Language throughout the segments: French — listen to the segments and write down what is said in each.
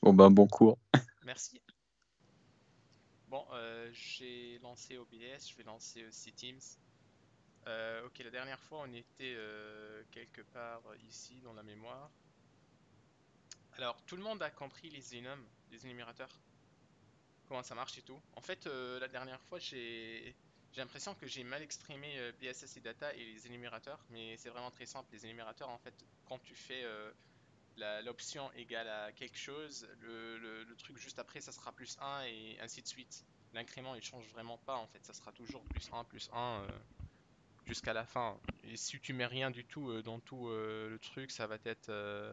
Bon ben bon cours. Merci. Bon, j'ai lancé OBS, je vais lancer aussi Teams. Ok, la dernière fois, on était quelque part ici dans la mémoire. Alors, tout le monde a compris les enums, les énumérateurs, comment ça marche et tout. En fait, la dernière fois, j'ai l'impression que j'ai mal exprimé BSS et data et les énumérateurs, mais c'est vraiment très simple. Les énumérateurs, en fait, quand tu fais l'option égale à quelque chose, le truc juste après, ça sera plus un et ainsi de suite. L'incrément, il change vraiment pas en fait, ça sera toujours plus un jusqu'à la fin. Et si tu mets rien du tout dans tout le truc, ça va être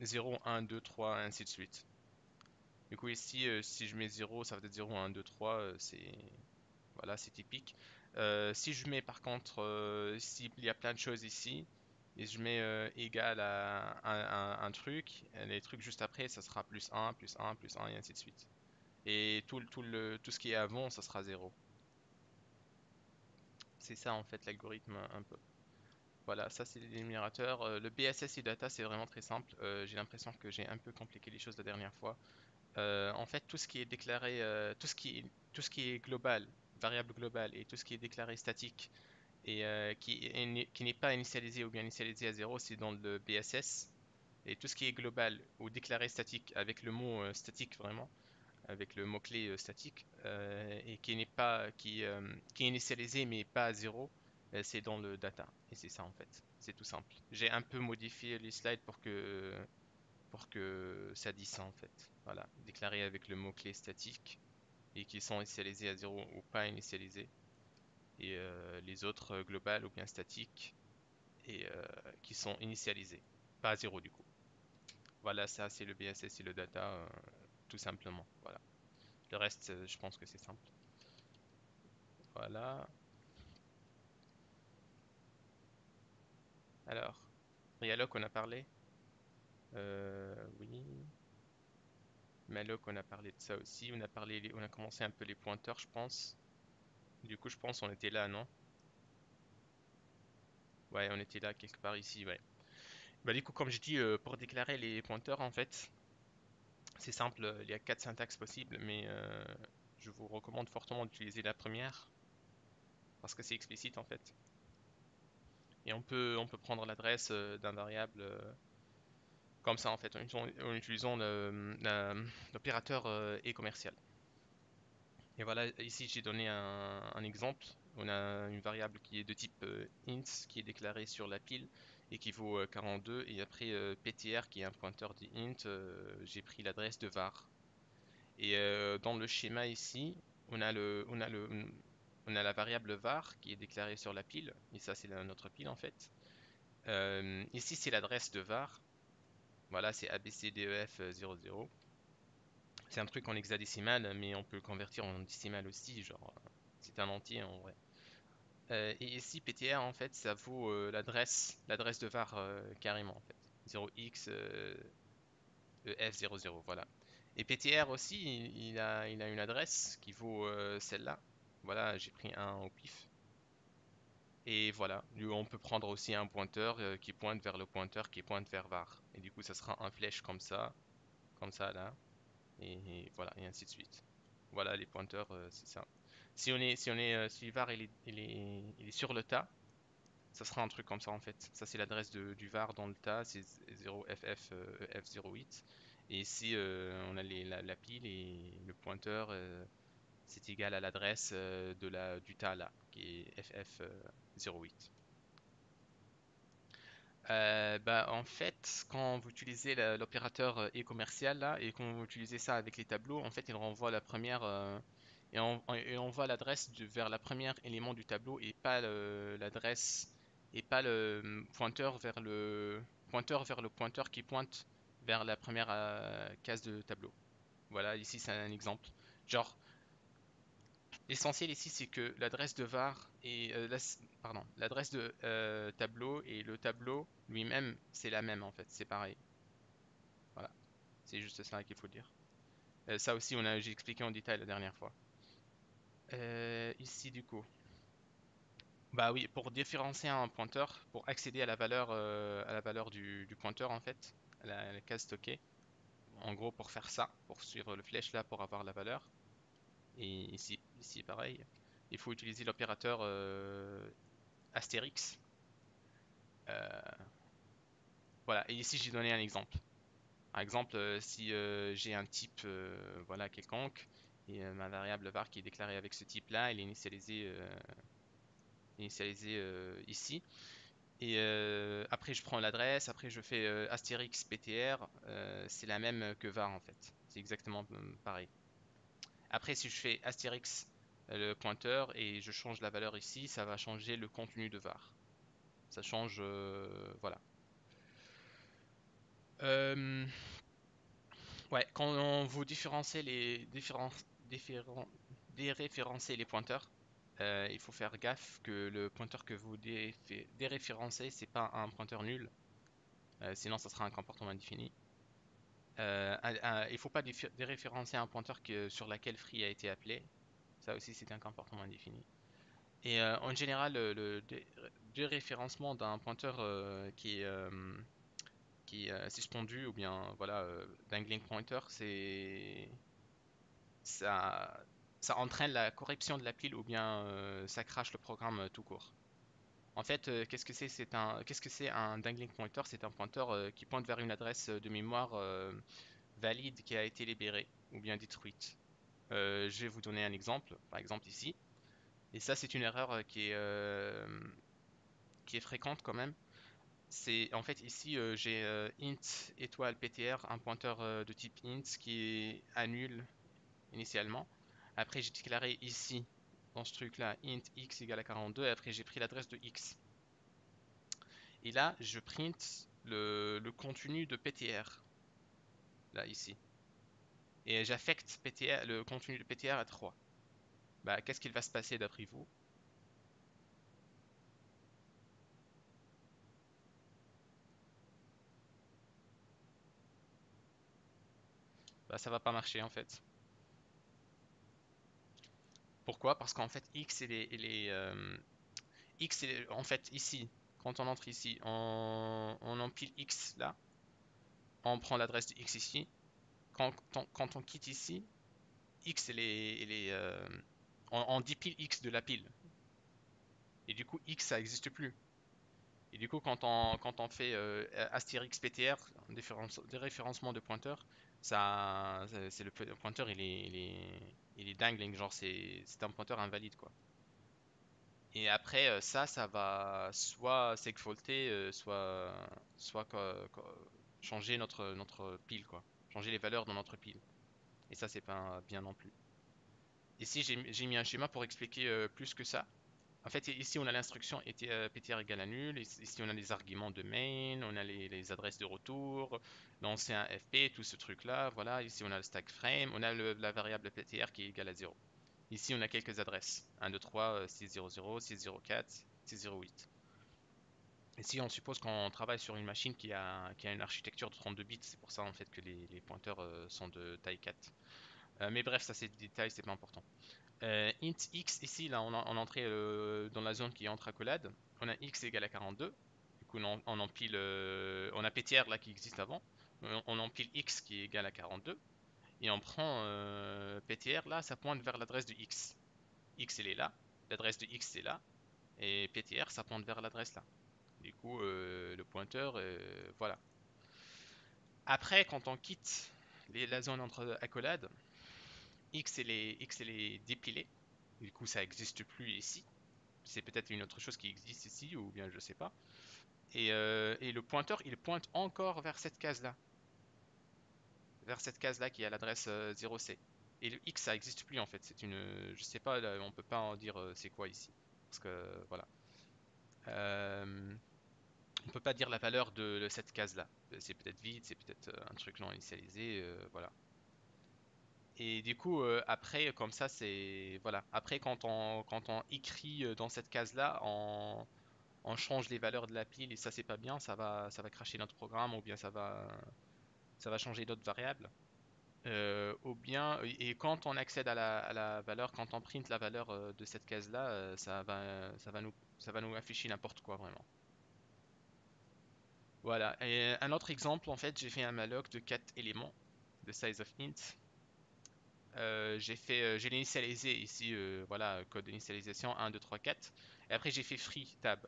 0, 1, 2, 3, ainsi de suite. Du coup ici, si je mets 0, ça va être 0, 1, 2, 3, voilà, c'est typique. Si je mets par contre, s'il y a plein de choses ici, et je mets égal à un truc, les trucs juste après, ça sera plus un plus un plus un et ainsi de suite. Et tout ce qui est avant, ça sera zéro. C'est ça en fait l'algorithme un peu. Voilà, ça c'est l'énumérateur. Le BSS et data, c'est vraiment très simple. J'ai l'impression que j'ai un peu compliqué les choses la dernière fois. En fait, tout ce qui est déclaré, tout ce qui est global, variable globale, et tout ce qui est déclaré statique, et qui n'est pas initialisé ou bien initialisé à zéro, c'est dans le BSS. Et tout ce qui est global ou déclaré statique avec le mot statique vraiment, avec le mot-clé statique, et qui n'est pas, qui est initialisé mais pas à zéro, c'est dans le data. Et c'est ça en fait. C'est tout simple. J'ai un peu modifié les slides pour que ça dise ça en fait. Voilà, déclaré avec le mot-clé statique et qui sont initialisés à zéro ou pas initialisés. Et les autres globales ou bien statiques et qui sont initialisés, pas à zéro du coup. Voilà, ça c'est le BSS et le data, tout simplement. Voilà. Le reste, je pense que c'est simple. Voilà. Alors, Realoc, on a parlé. Oui. Malloc, on a parlé de ça aussi. On a commencé un peu les pointeurs, je pense. Du coup, je pense on était là, non? Ouais, on était là quelque part ici, ouais. Bah du coup, comme je dis, pour déclarer les pointeurs, en fait, c'est simple. Il y a quatre syntaxes possibles, mais je vous recommande fortement d'utiliser la première parce que c'est explicite en fait. Et on peut prendre l'adresse d'un variable comme ça en fait, en utilisant l'opérateur et commercial. Et voilà, ici j'ai donné un exemple. On a une variable qui est de type int, qui est déclarée sur la pile et qui vaut 42. Et après ptr, qui est un pointeur de int, j'ai pris l'adresse de var. Et dans le schéma ici, on a la variable var qui est déclarée sur la pile. Et ça, c'est notre pile en fait. Ici, c'est l'adresse de var. Voilà, c'est abcdef00. C'est un truc en hexadécimal, mais on peut le convertir en décimal aussi. Genre, c'est un entier en vrai. Et ici, ptr en fait, ça vaut l'adresse de var carrément en fait. 0x ef00, voilà. Et PTR aussi, il a une adresse qui vaut celle-là. Voilà, j'ai pris un au pif. Et voilà, on peut prendre aussi un pointeur qui pointe vers le pointeur qui pointe vers var. Et du coup, ça sera un flèche comme ça là, et voilà, et ainsi de suite. Voilà, les pointeurs, c'est ça. Si var il est sur le tas, ça sera un truc comme ça en fait. Ça c'est l'adresse du var dans le tas, c'est 0ff f08. Et ici on a la pile et le pointeur c'est égal à l'adresse du tas là, qui est ff08. Bah, en fait, quand vous utilisez l'opérateur e-commercial là et quand vous utilisez ça avec les tableaux, en fait, il renvoie la première et on voit l'adresse vers la première élément du tableau et pas l'adresse et pas le pointeur vers le pointeur qui pointe vers la première case de tableau. Voilà, ici c'est un exemple. Genre, l'essentiel ici, c'est que l'adresse de var et pardon, l'adresse de tableau et le tableau lui-même, c'est la même en fait, c'est pareil. Voilà, c'est juste ça qu'il faut dire. Ça aussi, j'ai expliqué en détail la dernière fois. Ici, du coup, bah oui, pour différencier un pointeur, pour accéder à la valeur du pointeur en fait. la case stockée. En gros, pour faire ça, pour suivre le flèche là, pour avoir la valeur. Et ici pareil. Il faut utiliser l'opérateur Astérix. Euh, voilà. Et ici, j'ai donné un exemple. Par exemple, si j'ai un type voilà, quelconque, et ma variable var qui est déclarée avec ce type-là, elle est initialisée ici. Et après, je prends l'adresse, après, je fais Astérix PTR, c'est la même que var en fait. C'est exactement pareil. Après, si je fais Astérix le pointeur et je change la valeur ici, ça va changer le contenu de var. Ça change, voilà. Euh, ouais, quand on vous différenciez déréférencez les pointeurs, il faut faire gaffe que le pointeur que vous déréférencez, c'est pas un pointeur nul, sinon ça sera un comportement indéfini. Il faut pas déréférencer un pointeur sur laquelle free a été appelé. Ça aussi, c'est un comportement indéfini. Et en général, le déréférencement d'un pointeur qui est suspendu ou bien voilà, dangling pointer, ça, ça entraîne la corruption de la pile ou bien ça crache le programme tout court. En fait, qu'est-ce que c'est? Qu'est-ce que c'est un dangling pointer? C'est un pointeur qui pointe vers une adresse de mémoire valide qui a été libérée ou bien détruite. Je vais vous donner un exemple, par exemple ici. Et ça, c'est une erreur qui est fréquente quand même. C'est en fait ici j'ai int étoile ptr, un pointeur de type int qui annule initialement. Après j'ai déclaré ici dans ce truc là int x égale à 42 et après j'ai pris l'adresse de x. Et là je print le contenu de ptr là ici. Et j'affecte ptr, le contenu de ptr à 3. Bah qu'est-ce qu'il va se passer d'après vous? Bah ça va pas marcher en fait. Pourquoi? Parce qu'en fait x X, en fait, ici, quand on entre ici, on empile X là, on prend l'adresse de X ici. Quand on quitte ici, X, on dépile X de la pile. Et du coup, X, ça n'existe plus. Et du coup, quand on fait Astérix PTR, déréférencement de pointeur, c'est le pointeur, il est dangling, genre c'est un pointeur invalide, quoi. Et après, ça va soit segfaulter, soit changer notre pile, quoi. Changer les valeurs dans notre pile. Et ça, c'est pas bien non plus. Ici, j'ai mis un schéma pour expliquer plus que ça. En fait, ici, on a l'instruction ptr égale à nul. Ici, on a les arguments de main, on a les adresses de retour, l'ancien fp, tout ce truc-là. Voilà, ici, on a le stack frame, on a la variable ptr qui est égale à 0. Ici, on a quelques adresses. 1, 2, 3, 600, 604, 608. Ici, on suppose qu'on travaille sur une machine qui a une architecture de 32 bits. C'est pour ça, en fait, que les pointeurs sont de taille 4. Mais bref, ça, c'est des détails, c'est pas important. Int x, ici, là, on est entré dans la zone qui est entre accolades. On a x égale à 42. Du coup, on empile, on a ptr là qui existe avant. On empile x qui est égal à 42. Et on prend ptr là, ça pointe vers l'adresse de x. X, elle est là. L'adresse de x, c'est là. Et ptr, ça pointe vers l'adresse là. Du coup, le pointeur, voilà. Après, quand on quitte la zone entre accolades, x, elle est dépilée. Du coup, ça n'existe plus ici. C'est peut-être une autre chose qui existe ici, ou bien je sais pas. Et le pointeur, il pointe encore vers cette case-là. Vers cette case-là qui a l'adresse 0C. Et le X, ça n'existe plus en fait. C'est une. Je sais pas, là, on peut pas en dire c'est quoi ici. Parce que voilà. Euh, on peut pas dire la valeur de cette case-là. C'est peut-être vide, c'est peut-être un truc non initialisé, voilà. Et du coup, après, comme ça, c'est voilà. Après, quand on écrit dans cette case-là, on change les valeurs de la pile et ça, c'est pas bien. Ça va cracher notre programme ou bien ça va changer d'autres variables. Ou bien, et quand on accède à la valeur, quand on print la valeur de cette case-là, ça va nous afficher n'importe quoi vraiment. Voilà. Et un autre exemple, en fait, j'ai fait un malloc de 4 éléments de size of int. J'ai initialisé ici, voilà, code d'initialisation 1, 2, 3, 4. Et après, j'ai fait free tab.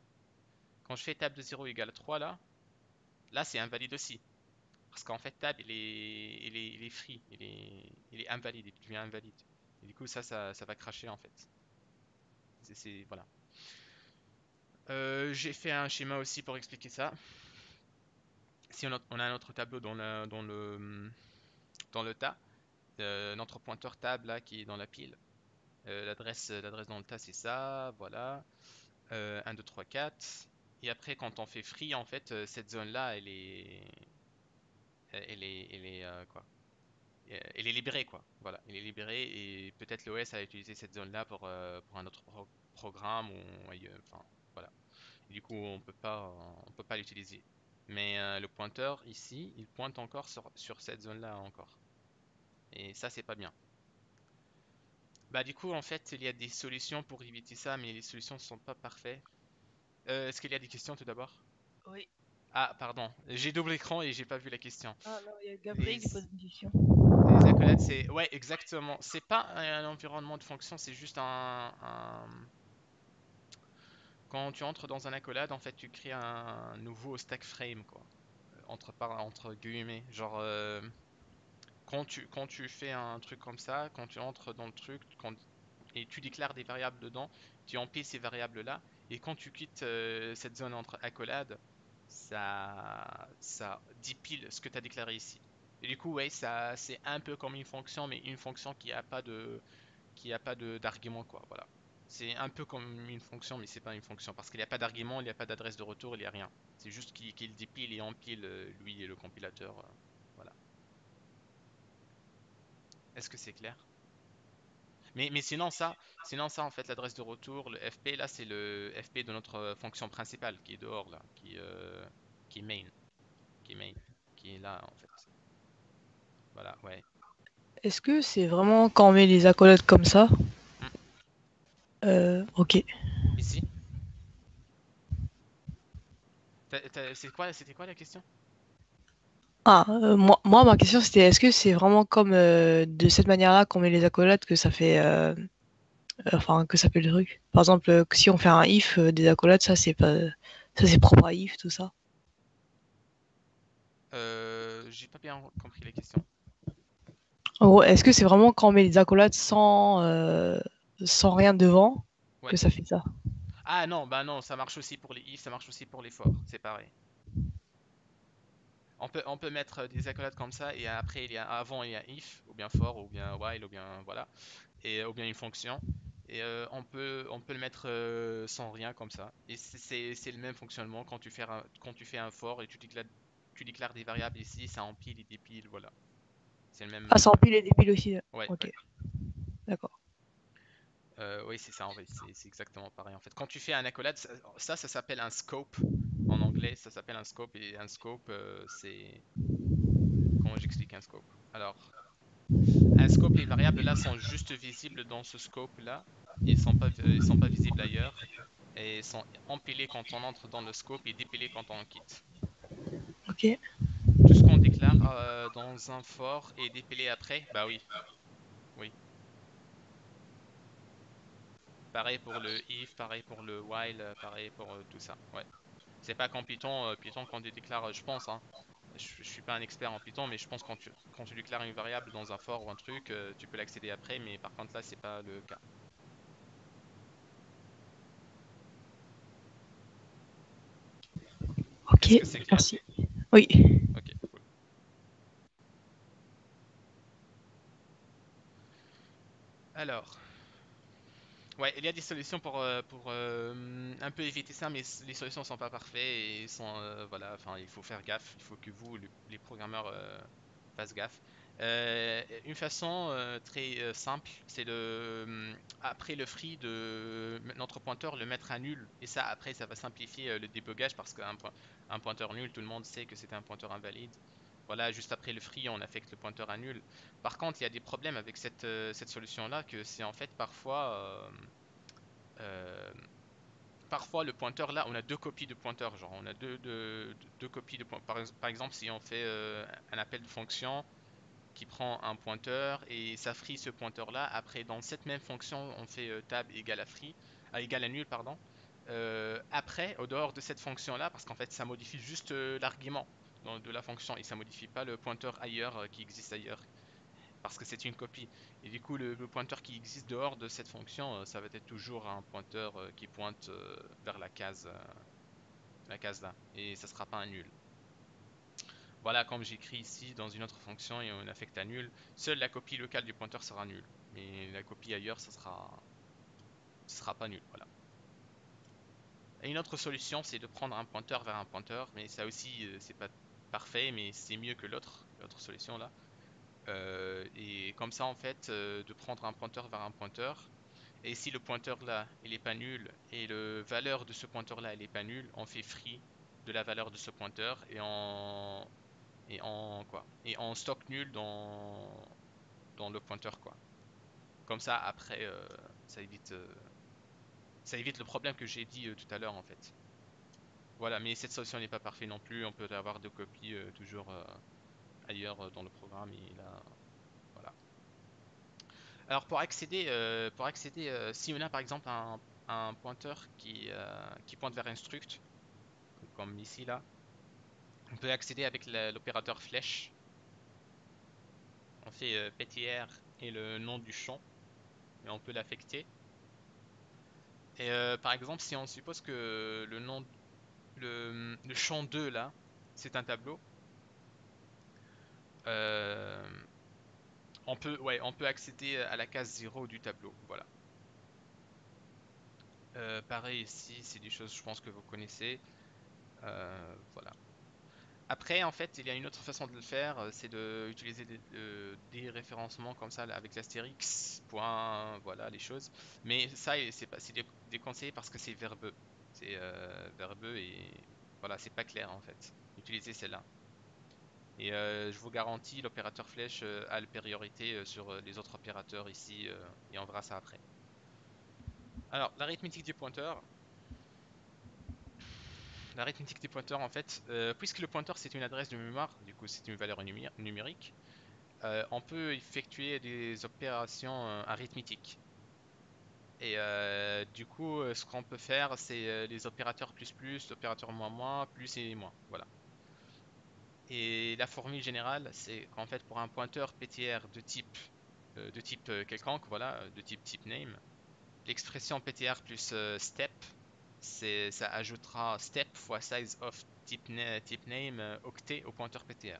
Quand je fais tab de 0 égale 3 là c'est invalide aussi. Parce qu'en fait, tab, il est free, il est invalide, il devient invalide. Et du coup, ça va cracher en fait. Voilà. J'ai fait un schéma aussi pour expliquer ça. Si on a un autre tableau dans le tas, notre pointeur tab là qui est dans la pile, l'adresse dans le tas c'est ça, voilà. 1, 2, 3, 4. Et après, quand on fait free, en fait, cette zone-là, quoi? Elle est libérée, quoi. Voilà, elle est libérée et peut-être l'OS a utilisé cette zone-là pour un autre programme ou ailleurs. Enfin, voilà. Et du coup, on peut pas l'utiliser. Mais le pointeur ici, il pointe encore sur cette zone-là encore. Et ça, c'est pas bien. Bah, du coup, en fait, il y a des solutions pour éviter ça, mais les solutions ne sont pas parfaites. Est-ce qu'il y a des questions tout d'abord? Oui. Ah, pardon, j'ai double écran et j'ai pas vu la question. Ah non, il y a Les, Gabriel qui pose une question. les accolades, c'est... Ouais, exactement. C'est pas un environnement de fonction, c'est juste Quand tu entres dans un accolade, en fait, tu crées un nouveau stack frame, quoi. Entre guillemets. Genre, quand tu fais un truc comme ça, quand tu entres dans le truc, et tu déclares des variables dedans, tu empiles ces variables-là, et quand tu quittes cette zone entre accolades, ça dépile ce que tu as déclaré ici. Et du coup, ouais, ça, c'est un peu comme une fonction, mais une fonction qui a pas d'argument, quoi. Voilà. C'est un peu comme une fonction, mais c'est pas une fonction, parce qu'il n'y a pas d'argument, il n'y a pas d'adresse de retour, il n'y a rien. C'est juste qu'il dépile et empile, lui et le compilateur. Voilà. Est-ce que c'est clair? Mais sinon ça, en fait, l'adresse de retour, le FP, là, c'est le FP de notre fonction principale qui est dehors, là, qui est main, qui est main, qui est là, en fait. Voilà, ouais. Est-ce que c'est vraiment quand on met les accolades comme ça? Hmm. Ok. Ici, c'était quoi la question? Ah, moi, ma question c'était est-ce que c'est vraiment comme de cette manière-là qu'on met les accolades que ça fait, enfin, que ça fait le truc? Par exemple, que si on fait un if des accolades, ça c'est propre à if, tout ça. J'ai pas bien compris la question. En gros, est-ce que c'est vraiment quand on met les accolades sans rien devant Ouais. que ça fait ça? Ah non, bah non, ça marche aussi pour les if, ça marche aussi pour les for, c'est pareil. On peut mettre des accolades comme ça et après avant il y a if ou bien for ou bien while ou bien voilà et ou bien une fonction et on peut le mettre sans rien comme ça et c'est le même fonctionnement quand tu fais un for et tu déclares des variables ici, ça empile et dépile, voilà. C'est le même Ah, ça empile et dépile aussi. ouais, Ok, ouais. d'accord. Oui, c'est ça en fait, c'est exactement pareil en fait. Quand tu fais un accolade, ça s'appelle un scope en anglais, ça s'appelle un scope et un scope c'est comment j'explique un scope? Alors, un scope, les variables là sont juste visibles dans ce scope là. Ils sont pas visibles ailleurs. Et sont empilés quand on entre dans le scope et dépilés quand on quitte. Ok. Tout ce qu'on déclare dans un for est dépilé après, bah oui, oui. Pareil pour le if, pareil pour le while, pareil pour tout ça. Ouais. C'est pas qu'en Python, Python quand tu déclares, je pense, hein, je suis pas un expert en Python, mais je pense quand tu déclares une variable dans un for ou un truc, tu peux l'accéder après, mais par contre là, c'est pas le cas. Est-ce Ok, que c'est clair? merci. Oui. Ok, cool. Alors, ouais, il y a des solutions pour un peu éviter ça, mais les solutions sont pas parfaites et voilà, enfin, il faut faire gaffe. Il faut que vous, les programmeurs, fassent gaffe. Une façon très simple, c'est après le free de notre pointeur, le mettre à nul. Et ça, après, ça va simplifier le débogage parce un pointeur nul, tout le monde sait que c'est un pointeur invalide. Voilà, juste après le free, on affecte le pointeur à nul. Par contre, il y a des problèmes avec cette solution-là, que c'est en fait parfois parfois le pointeur là, on a deux copies de pointeur, genre on a deux copies de pointeur. Par exemple, si on fait un appel de fonction qui prend un pointeur et ça free ce pointeur-là. Après, dans cette même fonction, on fait tab égale à free, égale à nul, pardon. Après, au dehors de cette fonction-là, parce qu'en fait, ça modifie juste l'argument de la fonction et ça modifie pas le pointeur ailleurs qui existe ailleurs, parce que c'est une copie. Et du coup, le pointeur qui existe dehors de cette fonction, ça va être toujours un pointeur qui pointe vers la case là, et ça sera pas un nul. Voilà, comme j'écris ici dans une autre fonction et on affecte à nul, seule la copie locale du pointeur sera nulle. Mais la copie ailleurs, ça sera pas nul. Voilà. Et une autre solution, c'est de prendre un pointeur vers un pointeur, mais ça aussi, c'est pas parfait, mais c'est mieux que l'autre solution là. Et comme ça, en fait, de prendre un pointeur vers un pointeur. Et si le pointeur là, il est pas nul et le valeur de ce pointeur là, il est pas nul, on fait free de la valeur de ce pointeur et en stock nul dans le pointeur quoi. Comme ça après ça évite ça évite le problème que j'ai dit tout à l'heure en fait. Voilà, mais cette solution n'est pas parfaite non plus, on peut avoir deux copies toujours ailleurs dans le programme et là voilà. Alors pour accéder si on a par exemple un pointeur qui pointe vers un struct comme ici là, on peut accéder avec l'opérateur flèche. On fait ptr et le nom du champ et on peut l'affecter. Et par exemple, si on suppose que le champ 2 là, c'est un tableau, euh, on peut accéder à la case 0 du tableau. Voilà. Pareil ici, c'est des choses, je pense que vous connaissez. Voilà. Après, en fait, il y a une autre façon de le faire, c'est d'utiliser des référencements comme ça là, avec l'astérix, point, voilà les choses. Mais ça, c'est pas, c'est déconseillé parce que c'est verbeux. C'est verbeux et voilà, c'est pas clair en fait. Utilisez celle-là. Et je vous garantis, l'opérateur flèche a la priorité sur les autres opérateurs ici, et on verra ça après. Alors, l'arithmétique du pointeur. L'arithmétique des pointeurs, en fait, puisque le pointeur c'est une adresse de mémoire, du coup c'est une valeur numérique, on peut effectuer des opérations arithmétiques. Et du coup, ce qu'on peut faire, c'est les opérateurs plus plus, l'opérateur moins moins, plus et moins. Voilà. Et la formule générale, c'est qu'en fait, pour un pointeur PTR de type quelconque, voilà, de type name, l'expression PTR plus step, ça ajoutera step fois size of type name octet au pointeur PTR.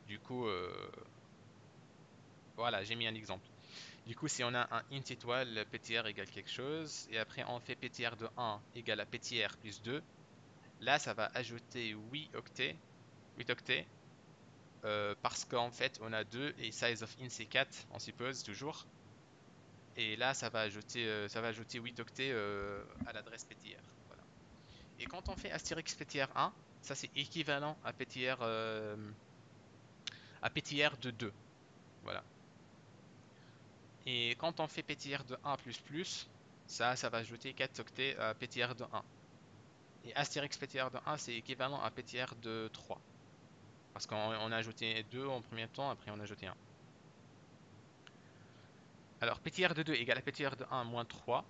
Du coup, voilà, j'ai mis un exemple. Du coup, si on a un int étoile PTR égale quelque chose, et après on fait PTR de 1 égale à PTR plus 2, là ça va ajouter 8 octets, parce qu'en fait on a 2 et size of int c'est 4, on suppose toujours. Et là ça va ajouter 8 octets à l'adresse PTR. Voilà. Et quand on fait Astérix PTR 1, ça c'est équivalent à PTR de 2. Voilà. Et quand on fait PTR de 1 ça va ajouter 4 octets à PTR de 1. Et Astérix PTR de 1, c'est équivalent à PTR de 3. Parce qu'on a ajouté 2 en premier temps, après on a ajouté 1. Alors, PTR de 2 égale à PTR de 1 moins 3.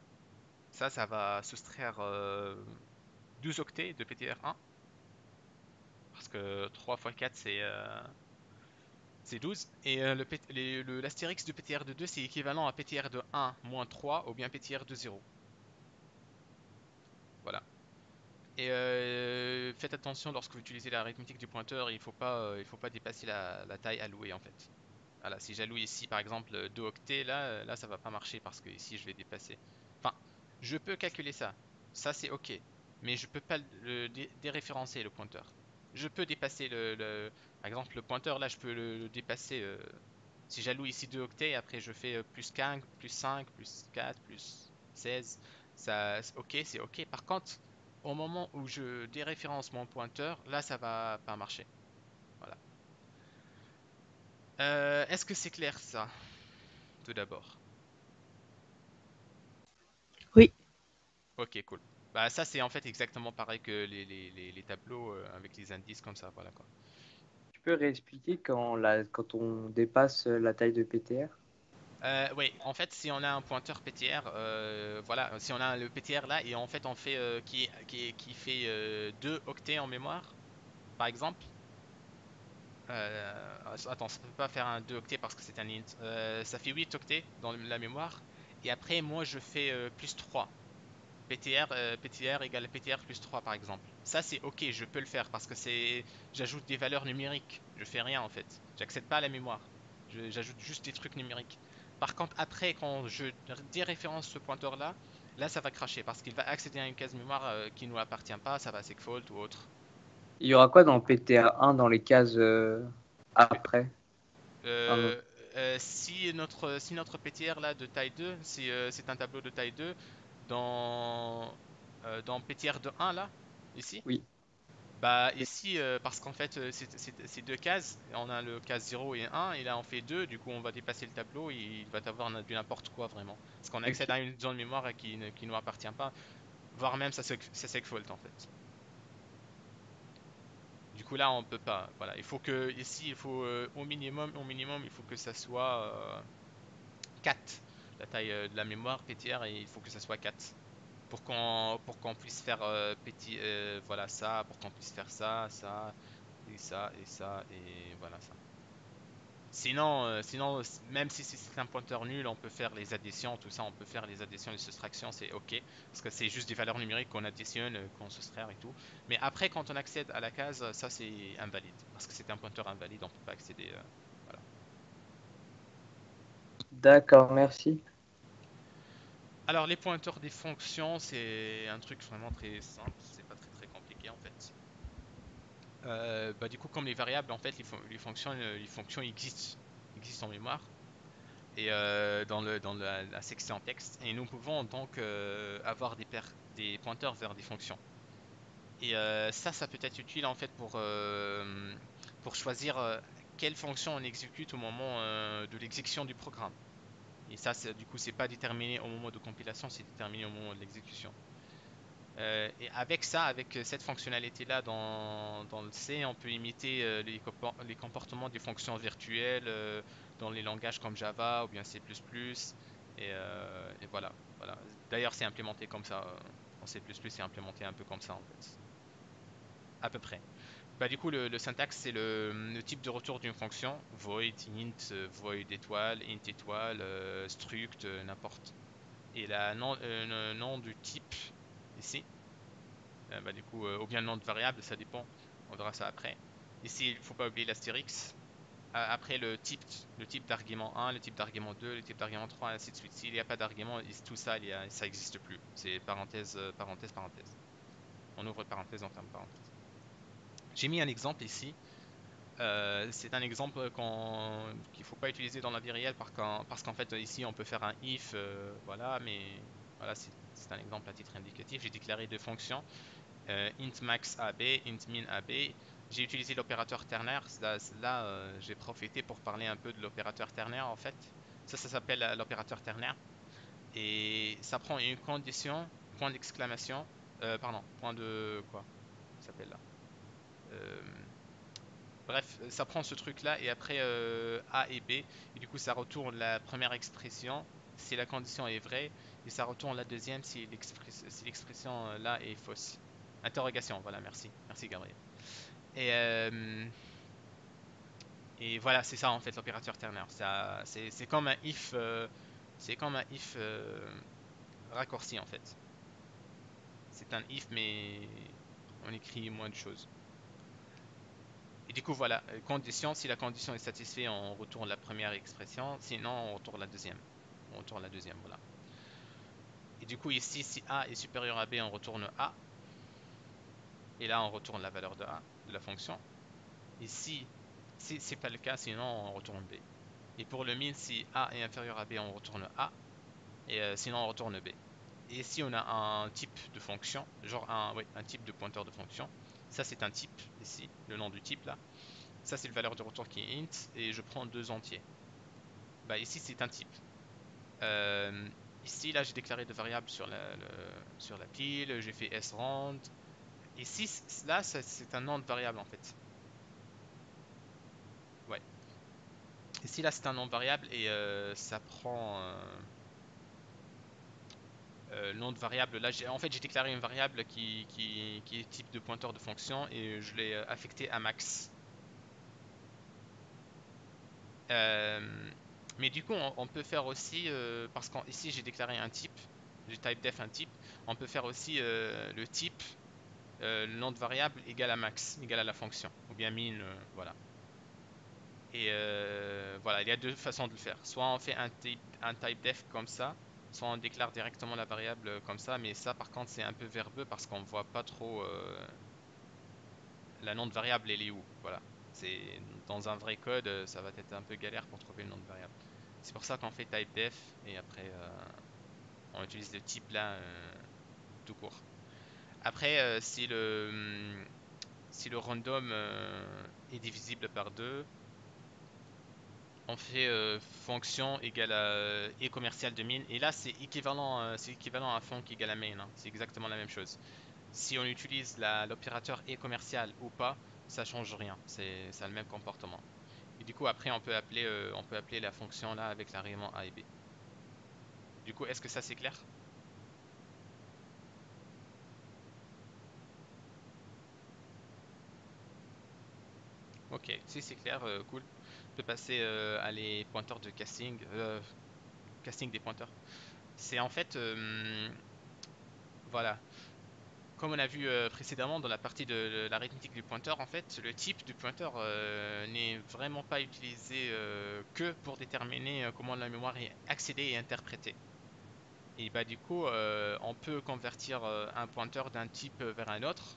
Ça va soustraire 12 octets de PTR 1. Parce que 3 fois 4, c'est 12. Et l'astérix de PTR de 2, c'est équivalent à PTR de 1 moins 3 ou bien PTR de 0. Voilà. Et faites attention lorsque vous utilisez l'arithmétique du pointeur, il faut pas dépasser la taille allouée en fait. Voilà, si j'alloue ici par exemple 2 octets, là ça va pas marcher parce que ici je vais dépasser. Enfin, je peux calculer ça. Ça c'est ok. Mais je peux pas le déréférencer le pointeur. Je peux dépasser par exemple le pointeur là, je peux le dépasser. Si j'alloue ici 2 octets, après je fais plus 15, plus 5, plus 4, plus 16. Ça, ok, c'est ok. Par contre, au moment où je déréférence mon pointeur, là ça va pas marcher. Voilà. Est-ce que c'est clair ça, tout d'abord? Oui. Ok, cool. Bah ça c'est en fait exactement pareil que les tableaux avec les indices comme ça, voilà quoi. Tu peux réexpliquer quand on dépasse la taille de PTR? Oui, en fait, si on a un pointeur PTR, voilà, si on a le PTR là et en fait on fait qui fait 2 octets en mémoire, par exemple. Attends, ça peut pas faire un 2 octets parce que c'est un int. Ça fait 8 octets dans la mémoire. Et après, moi, je fais plus 3. PTR égale PTR plus 3 par exemple. Ça, c'est OK, je peux le faire parce que j'ajoute des valeurs numériques. Je fais rien en fait. J'accède pas à la mémoire. J'ajoute juste des trucs numériques. Par contre, après, quand je déréférence ce pointeur-là, là, ça va cracher parce qu'il va accéder à une case mémoire qui ne nous appartient pas. Ça va segfault ou autre. Il y aura quoi dans PTR1 dans les cases après? Un- Euh, si notre PTR là de taille 2, c'est un tableau de taille 2, dans PTR de 1 là, ici, Oui. bah ici, parce qu'en fait c'est deux cases, on a le case 0 et 1, et là on fait 2, du coup on va dépasser le tableau et il va avoir du n'importe quoi vraiment. Parce qu'on accède Ok. à une zone mémoire qui ne nous appartient pas, voire même ça segfault en fait. Du coup là on peut pas, voilà, il faut que ici il faut au minimum il faut que ça soit 4 la taille de la mémoire PTR, et il faut que ça soit 4 pour qu'on puisse faire voilà ça, pour qu'on puisse faire ça, ça et ça et ça et voilà ça. Sinon, même si c'est un pointeur nul, on peut faire les additions, tout ça, on peut faire les additions et les soustractions, c'est OK, parce que c'est juste des valeurs numériques qu'on additionne, qu'on soustraire et tout. Mais après, quand on accède à la case, ça c'est invalide, parce que c'est un pointeur invalide, on peut pas accéder. Voilà. D'accord, merci. Alors, les pointeurs des fonctions, c'est un truc vraiment très simple, c'est pas très très compliqué en fait. Bah, du coup, comme les variables, en fait, les fonctions existent en mémoire et dans la section texte, et nous pouvons donc avoir des pointeurs vers des fonctions. Et ça peut être utile en fait pour choisir quelle fonction on exécute au moment de l'exécution du programme. Et ça, du coup, c'est pas déterminé au moment de compilation, c'est déterminé au moment de l'exécution. Et avec ça, avec cette fonctionnalité-là dans le C, on peut imiter les comportements des fonctions virtuelles dans les langages comme Java ou bien C++. Et voilà, voilà. D'ailleurs, c'est implémenté comme ça. En C++, c'est implémenté un peu comme ça en fait. À peu près. Bah, du coup, le syntaxe, c'est le type de retour d'une fonction. Void, int, void étoile, int étoile, struct, n'importe. Et le nom du type ici. Bah, du coup, ou bien le nom de variable, ça dépend. On verra ça après. Ici, il ne faut pas oublier l'astérix. Après, le type d'argument 1, le type d'argument 2, le type d'argument 3, ainsi de suite. S'il n'y a pas d'argument, tout ça, ça n'existe plus. C'est parenthèse, parenthèse, parenthèse. On ouvre parenthèse, on ferme parenthèse. J'ai mis un exemple ici. C'est un exemple qu'il ne faut pas utiliser dans la vie réelle parce qu'en fait, ici, on peut faire un if, voilà, mais voilà, c'est un exemple à titre indicatif. J'ai déclaré deux fonctions. Int max AB, int min AB. J'ai utilisé l'opérateur ternaire. Là, j'ai profité pour parler un peu de l'opérateur ternaire en fait. Ça s'appelle l'opérateur ternaire. Et ça prend une condition, point d'exclamation, pardon, point de quoi? Ça s'appelle là. Euh, Bref, ça prend ce truc-là et après A et B. Et du coup, ça retourne la première expression si la condition est vraie, et ça retourne la deuxième si l'expression là est fausse. Interrogation, voilà, merci. Merci Gabriel. Et, euh, et voilà, c'est ça en fait l'opérateur Turner. C'est comme un if, raccourci en fait. C'est un if mais on écrit moins de choses. Et du coup, voilà, condition, si la condition est satisfaite, on retourne la première expression, sinon on retourne la deuxième. On retourne la deuxième, voilà. Et du coup, ici, si A est supérieur à B, on retourne A, et là, on retourne la valeur de A, de la fonction. Et si c'est pas le cas, sinon on retourne B. Et pour le min, si A est inférieur à B, on retourne A, et sinon on retourne B. Et si on a un type de fonction, genre un type de pointeur de fonction, ça c'est un type ici, le nom du type là. Ça c'est le valeur de retour qui est int, et je prends deux entiers. Bah ici c'est un type. Euh, Ici, là, j'ai déclaré de variables sur la pile, j'ai fait sRound. Ici, là, c'est un nom de variable en fait. Ouais. Ici, là, c'est un nom de variable et ça prend le nom de variable. Là, en fait, j'ai déclaré une variable qui est type de pointeur de fonction et je l'ai affecté à max. Euh, mais du coup, on peut faire aussi, parce qu'ici j'ai déclaré un type, j'ai typedef un type, on peut faire aussi le type, le nom de variable égal à max, égal à la fonction, ou bien min, voilà. Et voilà, il y a deux façons de le faire. Soit on fait un typedef comme ça, soit on déclare directement la variable comme ça, mais ça par contre c'est un peu verbeux parce qu'on voit pas trop la nom de variable elle est où. Voilà. C'est dans un vrai code, ça va être un peu galère pour trouver le nom de variable. C'est pour ça qu'on fait typedef et après on utilise le type là tout court. Après, si le random est divisible par 2, on fait fonction égale à et commercial de min. Et là, c'est équivalent à func égale à main, hein. C'est exactement la même chose. Si on utilise l'opérateur et commercial ou pas, ça change rien. Ça a le même comportement. Et du coup, après, on peut appeler la fonction là avec l'argument A et B. Du coup, est-ce que ça c'est clair? Ok, si c'est clair, cool. On peut passer à les pointeurs de casting, casting des pointeurs. C'est en fait, voilà, comme on a vu précédemment dans la partie de l'arithmétique du pointeur, en fait, le type du pointeur n'est vraiment pas utilisé que pour déterminer comment la mémoire est accédée et interprétée. Et bah du coup, on peut convertir un pointeur d'un type vers un autre,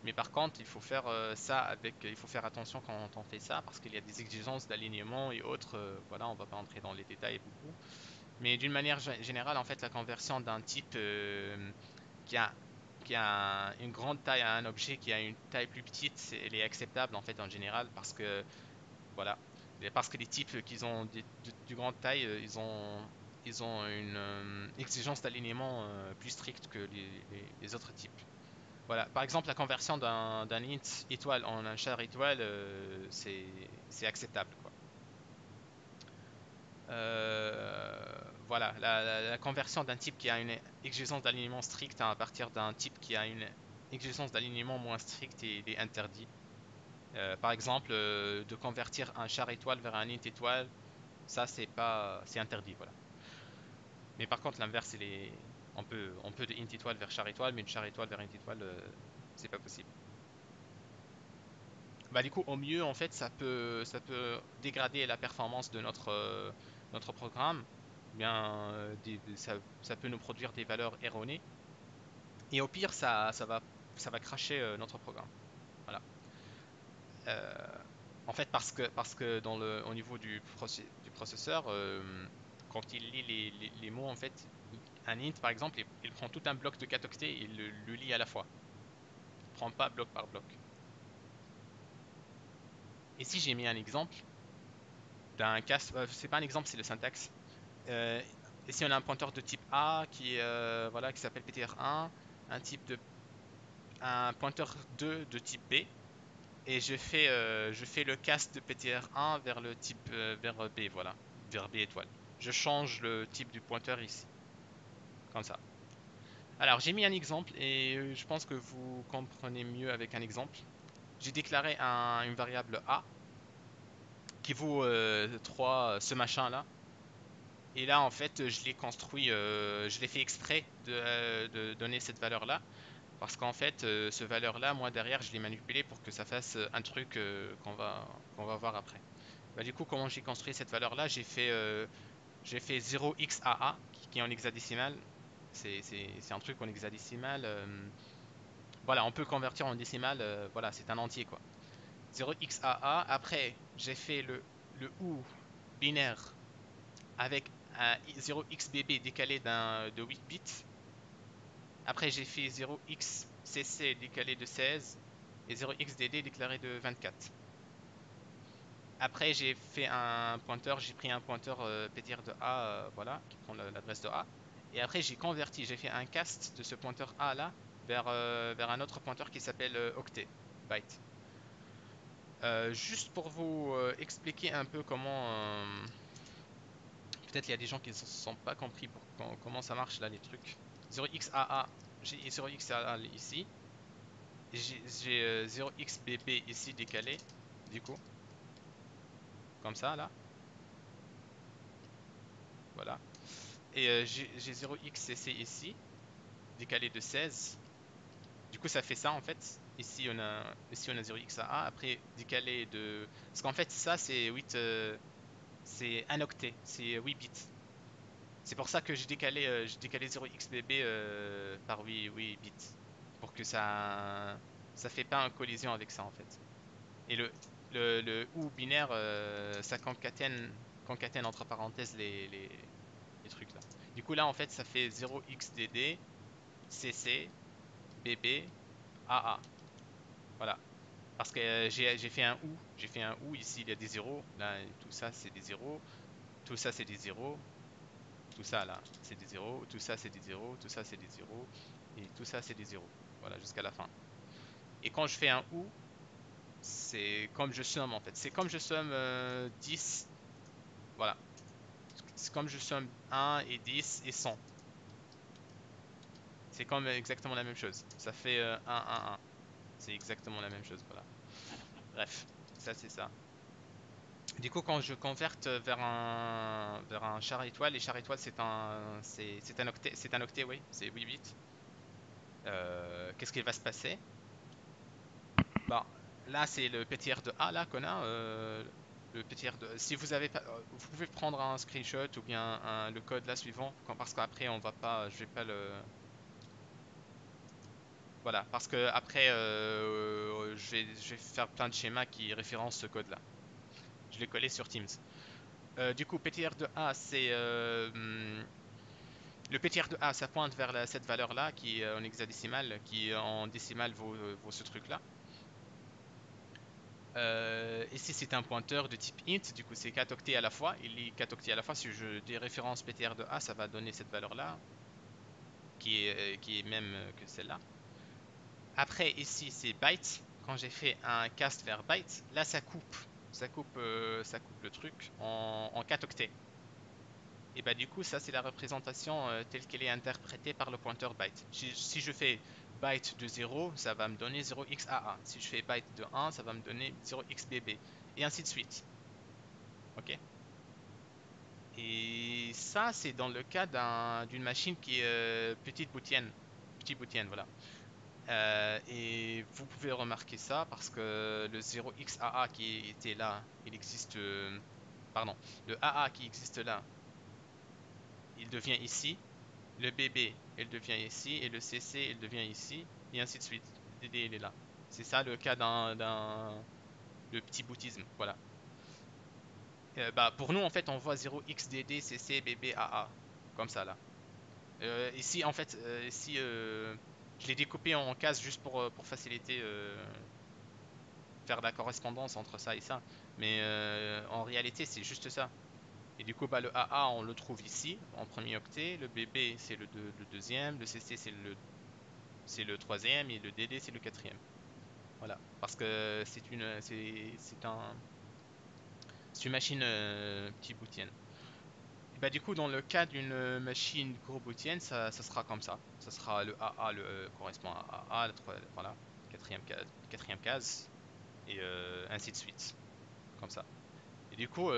mais par contre, il faut faire il faut faire attention quand on fait ça parce qu'il y a des exigences d'alignement et autres. Voilà, on va pas entrer dans les détails beaucoup, mais d'une manière générale, en fait, la conversion d'un type qui a, qui a une grande taille à un objet qui a une taille plus petite, elle est acceptable en fait en général parce que voilà, parce que les types qui ont du grande taille, ils ont une exigence d'alignement plus stricte que les autres types. Voilà, par exemple, la conversion d'un int étoile en un char étoile, c'est acceptable, quoi. Voilà, la conversion d'un type qui a une exigence d'alignement stricte à partir d'un type qui a une exigence d'alignement moins stricte, il est interdit. Par exemple, de convertir un char étoile vers un int étoile, ça c'est interdit, voilà. Mais par contre, l'inverse, on peut de int étoile vers char étoile, mais de char étoile vers int étoile, c'est pas possible. Bah du coup, au mieux, en fait, ça peut dégrader la performance de notre programme. Bien, ça peut nous produire des valeurs erronées. Et au pire, ça va crasher notre programme. Voilà. Euh, En fait, parce que au niveau du processeur, quand il lit les mots, en fait, un int, par exemple, il prend tout un bloc de 4 octets et il le lit à la fois. Il prend pas bloc par bloc. Ici, j'ai mis un exemple d'un cas, c'est pas un exemple, c'est le syntaxe. Euh, Ici, on a un pointeur de type A voilà, qui s'appelle ptr1, un pointeur 2 de type B, et je fais le cast de ptr1 vers le type vers B, voilà, vers B étoile. Je change le type du pointeur ici, comme ça. Alors, j'ai mis un exemple et je pense que vous comprenez mieux avec un exemple. J'ai déclaré une variable A qui vaut 3, ce machin-là. Et là, en fait, je l'ai construit, je l'ai fait exprès de donner cette valeur-là. Parce qu'en fait, ce valeur-là, moi derrière, je l'ai manipulé pour que ça fasse un truc qu'on va voir après. Bah, du coup, comment j'ai construit cette valeur-là? J'ai fait 0xAA, qui est en hexadécimal. C'est un truc en hexadécimal. Voilà, on peut le convertir en décimal. Voilà, c'est un entier, quoi. 0xAA. Après, j'ai fait le OU binaire avec un 0xBB décalé de 8 bits. Après, j'ai fait 0xCC décalé de 16 et 0xDD déclaré de 24. Après, j'ai pris un pointeur ptr de A, voilà, qui prend l'adresse de A. Et après, j'ai fait un cast de ce pointeur A là vers un autre pointeur qui s'appelle octet, byte. Juste pour vous expliquer un peu peut-être il y a des gens qui ne se sont pas compris comment ça marche là les trucs. 0xAA, j'ai 0xAA ici. J'ai 0xBB ici décalé, du coup, comme ça là, voilà. Et j'ai 0xCC ici, décalé de 16. Du coup, ça fait ça en fait. Ici on a 0xAA, après décalé de. Parce qu'en fait, ça c'est 8, c'est un octet, c'est 8 bits. C'est pour ça que j'ai décalé 0xBB par 8 bits. Pour que ça fait pas une collision avec ça en fait. Et le ou binaire, ça concatène entre parenthèses les trucs là. Du coup là en fait ça fait 0xDD, CC, BB, AA. Voilà. Parce que j'ai fait un ou ici il y a des zéros, là tout ça c'est des zéros, tout ça c'est des zéros, tout ça là c'est des zéros, tout ça c'est des zéros, tout ça c'est des zéros, et tout ça c'est des zéros. Voilà, jusqu'à la fin. Et quand je fais un ou, c'est comme je somme en fait. C'est comme je somme 10. Voilà. C'est comme je somme 1 et 10 et 100. C'est comme exactement la même chose. Ça fait 1, 1, 1. C'est exactement la même chose. Voilà. Bref, ça c'est ça. Du coup, quand je converte vers un char étoile, les chars étoiles c'est un octet, oui, c'est 8 bits. Qu'est-ce qui va se passer? Bah, là, c'est le PTR de A là qu'on a. Le PTR de. Si vous avez pas, vous pouvez prendre un screenshot ou bien le code là suivant, parce qu'après on va pas, je vais pas le. Voilà, parce que après je vais faire plein de schémas qui référencent ce code là. Je l'ai collé sur Teams. Du coup, PTR de A, c'est le PTR de A, ça pointe vers cette valeur là qui est en hexadécimal, qui en décimal vaut ce truc là. Ici, c'est un pointeur de type int, du coup, c'est 4 octets à la fois. Il lit 4 octets à la fois. Si je déréférence PTR de A, ça va donner cette valeur-là, qui est même que celle-là. Après, ici, c'est byte. Quand j'ai fait un cast vers byte, là, ça coupe le truc en 4 octets. Et bah, du coup, ça, c'est la représentation telle qu'elle est interprétée par le pointeur byte. Si je fais byte de 0, ça va me donner 0xAA. Si je fais byte de 1, ça va me donner 0xBB. Et ainsi de suite. OK? Et ça, c'est dans le cas d'une machine qui est petite boutienne. Petite boutienne, voilà. Et vous pouvez remarquer ça parce que le 0xAA qui était là, il existe. Pardon. Le AA qui existe là, il devient ici. Le BB, il devient ici. Et le CC, il devient ici. Et ainsi de suite. Le DD, il est là. C'est ça le cas le petit boutisme. Voilà. Bah, pour nous, en fait, on voit 0xDD, CC, BB, AA. Comme ça, là. Ici, en fait, ici, je l'ai découpé en cases juste pour faciliter faire la correspondance entre ça et ça. Mais en réalité, c'est juste ça. Et du coup, bah, le AA, on le trouve ici, en premier octet. Le BB, c'est le deuxième. Le CC, c'est le troisième. Et le DD, c'est le quatrième. Voilà. Parce que c'est une machine petit boutienne. Et bah, du coup, dans le cas d'une machine gros-boutienne, ça sera comme ça. Ça sera le AA correspond à AA, voilà, quatrième case, et ainsi de suite, comme ça. Et du coup,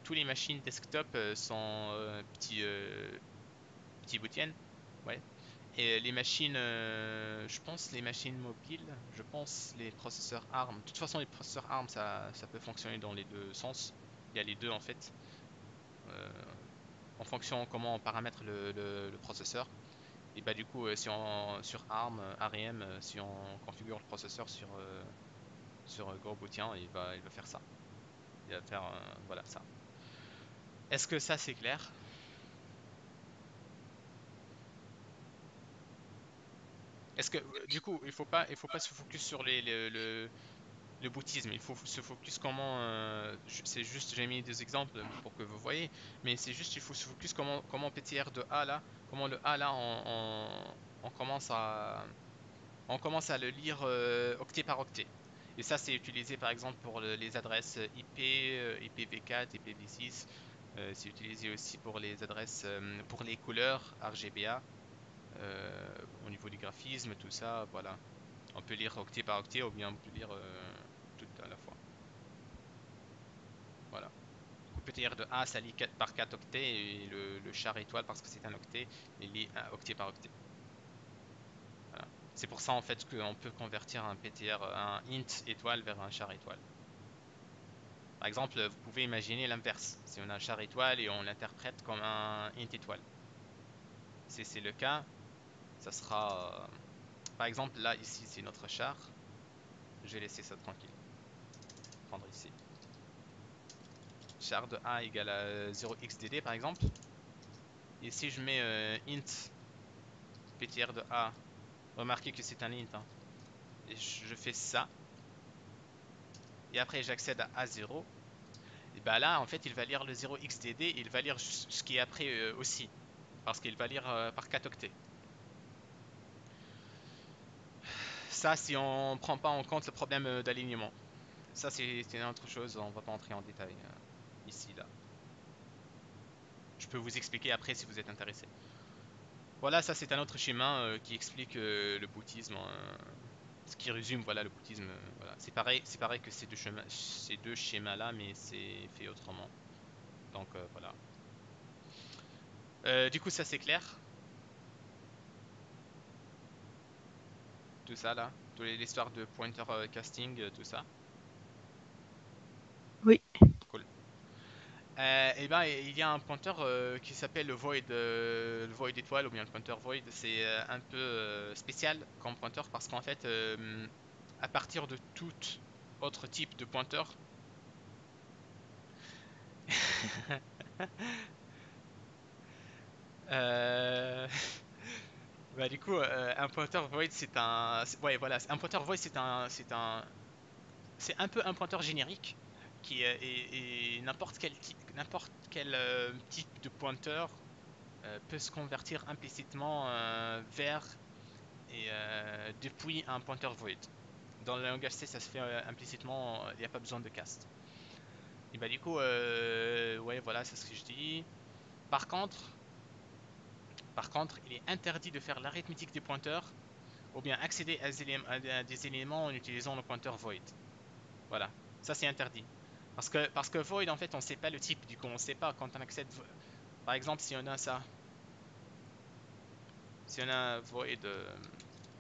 tous les machines desktop sont petits boutiennes, ouais. Et les machines, je pense les machines mobiles, je pense les processeurs ARM. De toute façon, les processeurs ARM, ça peut fonctionner dans les deux sens. Il y a les deux en fait. Euh, en fonction comment on paramètre le processeur. Et bah du coup, si on sur ARM, ARM, si on configure le processeur sur Gros Bootien, il va faire ça. Il va faire voilà ça. Est-ce que ça c'est clair? Est-ce que du coup, il faut pas se focus sur le boutisme. Il faut se focus comment. C'est juste, j'ai mis des exemples pour que vous voyez, mais c'est juste, il faut se focus comment PTR de A là comment le A là, on commence à le lire octet par octet. Et ça, c'est utilisé par exemple pour les adresses IP, IPv4, IPv6. C'est utilisé aussi pour les adresses, pour les couleurs RGBA, au niveau du graphisme, tout ça, voilà. On peut lire octet par octet ou bien on peut lire tout à la fois. Voilà. Du coup, PTR de A, ça lit 4 par 4 octets et le char étoile, parce que c'est un octet, il lit un octet par octet. Voilà. C'est pour ça en fait qu'on peut convertir un PTR, un int étoile vers un char étoile. Par exemple, vous pouvez imaginer l'inverse. Si on a un char étoile et on l'interprète comme un int étoile. Si c'est le cas, ça sera... par exemple, là, ici, c'est notre char. Je vais laisser ça tranquille. Prendre ici. Char de A égale à 0xdd par exemple. Et si je mets int PTR de A, remarquez que c'est un int, hein. Et je fais ça. Et après, j'accède à A0. Et bah là, en fait, il va lire le 0xdd et il va lire ce qui est après aussi. Parce qu'il va lire par 4 octets. Ça, si on ne prend pas en compte le problème d'alignement. Ça, c'est une autre chose, on va pas entrer en détail ici, là. Je peux vous expliquer après si vous êtes intéressé. Voilà, ça c'est un autre schéma qui explique le bouddhisme, ce qui résume voilà le bouddhisme. Voilà. C'est pareil que ces deux schémas-là, mais c'est fait autrement. Donc voilà. Du coup, ça c'est clair, tout ça là, toute l'histoire de pointer casting, tout ça. Oui. Cool. Et ben, il y a un pointeur qui s'appelle le void étoile ou bien le pointeur void. C'est un peu spécial comme pointeur parce qu'en fait, à partir de tout autre type de pointeur, euh, bah, du coup, un pointeur void, ouais, voilà, un pointeur void, c'est un peu un pointeur générique qui est n'importe quel type de pointeur peut se convertir implicitement vers et depuis un pointeur void. Dans le langage C, ça se fait implicitement, il n'y a pas besoin de cast. Et bah du coup, ouais, voilà, c'est ce que je dis. Par contre, par contre, il est interdit de faire l'arithmétique des pointeurs ou bien accéder à des éléments en utilisant le pointeur void. Voilà, ça c'est interdit. Parce que void, en fait, on ne sait pas le type, du coup, on ne sait pas quand on accède. Par exemple, si on a ça, si on a un void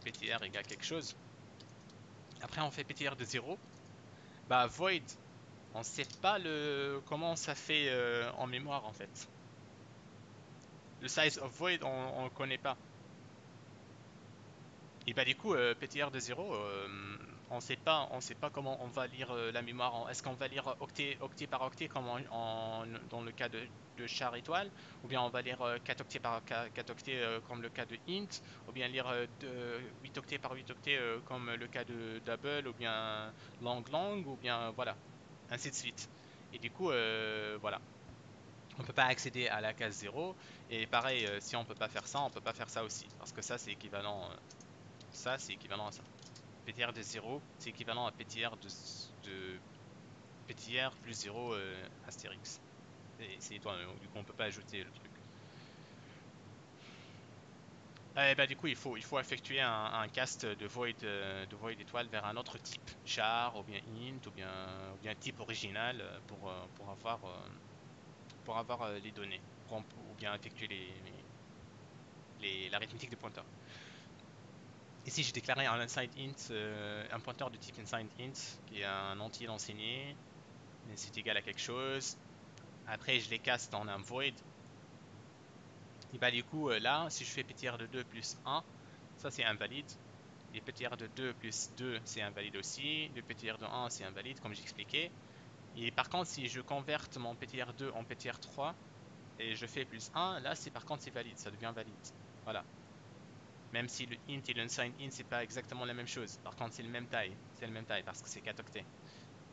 ptr égale quelque chose, après on fait ptr de 0, bah void, on ne sait pas comment ça fait en mémoire en fait. Le size of void, on ne connaît pas. Et bah du coup, PTR de 0, on sait pas comment on va lire la mémoire. Est-ce qu'on va lire octet par octet comme dans le cas de char étoile, ou bien on va lire 4 octets par 4 octets comme le cas de int, ou bien lire 8 octets par 8 octets comme le cas de double, ou bien long long, ou bien voilà, ainsi de suite. Et du coup, voilà. On ne peut pas accéder à la case 0. Et pareil, si on ne peut pas faire ça, on ne peut pas faire ça aussi. Parce que ça, c'est équivalent. Ça, c'est équivalent à ça. PTR de 0, c'est équivalent à PTR de PTR plus 0 astérix. C'est étoile, donc du coup on peut pas ajouter le truc. Bah, du coup il faut effectuer un cast de void étoile vers un autre type, char ou bien int ou bien type original pour avoir les données ou bien effectuer l'arithmétique des pointeurs. Ici, j'ai déclaré un inside int, un pointeur de type inside int, qui est un entier d'enseigné, mais c'est égal à quelque chose. Après, je les caste en un void. Et bah, du coup, là, si je fais ptr de 2 plus 1, ça c'est invalide. Les ptr de 2 plus 2, c'est invalide aussi. Le ptr de 1, c'est invalide, comme j'expliquais. Et par contre, si je converte mon ptr 2 en ptr 3 et je fais plus 1, là, c'est par contre, c'est valide, ça devient valide. Voilà. Même si le int et l'unsigned int, c'est pas exactement la même chose. Par contre, c'est le même taille. C'est le même taille parce que c'est 4 octets.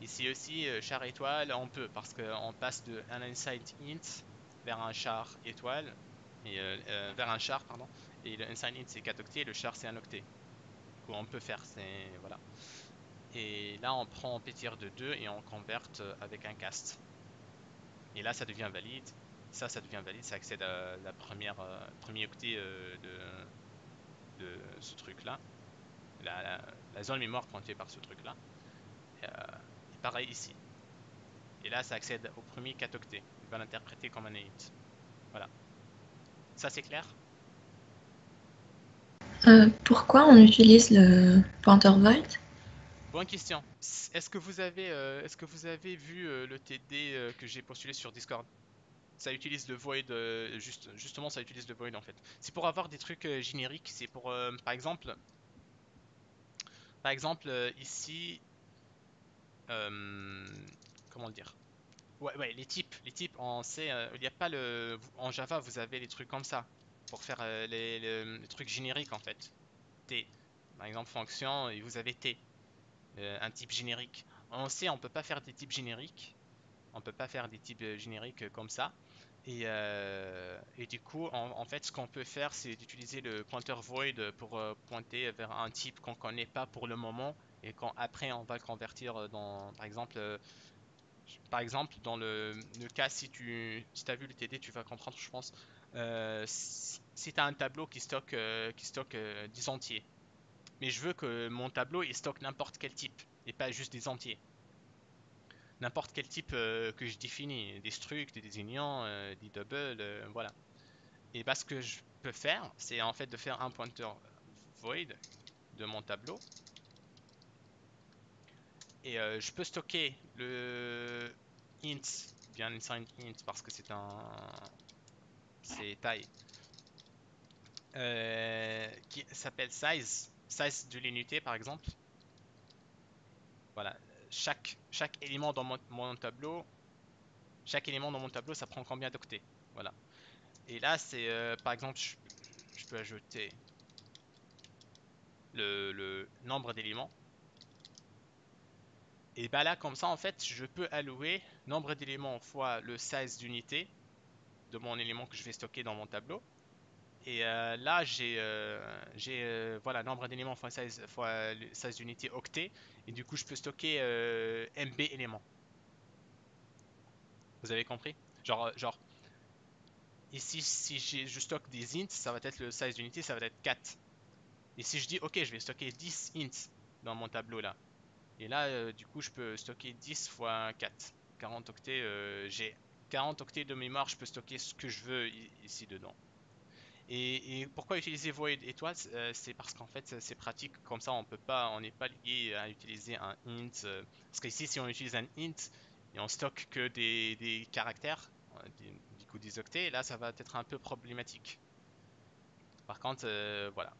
Ici aussi, char étoile, on peut parce qu'on passe de un unsigned int vers un char étoile. vers un char, pardon. Et le unsigned int c'est 4 octets, le char c'est un octet. Du coup, on peut faire, c'est voilà. Et là, on prend ptr de 2 et on converte avec un cast. Et là, ça devient valide. Ça devient valide. Ça accède à la premier octet de ce truc-là. La zone mémoire pointée par ce truc-là. Et pareil ici. Et là, ça accède au premier 4 octets. Il va l'interpréter comme un int. Voilà. Ça, c'est clair? Pourquoi on utilise le pointer void? Bonne question. Est-ce que vous avez vu le TD que j'ai postulé sur Discord? Ça utilise le void, justement, ça utilise le void en fait. C'est pour avoir des trucs génériques. C'est pour, par exemple, ici, euh, comment le dire? Ouais, ouais, les types en C, il n'y a pas en Java, vous avez les trucs comme ça pour faire les trucs génériques en fait. T, par exemple, fonction, et vous avez T, un type générique. En C, on peut pas faire des types génériques. On peut pas faire des types génériques comme ça. Et du coup, en fait, ce qu'on peut faire, c'est d'utiliser le pointer void pour pointer vers un type qu'on connaît pas pour le moment et quand après on va le convertir dans, par exemple, dans le cas si tu as vu le TD, tu vas comprendre, je pense. Si tu as un tableau qui stocke 10 entiers, mais je veux que mon tableau il stocke n'importe quel type et pas juste des entiers. N'importe quel type que je définis, des structs, des désignants, des doubles, voilà. Et bah, ce que je peux faire, c'est en fait de faire un pointer void de mon tableau. Et je peux stocker le int, bien unsigned int, parce que c'est taille, qui s'appelle size de l'unité par exemple. Voilà, chaque élément dans mon tableau, ça prend combien d'octets. Voilà. Et là, c'est par exemple, je peux ajouter le nombre d'éléments. Et bah là, comme ça, en fait, je peux allouer nombre d'éléments fois le size d'unité de mon élément que je vais stocker dans mon tableau. Et là, j'ai voilà, nombre d'éléments fois le size d'unité octet. Et du coup, je peux stocker MB éléments. Vous avez compris? Genre, ici, si je stocke des ints, ça va être le size d'unité, ça va être 4. Et si je dis, ok, je vais stocker 10 ints dans mon tableau là. Et là, du coup, je peux stocker 10 fois 4. 40 octets, j'ai 40 octets de mémoire, je peux stocker ce que je veux ici dedans. Et pourquoi utiliser void étoile? C'est parce qu'en fait c'est pratique, comme ça on n'est pas lié à utiliser un int. Parce qu'ici si on utilise un int et on stocke que des caractères, du coup des octets, là ça va être un peu problématique. Par contre, voilà.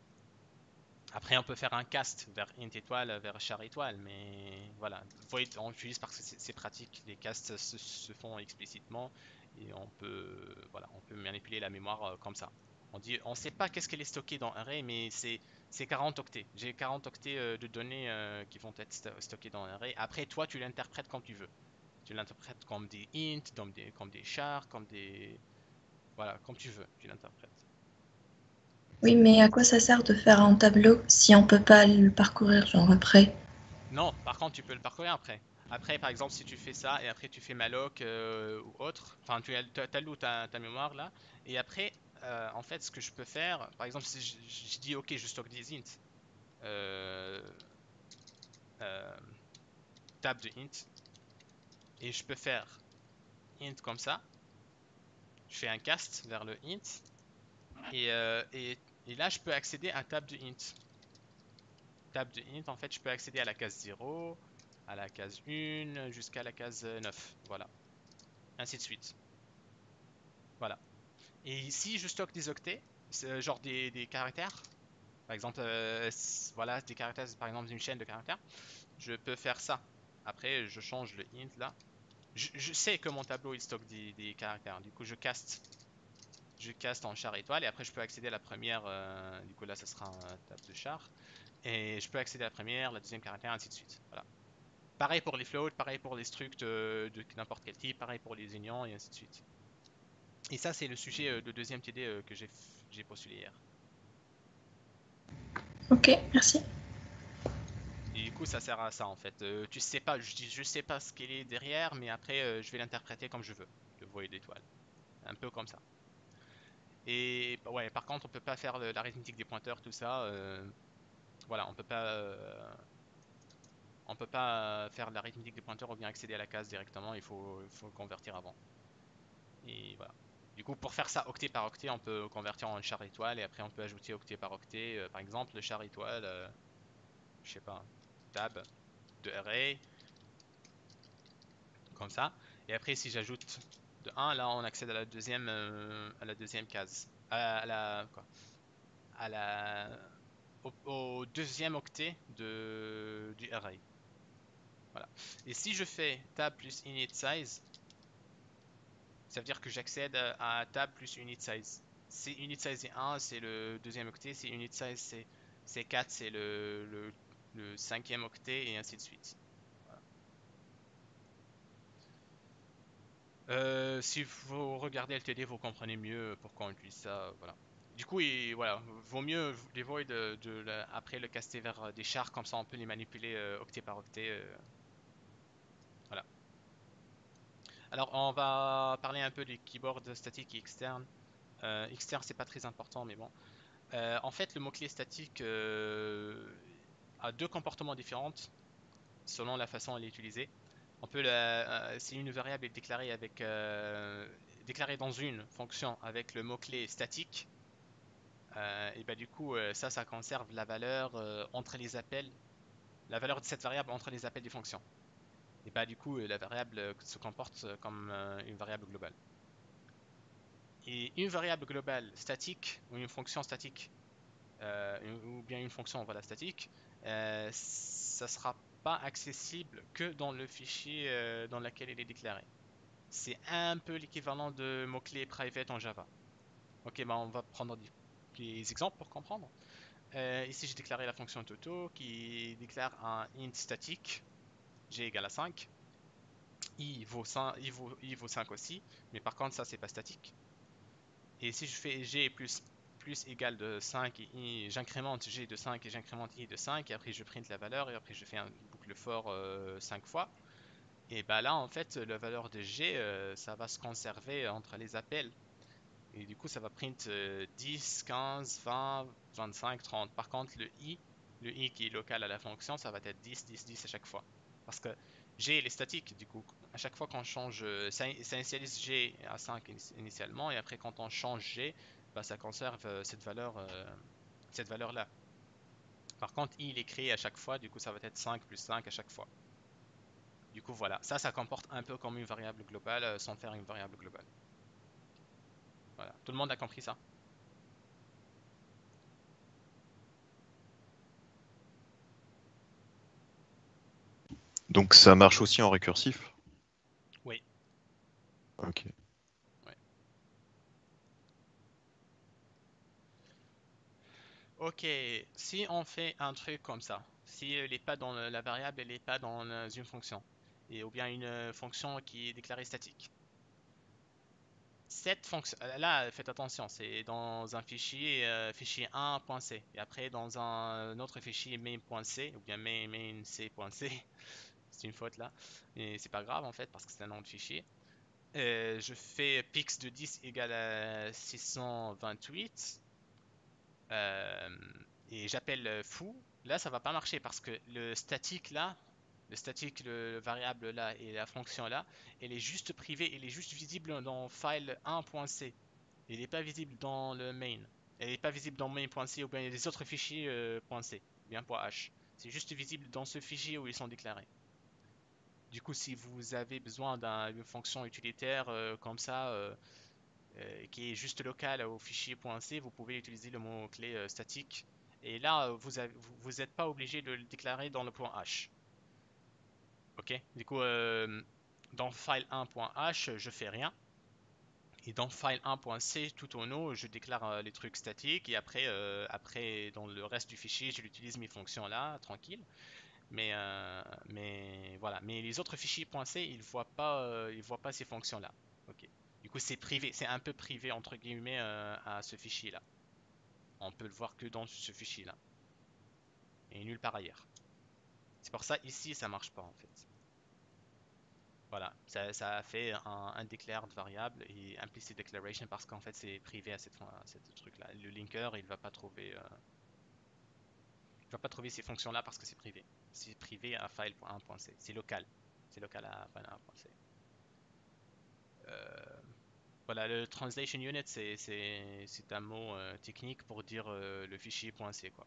Après on peut faire un cast vers int étoile, vers char étoile, mais voilà. Void on utilise parce que c'est pratique, les casts se font explicitement et voilà, on peut manipuler la mémoire comme ça. On sait pas qu'est-ce qu'elle est stockée dans array, mais c'est 40 octets. J'ai 40 octets de données qui vont être stockées dans array. Après, toi, tu l'interprètes comme tu veux. Tu l'interprètes comme des int, comme des chars, voilà, comme tu veux, tu l'interprètes. Oui, mais à quoi ça sert de faire un tableau si on peut pas le parcourir genre après? Non, par contre, tu peux le parcourir après. Après, par exemple, si tu fais ça et après tu fais malloc ou autre, enfin, tu alloues ta mémoire là, et après, en fait, ce que je peux faire, par exemple, si je dis ok, je stocke des int, euh, euh, tab de int, et je peux faire int comme ça, je fais un cast vers le int, et là, je peux accéder à tab de int. Tab de int, en fait, je peux accéder à la case 0, à la case 1, jusqu'à la case 9, voilà, ainsi de suite. Voilà. Et ici, je stocke des octets, genre des caractères. Par exemple, voilà, des caractères, par exemple, d'une chaîne de caractères. Je peux faire ça. Après, je change le int là. Je sais que mon tableau il stocke des caractères. Du coup, je caste en char étoile et après, je peux accéder à la première. Du coup, là, ça sera un tab de char. Et je peux accéder à la première, la deuxième caractère, ainsi de suite. Voilà. Pareil pour les floats, pareil pour les structs de n'importe quel type, pareil pour les unions et ainsi de suite. Et ça, c'est le sujet de deuxième TD que j'ai postulé hier. Ok, merci. Et du coup, ça sert à ça en fait. Tu sais pas, je sais pas ce qu'il est derrière, mais après, je vais l'interpréter comme je veux, le voile d'étoile. Un peu comme ça. Et ouais, par contre, on peut pas faire l'arithmétique des pointeurs, tout ça. Voilà, on peut pas faire l'arithmétique des pointeurs ou bien accéder à la case directement. Il faut le convertir avant. Et voilà. Du coup, pour faire ça octet par octet, on peut convertir en char étoile et après on peut ajouter octet par octet. Par exemple, le char étoile, je sais pas, tab de array, comme ça. Et après, si j'ajoute de 1, là, on accède à la deuxième case. À la, quoi, à la, au deuxième octet du array. Voilà. Et si je fais tab plus init size, ça veut dire que j'accède à tab plus unit size. Si unit size est 1, c'est le deuxième octet. Si unit size c'est 4, c'est le cinquième octet et ainsi de suite. Voilà. Si vous regardez LTD, vous comprenez mieux pourquoi on utilise ça. Voilà. Du coup, voilà, vaut mieux les voids après le caster vers des chars, comme ça on peut les manipuler octet par octet. Voilà. Alors, on va parler un peu des keyboards statiques et externes. Externe, c'est pas très important, mais bon. En fait, le mot-clé statique a deux comportements différents selon la façon dont il est utilisé. Si une variable est déclarée dans une fonction avec le mot-clé statique, et ben du coup, ça conserve la valeur entre les appels, la valeur de cette variable entre les appels des fonctions. Et ben du coup, la variable se comporte comme une variable globale. Et une variable globale statique ou une fonction statique ou bien une fonction voilà, statique, ça ne sera pas accessible que dans le fichier dans lequel il est déclaré. C'est un peu l'équivalent de mot-clé private en Java. Ok, bah on va prendre des exemples pour comprendre. Ici, j'ai déclaré la fonction toto qui déclare un int statique, g égale à 5. I vaut 5, I vaut 5 aussi, mais par contre, ça, c'est pas statique. Et si je fais g plus égal de 5 et j'incrémente g de 5 et j'incrémente i de 5 et après je print la valeur et après je fais un boucle for 5 fois. Et bah là en fait la valeur de g ça va se conserver entre les appels. Et du coup ça va print 10, 15, 20, 25, 30. Par contre le i qui est local à la fonction ça va être 10, 10, 10 à chaque fois. Parce que g il est statique du coup. À chaque fois qu'on change, ça initialise g à 5 initialement et après quand on change g, bah, ça conserve cette valeur-là. Par contre, i il est créé à chaque fois, du coup ça va être 5 plus 5 à chaque fois. Du coup voilà, ça comporte un peu comme une variable globale sans faire une variable globale. Voilà, tout le monde a compris ça? Donc ça marche aussi en récursif? Oui. Ok. Ouais. Ok, si on fait un truc comme ça, si elle n'est pas dans la variable, elle n'est pas dans une fonction, et ou bien une fonction qui est déclarée statique. Cette fonction, là, faites attention, c'est dans un fichier, fichier 1.c, et après dans un autre fichier main.c, ou bien main.c.c, c'est une faute là, et c'est pas grave en fait, parce que c'est un nom de fichier. Je fais pix de 10 égale à 628, euh, et j'appelle foo. Là, ça va pas marcher parce que le statique là, le variable là et la fonction là, elle est juste privée, elle est juste visible dans file 1.c. Elle n'est pas visible dans le main. Elle n'est pas visible dans main.c ou bien les autres fichiers .c, bien .h. C'est juste visible dans ce fichier où ils sont déclarés. Du coup, si vous avez besoin d'une fonction utilitaire comme ça, qui est juste locale au fichier .c, vous pouvez utiliser le mot-clé statique. Et là, vous n'êtes pas obligé de le déclarer dans le .h. Ok? Du coup, dans file 1.h, je fais rien. Et dans file 1.c, tout en haut, je déclare les trucs statiques. Et après, dans le reste du fichier, je utilise mes fonctions là, tranquille. Mais voilà. Mais les autres fichiers .c, ils voient pas ces fonctions-là. Ok. Du coup, c'est privé, c'est un peu privé entre guillemets à ce fichier-là. On peut le voir que dans ce fichier-là et nulle part ailleurs. C'est pour ça ici ça marche pas en fait. Voilà, ça a fait un declared variable et implicit declaration parce qu'en fait c'est privé à cette truc-là. Le linker il va pas trouver ces fonctions-là parce que c'est privé. C'est privé à file.1.c. C'est local. C'est local à file1.c. Voilà, le translation unit, c'est un mot technique pour dire le fichier .c, quoi.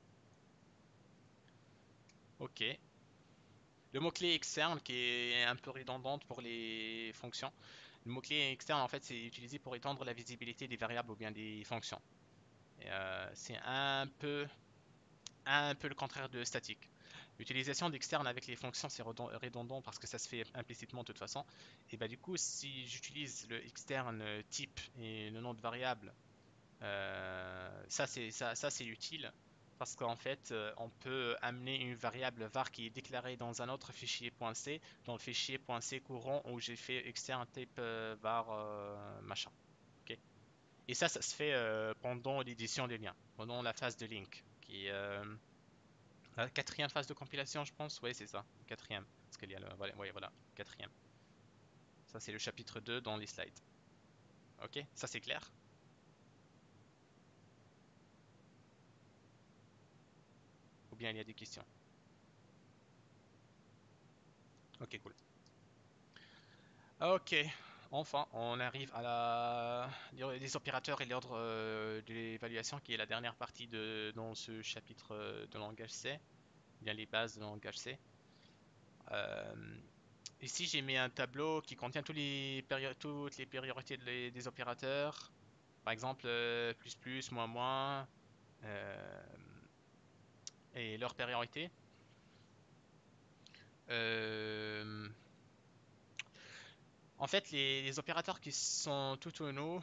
Ok. Le mot-clé externe qui est un peu redondante pour les fonctions. Le mot-clé externe, en fait, c'est utilisé pour étendre la visibilité des variables ou bien des fonctions. C'est un peu le contraire de statique. L'utilisation d'externe avec les fonctions, c'est redondant parce que ça se fait implicitement de toute façon. Et bah du coup, si j'utilise le externe type et le nom de variable, ça c'est utile parce qu'en fait, on peut amener une variable var qui est déclarée dans un autre fichier .c, dans le fichier .c courant où j'ai fait externe type var machin. Ok. Et ça se fait pendant l'édition des liens, pendant la phase de link, qui est la quatrième phase de compilation, je pense. Oui, c'est ça, quatrième. Parce qu'il y a le, voilà, ouais, voilà, quatrième. Ça, c'est le chapitre 2 dans les slides. Ok, ça c'est clair? Ou bien il y a des questions? Ok, cool. Ok, enfin, on arrive à les opérateurs et l'ordre de l'évaluation, qui est la dernière partie dans ce chapitre de langage C, bien les bases de langage C. Euh, Ici, j'ai mis un tableau qui contient toutes les priorités des opérateurs. Par exemple, plus plus, moins moins, euh, et leur priorité. Euh, En fait, les opérateurs qui sont tout tonneaux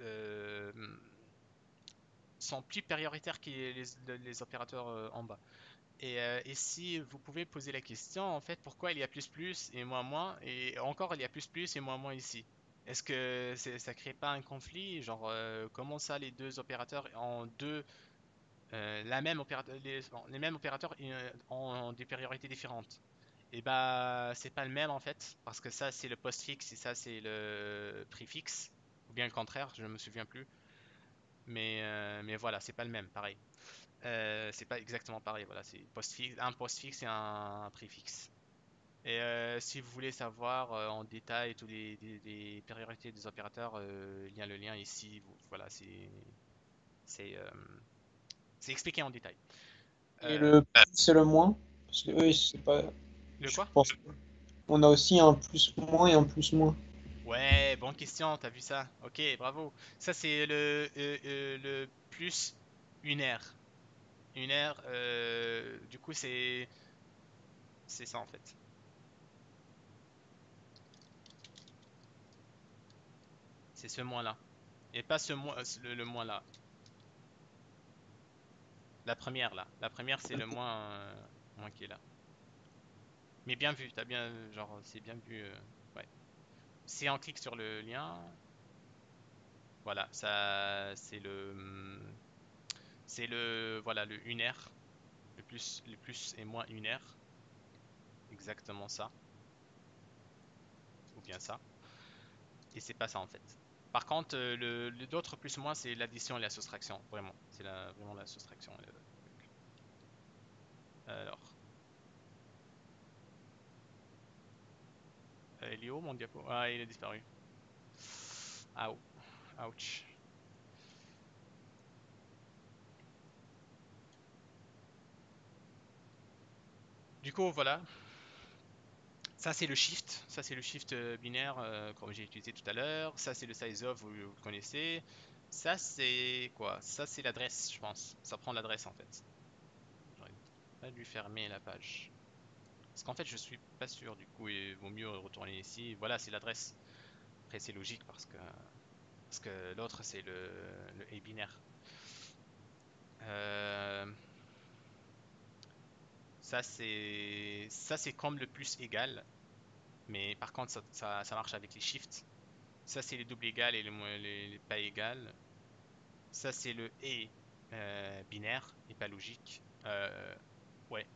euh, sont plus prioritaires que les opérateurs en bas. Et si vous pouvez poser la question, en fait, pourquoi il y a plus plus et moins moins, et encore il y a plus plus et moins moins ici? Est-ce que ça crée pas un conflit? Genre, comment ça, les deux opérateurs ont les mêmes opérateurs ont des priorités différentes? Et bah, c'est pas le même en fait, parce que ça c'est le postfixe et ça c'est le préfixe, ou bien le contraire, je ne me souviens plus. Mais voilà, c'est pas le même, pareil. C'est pas exactement pareil, voilà, c'est un postfixe et un préfixe. Et si vous voulez savoir en détail tous les priorités des opérateurs, il y a le lien ici, voilà, c'est euh, c'est expliqué en détail. Et Euh, le plus et le moins? Parce que eux, c'est pas. le Je quoi? pense pas. On a aussi un plus moins et un plus moins. Ouais, bonne question, t'as vu ça? Ok, bravo. Ça, c'est le plus une aire. Une aire, du coup, c'est ça en fait. C'est ce moins-là. Et pas ce moins, le moins là. La première là. La première, c'est le moins qui est là. Mais bien vu, t'as bien, genre, c'est bien vu. Ouais. Si on clique sur le lien, voilà, ça, voilà, le unaire. Le plus et moins unaire. Exactement ça. Ou bien ça. Et c'est pas ça en fait. Par contre, l'autre plus moins, c'est l'addition et la soustraction, vraiment. C'est vraiment la soustraction. Et le truc. Alors, il est où mon diapo? Ah, il a disparu. Ouch. Ouch. Du coup, voilà. Ça, c'est le shift. Ça, c'est le shift binaire, comme j'ai utilisé tout à l'heure. Ça, c'est le size of, vous le connaissez. Ça, c'est quoi? Ça, c'est l'adresse, je pense. Ça prend l'adresse en fait. J'aurais pas dû fermer la page. Parce qu'en fait, je suis pas sûr, du coup, il vaut mieux retourner ici. Voilà, c'est l'adresse. Après, c'est logique parce que l'autre, c'est le A binaire. Euh, ça, c'est comme le plus égal, mais par contre, ça marche avec les shifts. Ça, c'est les doubles égales et les pas égales. Ça, c'est le et binaire et pas logique. Ouais,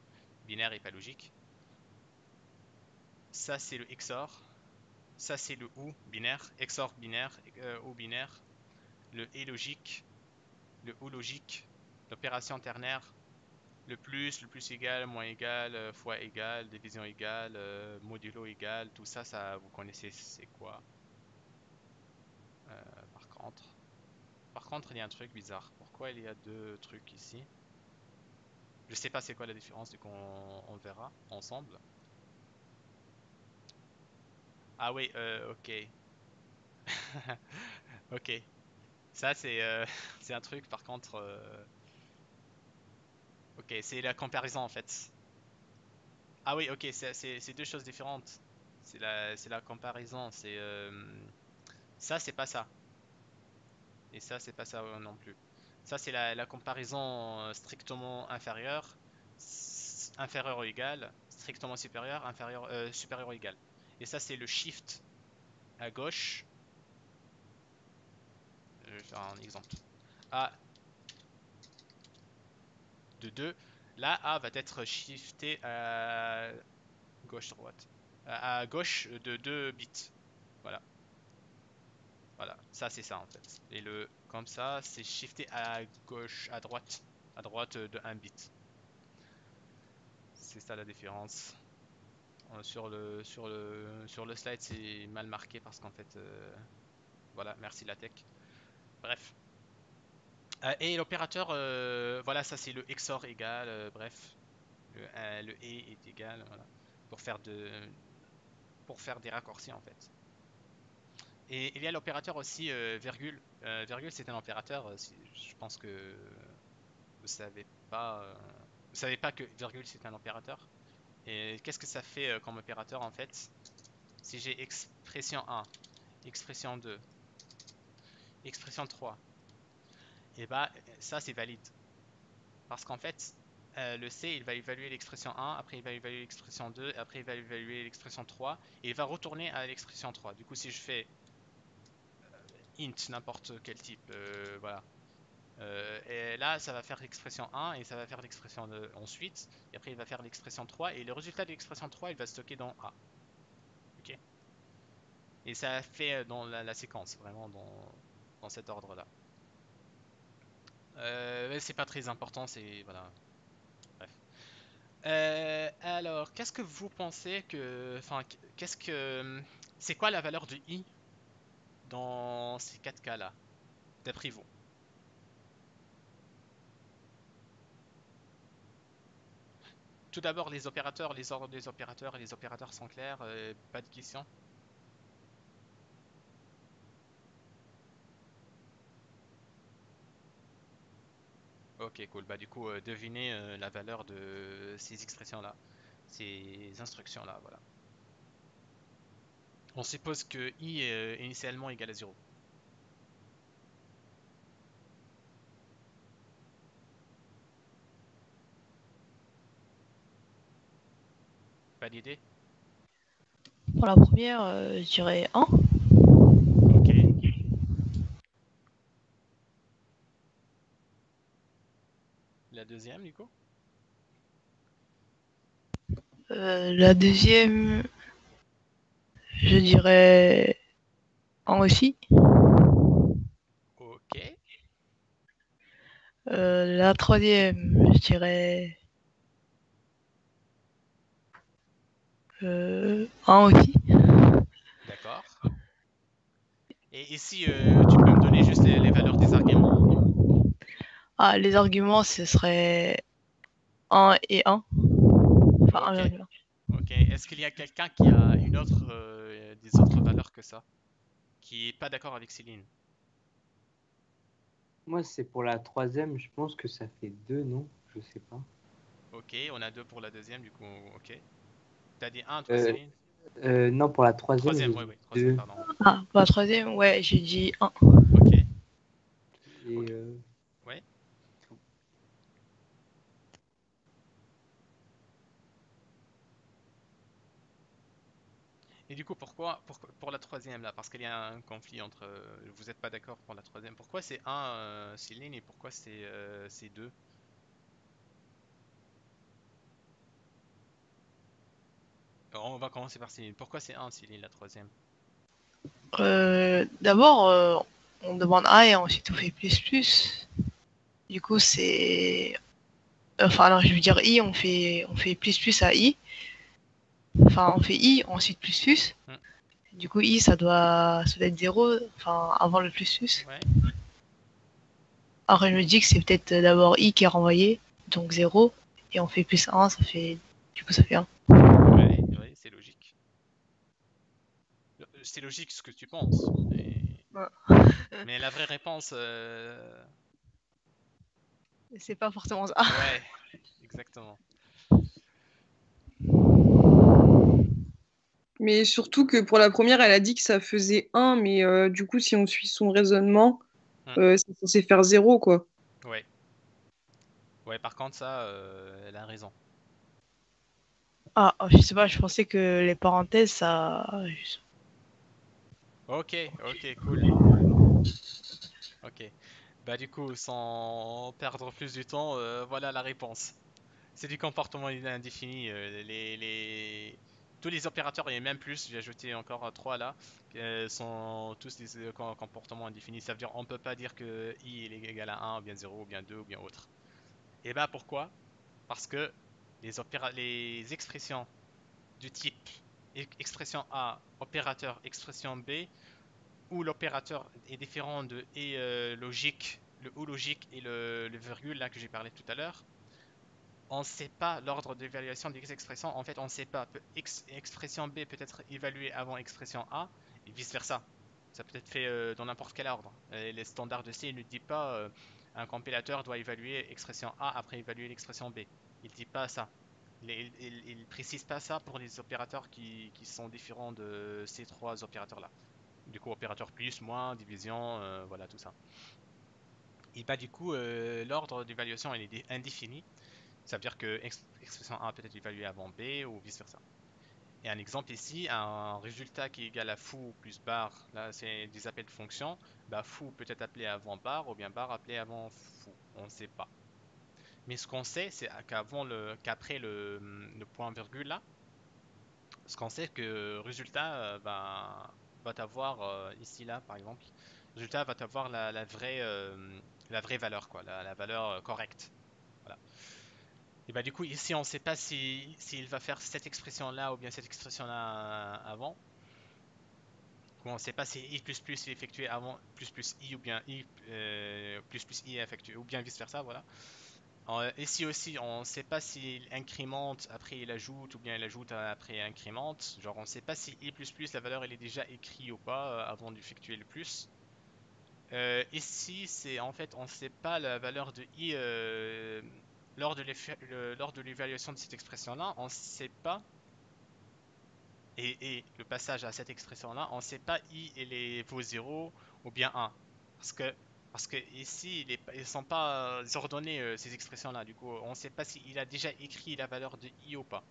binaire et pas logique. Ça, c'est le XOR. Ça, c'est le OU binaire, XOR binaire, OU binaire. Le et logique, le OU logique, l'opération ternaire, le plus égal, moins égal, fois égal, division égale, modulo égal, tout ça, ça vous connaissez c'est quoi. Par contre, il y a un truc bizarre. Pourquoi il y a deux trucs ici? Je sais pas c'est quoi la différence, du coup on verra ensemble. Ah oui, ok. Ok. Ça c'est un truc par contre. Ok, c'est la comparaison en fait. Ah oui, ok, c'est deux choses différentes. C'est la comparaison. Ça, c'est pas ça. Et ça, c'est pas ça non plus. Ça, c'est la comparaison strictement inférieure, inférieur ou égal, strictement supérieur, inférieur, supérieur ou égal. Et ça, c'est le shift à gauche. Je vais faire un exemple. A de 2. Là, A va être shifté à gauche-droite. À gauche de 2 bits. Voilà. Voilà, ça c'est ça en fait. Et le comme ça, c'est shifté à gauche, à droite de 1 bit. C'est ça la différence. Sur le slide, c'est mal marqué parce qu'en fait, voilà, merci la tech. Bref. Et l'opérateur, voilà, ça c'est le XOR égal, bref, le et est égal, voilà, pour faire des raccourcis en fait. Et il y a l'opérateur aussi virgule. Virgule, c'est un opérateur. Je pense que vous savez pas, vous savez pas que virgule c'est un opérateur. Et qu'est-ce que ça fait comme opérateur en fait? Si j'ai expression 1, expression 2, expression 3, et bah ça c'est valide. Parce qu'en fait, le C il va évaluer l'expression 1, après il va évaluer l'expression 2, après il va évaluer l'expression 3, et il va retourner à l'expression 3. Du coup, si je fais int n'importe quel type, voilà. Et là, ça va faire l'expression 1 et ça va faire l'expression 2 ensuite. Et après, il va faire l'expression 3 et le résultat de l'expression 3, il va stocker dans A. Ok. Et ça fait dans la séquence, vraiment dans cet ordre-là. C'est pas très important, c'est voilà. Bref. Alors, qu'est-ce que vous pensez que, enfin, c'est quoi la valeur de i dans ces quatre cas-là, d'après vous? Tout d'abord, les opérateurs, les ordres des opérateurs et les opérateurs sont clairs, pas de questions. Ok, cool. Bah, du coup, devinez la valeur de ces expressions-là, ces instructions-là, voilà. On suppose que i est initialement égal à 0. Pas d'idée? Pour la première, je dirais 1. Ok. La deuxième, du coup? La deuxième, je dirais 1 aussi. Ok. La troisième, je dirais 1 aussi. D'accord. Et ici, tu peux me donner juste les valeurs des arguments? Ah, les arguments, ce serait 1 et 1. Enfin, Ok. 1,1. Ok. Est-ce qu'il y a quelqu'un qui a des autres valeurs que ça, qui est pas d'accord avec Céline? Moi, c'est pour la troisième, je pense que ça fait 2, non? Je sais pas. Ok, on a 2 pour la deuxième, du coup, ok. T'as dit 1, toi, Euh, Céline? non, pour la troisième, Troisième, j'ai oui, dit oui, troisième, 2. pardon. Ah, pour la troisième, ouais, j'ai dit 1. Ok. Et Ok. Ouais. Et du coup, pourquoi pour la troisième là? Parce qu'il y a un conflit entre. Vous n'êtes pas d'accord pour la troisième. Pourquoi c'est 1 Céline et pourquoi c'est 2? On va commencer par Céline. Pourquoi c'est 1 Céline la troisième? D'abord, on demande A et ensuite on fait plus plus. Du coup, c'est. Enfin, alors je veux dire I, on fait plus à I. Enfin, on fait I, ensuite plus plus. Hmm. Du coup, I, ça doit être 0, enfin, avant le plus plus. Ouais, Alors, je me dis que c'est peut-être d'abord I qui est renvoyé, donc 0. Et on fait plus 1, ça fait. Du coup, ça fait 1. ouais, c'est logique. C'est logique ce que tu penses. Ouais. Mais la vraie réponse, C'est pas forcément ça. ouais, exactement. Mais surtout que pour la première, elle a dit que ça faisait 1, mais du coup, si on suit son raisonnement, Hmm. c'est censé faire 0, quoi. Ouais. Ouais, par contre, ça, elle a raison. Ah, je sais pas, je pensais que les parenthèses, ça. Ok, ok, cool. Ok. Bah du coup, sans perdre plus du temps, voilà la réponse. C'est du comportement indéfini. Tous les opérateurs et même plus, j'ai ajouté encore 3 là, sont tous des comportements indéfinis. Ça veut dire on peut pas dire que i est égal à 1 ou bien 0 ou bien 2 ou bien autre. Et bah pourquoi? Parce que les expressions du type expression A, opérateur, expression B, où l'opérateur est différent de et logique, le ou logique et le virgule là que j'ai parlé tout à l'heure, on ne sait pas l'ordre d'évaluation des expressions. En fait, on ne sait pas. Expression B peut être évaluée avant expression A et vice-versa. Ça peut être fait dans n'importe quel ordre. Les standards de C ne disent pas un compilateur doit évaluer expression A après évaluer l'expression B. Il ne dit pas ça. Il ne précise pas ça pour les opérateurs qui sont différents de ces trois opérateurs-là. Du coup, opérateur plus, moins, division, voilà tout ça. Et bah du coup, l'ordre d'évaluation il est indéfini. Ça veut dire que expression A peut être évaluée avant B ou vice-versa. Et un exemple ici, un résultat qui est égal à foo plus bar, là c'est des appels de fonction, bah foo peut être appelé avant bar ou bien bar appelé avant foo, on ne sait pas. Mais ce qu'on sait, c'est qu'après le point virgule là, ce qu'on sait que résultat va t'avoir ici là par exemple, résultat va t'avoir la vraie valeur quoi, la valeur correcte. Voilà. Et bah du coup ici on ne sait pas s'il va faire cette expression là ou bien cette expression là avant. Ou on ne sait pas si i++ est effectué avant plus i ou bien i plus i est effectué ou bien vice versa voilà. Ici aussi on ne sait pas s'il incrémente après il ajoute ou bien il ajoute après il incrémente. Genre on ne sait pas si i++ la valeur elle est déjà écrite ou pas avant d'effectuer le plus. Ici, c'est en fait, on ne sait pas la valeur de i lors de l'évaluation de cette expression-là. On ne sait pas, et le passage à cette expression-là, on ne sait pas i et vaut 0 ou bien 1. Parce que, parce que ici, ils ne sont pas ordonnés, ces expressions-là. Du coup, on ne sait pas s'il a déjà écrit la valeur de i ou pas.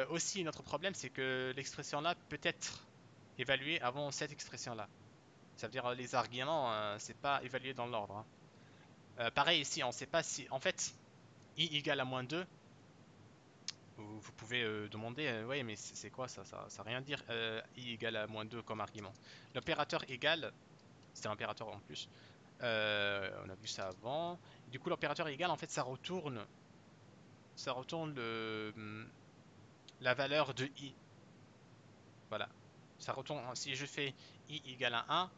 Aussi, notre problème, c'est que l'expression-là peut être évaluée avant cette expression-là. Ça veut dire les arguments, c'est pas évalué dans l'ordre, hein. Pareil ici, on ne sait pas si. En fait, i égale à moins 2, vous pouvez demander, ouais, mais c'est quoi ça? Ça rien dire, i égale à moins 2 comme argument. L'opérateur égal, c'est un opérateur en plus, on a vu ça avant. Du coup, l'opérateur égal, en fait, ça retourne la valeur de i. Voilà. Ça retourne, si je fais i égale à 1,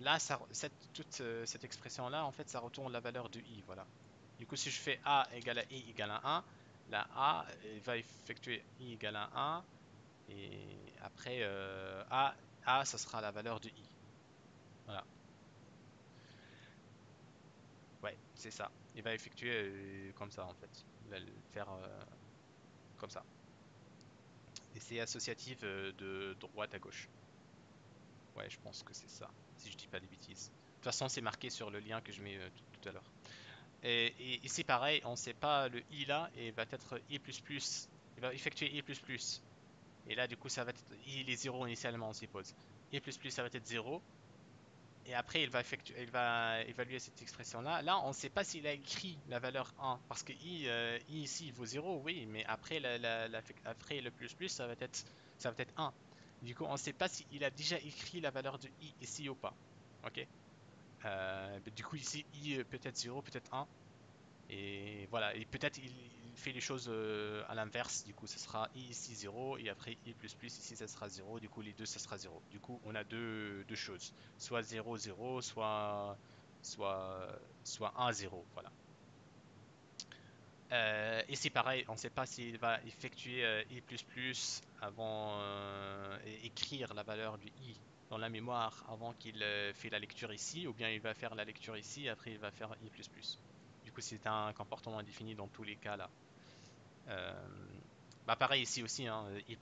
là, toute cette expression-là, en fait, ça retourne la valeur de i, voilà. Du coup, si je fais a égale à i égale à 1, la a va effectuer i égale à 1, et après, a, ça sera la valeur de i. Voilà. Ouais, c'est ça. Il va effectuer comme ça, en fait. Il va le faire comme ça. Et c'est associatif de droite à gauche. Ouais, je pense que c'est ça, si je dis pas des bêtises. De toute façon, c'est marqué sur le lien que je mets tout à l'heure. Et ici, pareil, on ne sait pas le i là, et va être i++. Il va effectuer i++. Et là, du coup, ça va être i, il est 0 initialement, on suppose. I plus plus, ça va être 0. Et après, il va évaluer cette expression-là. Là, on ne sait pas s'il a écrit la valeur 1. Parce que i ici, il vaut 0, oui. Mais après, après le plus plus, ça va être 1. Du coup, on ne sait pas s'il a déjà écrit la valeur de i ici ou pas. Ok? Du coup, ici, i peut-être 0, peut-être 1. Et voilà, et peut-être il fait les choses à l'inverse, du coup ça sera i ici 0 et après i plus plus ici ça sera 0, du coup les deux ça sera 0. Du coup on a deux choses, soit 0 0, soit 1 0, voilà. Et c'est pareil, on ne sait pas s'il va effectuer i plus plus avant et écrire la valeur du i dans la mémoire avant qu'il fait la lecture ici, ou bien il va faire la lecture ici et après il va faire i plus plus. Du coup, c'est un comportement indéfini dans tous les cas là. Euh, Bah pareil ici aussi, hein, i++,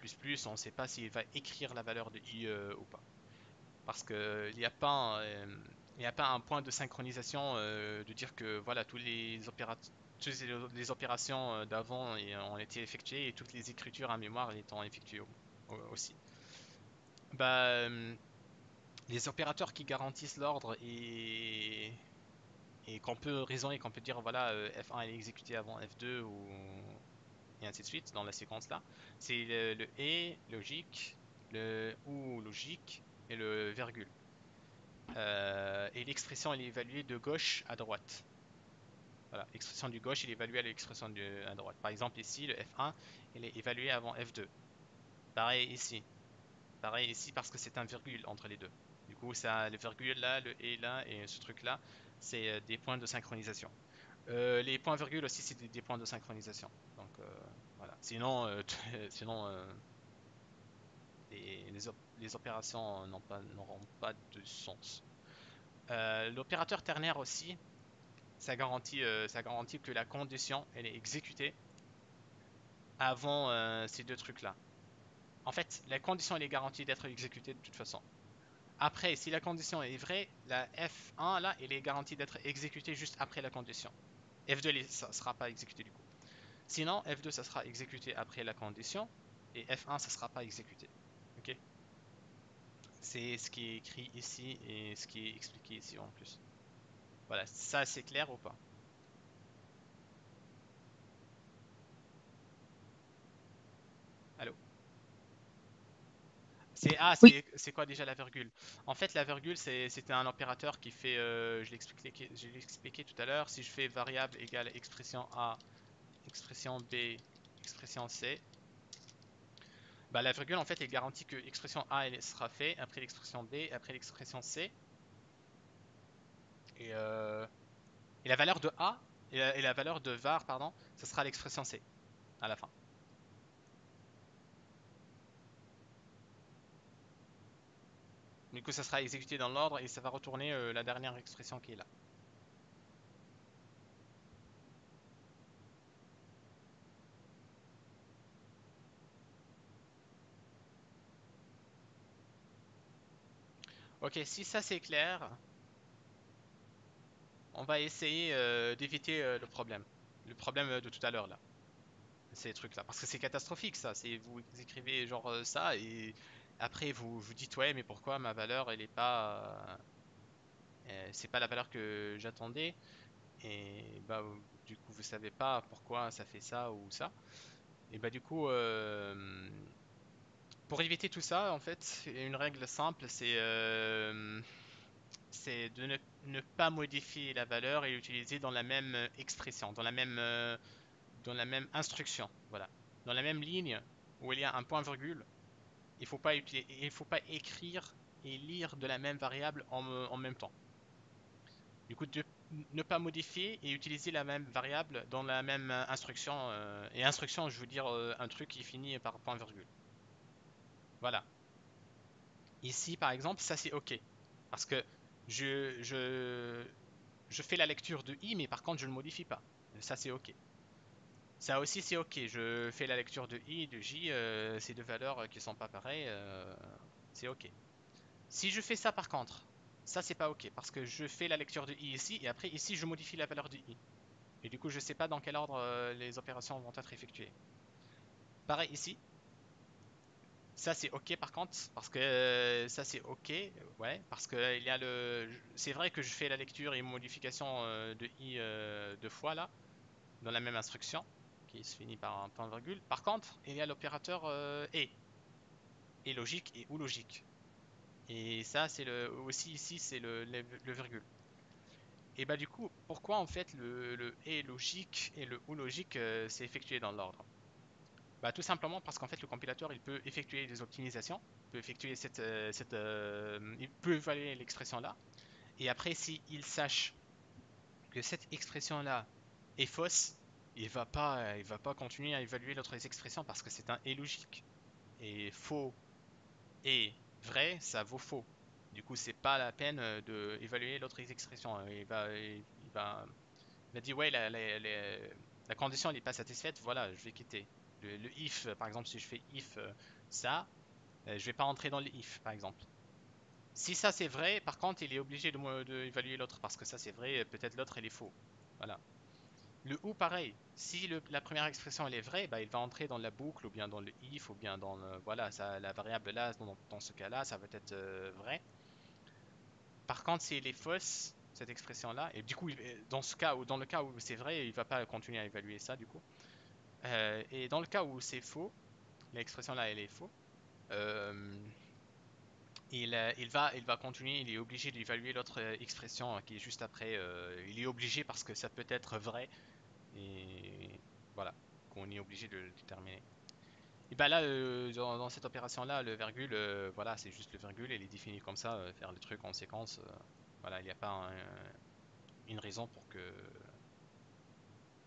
on ne sait pas s'il va écrire la valeur de i ou pas. Parce qu'il n'y a pas, il y a pas un point de synchronisation de dire que voilà, toutes les opérations d'avant ont été effectuées et toutes les écritures en mémoire étant effectuées aussi. Bah, les opérateurs qui garantissent l'ordre et qu'on peut raisonner, qu'on peut dire voilà, F1 est exécuté avant F2 ou et ainsi de suite dans la séquence là, c'est le et logique, le ou logique et le virgule. Et l'expression elle est évaluée de gauche à droite. Voilà, l'expression du gauche il est évalué à l'expression à droite. Par exemple ici le F1 il est évalué avant F2. Pareil ici. Pareil ici parce que c'est un virgule entre les deux. Du coup ça, le virgule là, le et là et ce truc là, c'est des points de synchronisation. Les points virgules aussi, c'est des points de synchronisation. Donc voilà. Sinon, sinon les opérations n'auront pas de sens. L'opérateur ternaire aussi, ça garantit que la condition elle est exécutée avant ces deux trucs-là. En fait, la condition elle est garantie d'être exécutée de toute façon. Après, si la condition est vraie, la F1 là, elle est garantie d'être exécutée juste après la condition. F2 ça ne sera pas exécuté du coup. Sinon, F2, ça sera exécuté après la condition et F1, ça ne sera pas exécuté. Ok? C'est ce qui est écrit ici et ce qui est expliqué ici en plus. Voilà, ça c'est clair ou pas? Allô? Oui. C'est quoi déjà la virgule? En fait, la virgule, c'était un opérateur qui fait, je l'ai expliqué tout à l'heure, si je fais variable égale expression A, expression B, expression C, bah, la virgule, en fait, elle garantit que l'expression A elle sera faite après l'expression B, après l'expression C. Et, et la valeur de A et la valeur de var, pardon, ce sera l'expression C à la fin. Du coup, ça sera exécuté dans l'ordre et ça va retourner la dernière expression qui est là. Ok, si ça c'est clair, on va essayer d'éviter le problème. Le problème de tout à l'heure là. Ces trucs-là. Parce que c'est catastrophique ça. C'est vous écrivez genre ça et après vous dites ouais mais pourquoi ma valeur elle est pas c'est pas la valeur que j'attendais et bah du coup vous savez pas pourquoi ça fait ça ou ça. Et bah du coup pour éviter tout ça en fait une règle simple c'est de ne pas modifier la valeur et l'utiliser dans la même expression, dans la même instruction, voilà. Dans la même ligne où il y a un point virgule, il faut pas écrire et lire de la même variable en même temps. Du coup, ne pas modifier et utiliser la même variable dans la même instruction. Et instruction, je veux dire un truc qui finit par point virgule. Voilà. Ici, par exemple, ça c'est OK. Parce que je, je, je fais la lecture de i, mais par contre, je ne le modifie pas. Ça c'est OK. Ça aussi, c'est OK. Je fais la lecture de i et de j, ces deux valeurs qui sont pas pareilles, c'est OK. Si je fais ça par contre, ça c'est pas OK parce que je fais la lecture de i ici et après ici je modifie la valeur de i. Et du coup, je sais pas dans quel ordre les opérations vont être effectuées. Pareil ici, Ça c'est ok par contre, parce que ça c'est ok, ouais, parce que il y a c'est vrai que je fais la lecture et modification de i deux fois là, dans la même instruction, qui se finit par un point virgule. Par contre, il y a l'opérateur et logique et ou logique. Et ça c'est aussi ici c'est le virgule. Et bah du coup, pourquoi en fait le et logique et le ou logique c'est effectué dans l'ordre? Bah, tout simplement parce qu'en fait, le compilateur, il peut effectuer des optimisations, il peut effectuer il peut évaluer l'expression là, et après, s'il sache que cette expression là est fausse, il va pas continuer à évaluer l'autre expression parce que c'est un et logique. Et faux et vrai, ça vaut faux. Du coup, c'est pas la peine de évaluer l'autre expression. Il va dire, ouais, la condition n'est pas satisfaite, voilà, je vais quitter. Le if, par exemple, si je fais if ça, je vais pas entrer dans le if, par exemple. Si ça c'est vrai, par contre, il est obligé de évaluer l'autre parce que ça c'est vrai, peut-être l'autre il est faux. Voilà. Le ou pareil, si la première expression elle est vraie, bah, il va entrer dans la boucle ou bien dans le if ou bien dans voilà, ça, la variable là, dans ce cas-là, ça va être vrai. Par contre, si elle est fausse, cette expression-là, et du coup, dans ce cas ou dans le cas où c'est vrai, il va pas continuer à évaluer ça du coup. Et dans le cas où c'est faux, l'expression là elle est faux, euh, il va continuer, il est obligé d'évaluer l'autre expression qui est juste après. Il est obligé parce que ça peut être vrai et voilà, qu'on est obligé de le déterminer. Et bah là, dans cette opération-là, le virgule, voilà, c'est juste le virgule, il est défini comme ça, faire le truc en séquence. Voilà, il n'y a pas une raison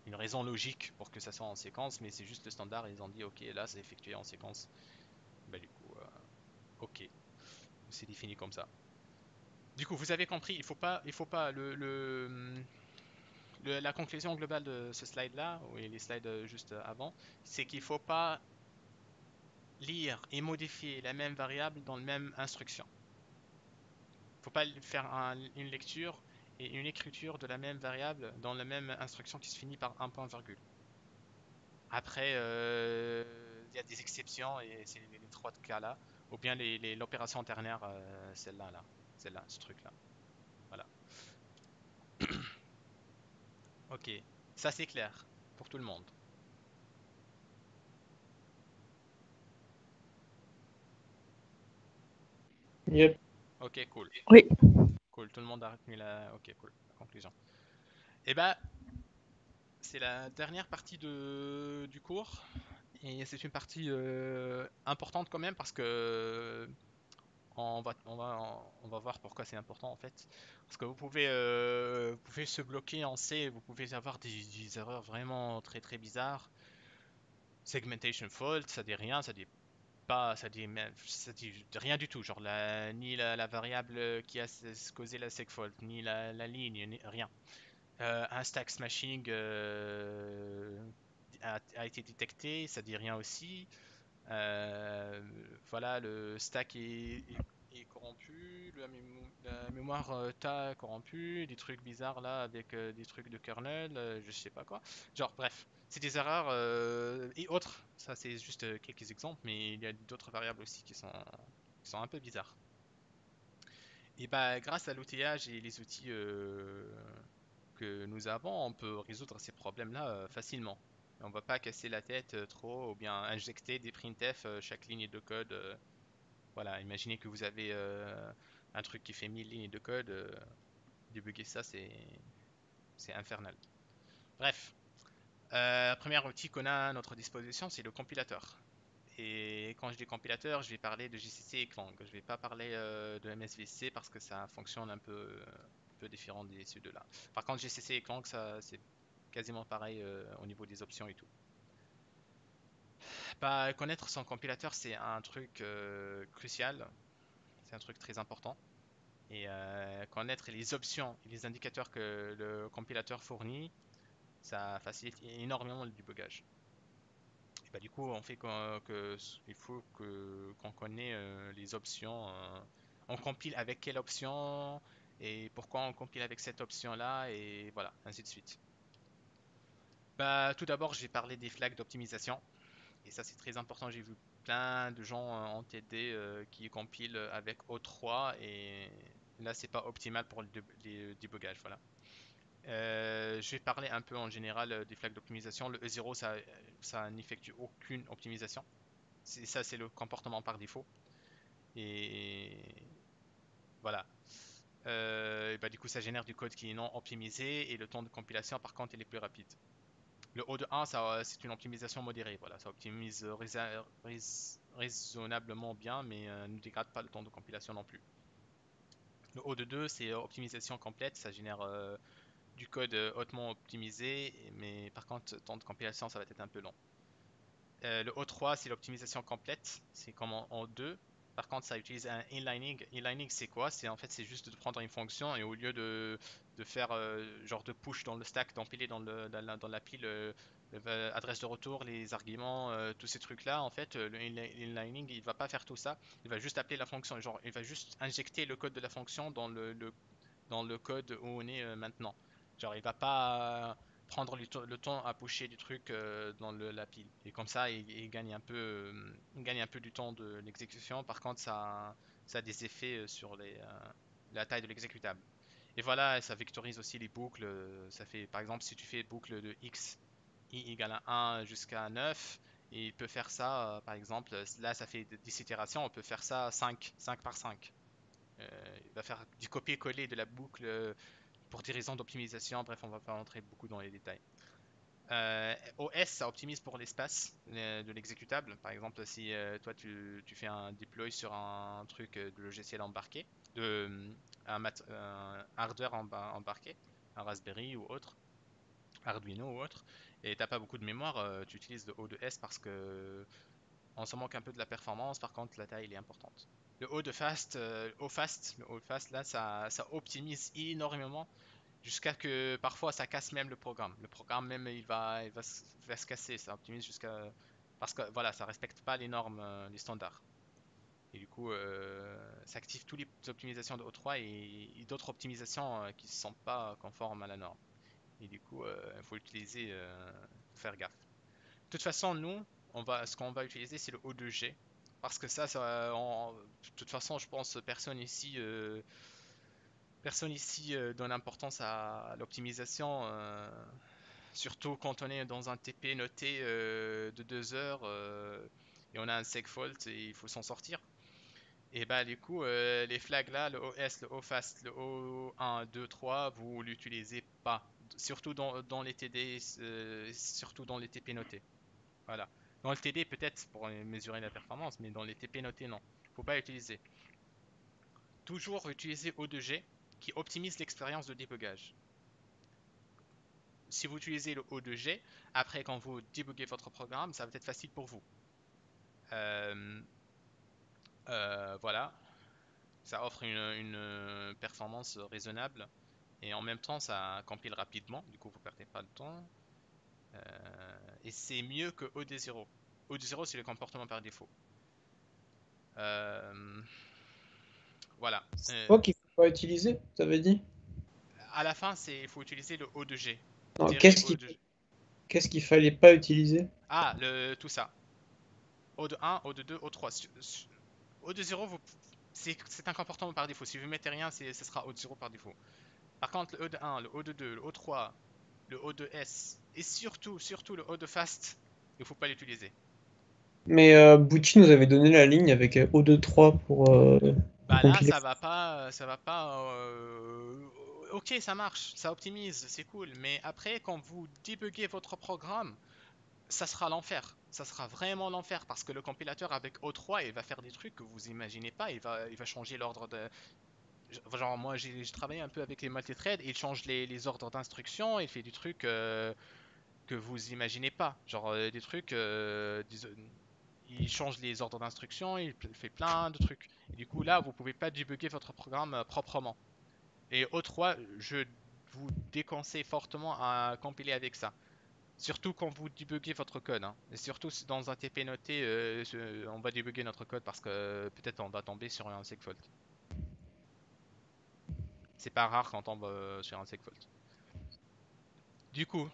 une raison logique pour que ça soit en séquence, mais c'est juste le standard. Ils ont dit, ok, là, c'est effectué en séquence. Bah du coup, ok, c'est défini comme ça. Du coup, vous avez compris, il faut pas la conclusion globale de ce slide-là, ou les slides juste avant, c'est qu'il faut pas lire et modifier la même variable dans la même instruction. Il ne faut pas faire une lecture et une écriture de la même variable dans la même instruction qui se finit par un point virgule. Après, il y a des exceptions et c'est les trois cas-là, ou bien l'opération ternaire, celle-là, ce truc-là. Voilà. Ok, ça c'est clair pour tout le monde. Yep. Ok, cool. Oui. Cool, tout le monde a retenu la. Ok, cool, la conclusion. Et bah, c'est la dernière partie du cours. Et c'est une partie importante quand même parce que on va voir pourquoi c'est important en fait. Parce que vous pouvez se bloquer en C, vous pouvez avoir des erreurs vraiment très très bizarres. Segmentation fault, ça dit rien, ça dit pas, ça dit rien du tout. Genre ni la variable qui a causé la segfault, ni la ligne, rien. Un stack smashing a été détecté, ça dit rien aussi. Voilà, le stack est corrompu, la mémoire TAA corrompue, des trucs bizarres là avec des trucs de kernel, je sais pas quoi. Genre, bref, c'est des erreurs et autres. Ça, c'est juste quelques exemples, mais il y a d'autres variables aussi qui sont un peu bizarres. Et bah, grâce à l'outillage et les outils que nous avons, on peut résoudre ces problèmes-là facilement. Et on va pas casser la tête trop ou bien injecter des printf chaque ligne de code. Voilà, imaginez que vous avez un truc qui fait 1000 lignes de code, débugger ça, c'est infernal. Bref, premier outil qu'on a à notre disposition, c'est le compilateur. Et quand je dis compilateur, je vais parler de GCC et Clang. Je vais pas parler de MSVC parce que ça fonctionne un peu différent des ces deux-là. Par contre, GCC et Clang, ça c'est quasiment pareil au niveau des options et tout. Bah, connaître son compilateur, c'est un truc crucial, c'est un truc très important. Et connaître les options et les indicateurs que le compilateur fournit, ça facilite énormément le débugage. Et bah, du coup, on fait il faut qu'on connaît les options. On compile avec quelle option et pourquoi on compile avec cette option-là et voilà, ainsi de suite. Bah, tout d'abord, j'ai parlé des flags d'optimisation et ça c'est très important. plein de gens en TD qui compilent avec O3 et là c'est pas optimal pour les débugages, voilà. Je vais parler un peu en général des flags d'optimisation. Le E0 ça n'effectue aucune optimisation. Ça c'est le comportement par défaut. Et voilà. Et bah, du coup ça génère du code qui est non optimisé et le temps de compilation par contre il est plus rapide. Le O de 1 c'est une optimisation modérée. Voilà, ça optimise raisonnablement bien mais ne dégrade pas le temps de compilation non plus. Le O de 2 c'est optimisation complète, ça génère du code hautement optimisé, mais par contre, le temps de compilation, ça va être un peu long. Le O3, c'est l'optimisation complète, c'est comme en O2. Par contre, ça utilise un inlining. Inlining, c'est quoi? C'est en fait, c'est juste de prendre une fonction et au lieu de faire genre de push dans le stack, d'empiler dans la pile adresse de retour, les arguments, tous ces trucs-là, en fait, le inlining, il va pas faire tout ça. Il va juste appeler la fonction, genre, il va juste injecter le code de la fonction dans le code où on est maintenant. Genre, il va pas prendre le temps à pusher du truc dans la pile. Et comme ça, il gagne il gagne un peu du temps de l'exécution. Par contre, ça a des effets sur la taille de l'exécutable. Et voilà, ça vectorise aussi les boucles. Ça fait, par exemple, si tu fais boucle de x, i égale à 1 jusqu'à 9, et il peut faire ça, par exemple, là ça fait 10 itérations, on peut faire ça 5 par 5. Il va faire du copier-coller de la boucle pour des raisons d'optimisation. Bref, on va pas rentrer beaucoup dans les détails. OS, ça optimise pour l'espace de l'exécutable. Par exemple, si toi tu fais un deploy sur un truc de logiciel embarqué, un hardware embarqué, un Raspberry ou autre, Arduino ou autre, et t'as pas beaucoup de mémoire, tu utilises le O2S parce que on se manque un peu de la performance, par contre la taille est importante. Le haut de fast, le haut de fast là, ça optimise énormément jusqu'à que parfois ça casse même le programme. Le programme même va se casser, ça optimise jusqu'à parce que voilà, ça respecte pas les normes, les standards. Et du coup, ça active toutes les optimisations de O3 et d'autres optimisations qui ne sont pas conformes à la norme. Et du coup, il faut l'utiliser, faut faire gaffe. De toute façon, nous, ce qu'on va utiliser, c'est le O2G. Parce que de toute façon, je pense personne ici donne importance à l'optimisation. Surtout quand on est dans un TP noté de 2 heures et on a un segfault et il faut s'en sortir. Et bah du coup, les flags là, le OS, le OFAST, le O1, 2, 3, vous l'utilisez pas. Surtout dans les TD, surtout dans les TP notés. Voilà. Dans le TD, peut-être pour mesurer la performance, mais dans les TP notés, non. Faut pas utiliser. Toujours utiliser O2G qui optimise l'expérience de débugage. Si vous utilisez le O2G, après quand vous débuguez votre programme, ça va être facile pour vous. Voilà. Ça offre une performance raisonnable et en même temps ça compile rapidement, du coup vous perdez pas de temps. Et c'est mieux que OD0. OD0 c'est le comportement par défaut. Voilà. Quoi qu'il faut pas utiliser, ça veut dire? À la fin, il faut utiliser le O2G. Non, Tirer O2G. qu'est-ce qu'il fallait pas utiliser? Ah, tout ça. O de 1, O de 2, O de 3. O de 0, c'est un comportement par défaut. Si vous mettez rien, ce sera O de 0 par défaut. Par contre, le O de 1, le O de 2, le O de 3, le O de S et surtout le O de fast, il ne faut pas l'utiliser. Mais Bucci nous avait donné la ligne avec O2-3 pour Bah là, compiler. ça va pas. Ok, ça marche, ça optimise, c'est cool. Mais après, quand vous débuguez votre programme, ça sera l'enfer. Ça sera vraiment l'enfer parce que le compilateur avec O3, il va faire des trucs que vous imaginez pas. Il va changer l'ordre de. Genre, moi, j'ai travaillé un peu avec les multithreads. Il change les ordres d'instruction. Il fait des trucs que vous imaginez pas. Genre, des trucs. Il change les ordres d'instruction. Il fait plein de trucs. Et du coup, là, vous pouvez pas débugger votre programme proprement. Et O3, je vous déconseille fortement à compiler avec ça. Surtout quand vous débuguez votre code. Hein. Et surtout dans un TP noté, on va débugger notre code parce que peut-être on va tomber sur un segfault. C'est pas rare qu'on tombe sur un segfault. Du coup,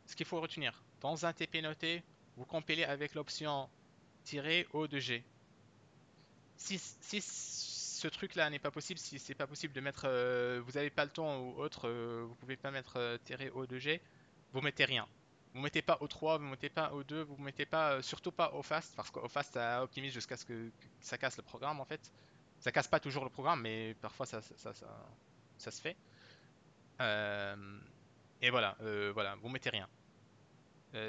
ce qu'il faut retenir, dans un TP noté, vous compilez avec l'option O de G. Si ce truc-là n'est pas possible, si c'est pas possible de mettre, vous n'avez pas le temps ou autre, vous pouvez pas mettre O de G, vous mettez rien. Vous mettez pas O3, vous mettez pas O2, vous mettez pas, surtout pas O-fast, parce qu'O fast ça optimise jusqu'à ce que ça casse le programme en fait. Ça casse pas toujours le programme, mais parfois ça se fait. Euh, et voilà, vous mettez rien.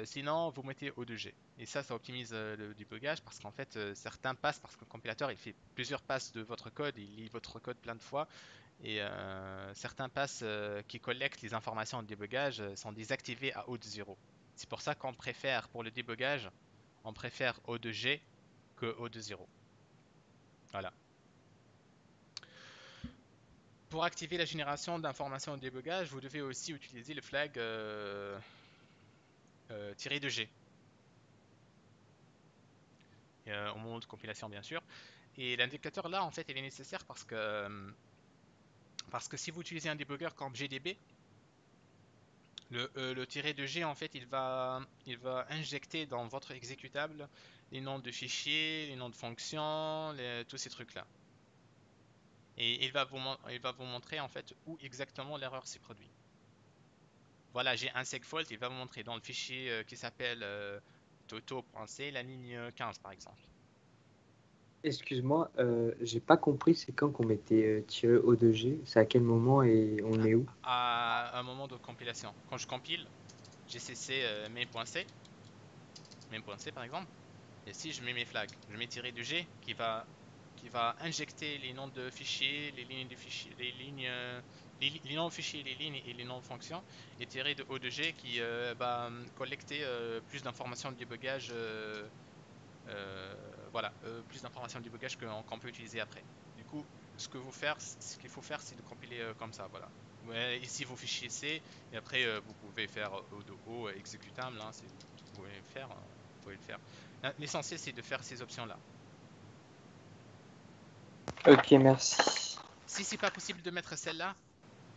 Sinon, vous mettez O2G. Et ça optimise le débugage parce qu'en fait, certains passent, parce que le compilateur, il fait plusieurs passes de votre code, il lit votre code plein de fois. Et certains passes qui collectent les informations de débugage sont désactivés à O de 0. C'est pour ça qu'on préfère, pour le débugage, on préfère O2G que O de 0. Voilà. Pour activer la génération d'informations de débugage, vous devez aussi utiliser le flag -2G. Au moment de compilation bien sûr. Et l'indicateur là en fait il est nécessaire parce que si vous utilisez un debugger comme GDB, le -2G en fait il va injecter dans votre exécutable les noms de fichiers, les noms de fonctions, tous ces trucs là. Et il va vous montrer en fait où exactement l'erreur s'est produite. Voilà, j'ai un segfault, il va vous montrer dans le fichier qui s'appelle toto.c la ligne 15 par exemple. Excuse-moi, j'ai pas compris, c'est quand qu'on mettait -O2G, c'est à quel moment et on est où? À un moment de compilation. Quand je compile, GCC main.c par exemple, et si je mets mes flags, je mets -2G qui va injecter les noms de fichiers, les lignes de fichiers, les noms de fichiers, les lignes et les noms de fonctions, et de O2G qui va collecter plus d'informations de débugage, plus d'informations de débugage qu'on peut utiliser après. Du coup, ce qu'il faut faire, c'est de compiler comme ça, voilà. Ouais, ici vos fichiers C, et après vous pouvez faire O de O exécutable, hein, si vous pouvez le faire, vous pouvez le faire. L'essentiel c'est de faire ces options-là. Ok, merci. Si c'est pas possible de mettre celle-là,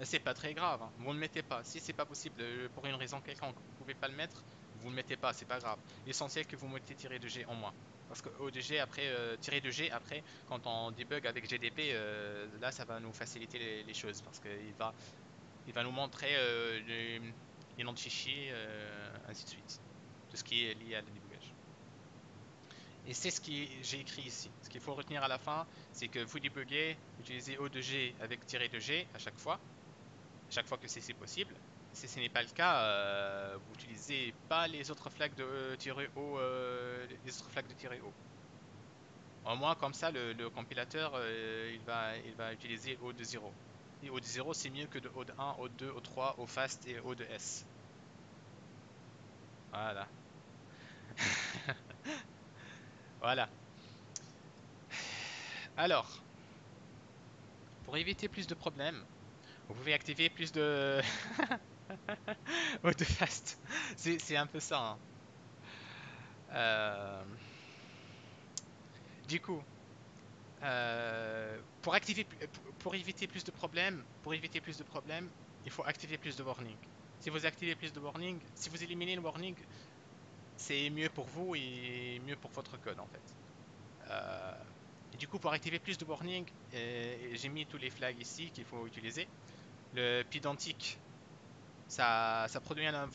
c'est pas très grave, hein. Vous ne le mettez pas. Si c'est pas possible pour une raison quelconque, vous pouvez pas le mettre, vous le mettez pas, c'est pas grave. L'essentiel que vous mettez -2G en moins. Parce que O2G après, -2G après, quand on debug avec GDB, là ça va nous faciliter les choses parce il va nous montrer les noms de fichiers, ainsi de suite. Tout ce qui est lié à le débugage. Et c'est ce que j'ai écrit ici. Ce qu'il faut retenir à la fin, c'est que vous débuguez, utilisez O2G avec -2G à chaque fois que c'est possible. Et si ce n'est pas le cas, vous n'utilisez pas les autres flags de -O, les autres flags de -O. Au moins comme ça, le compilateur il va utiliser O de 0. Et O de 0 c'est mieux que de O de 1, O de 2, O de 3, O fast et O de S. Voilà. Voilà. Alors, pour éviter plus de problèmes, vous pouvez activer plus de O de fast. C'est un peu ça, hein. Euh, Du coup, pour éviter plus de problèmes, il faut activer plus de warning. Si vous activez plus de warning, si vous éliminez le warning, c'est mieux pour vous et mieux pour votre code en fait. Euh, et du coup, pour activer plus de warning, j'ai mis tous les flags ici qu'il faut utiliser. Le Pydantic, ça produit un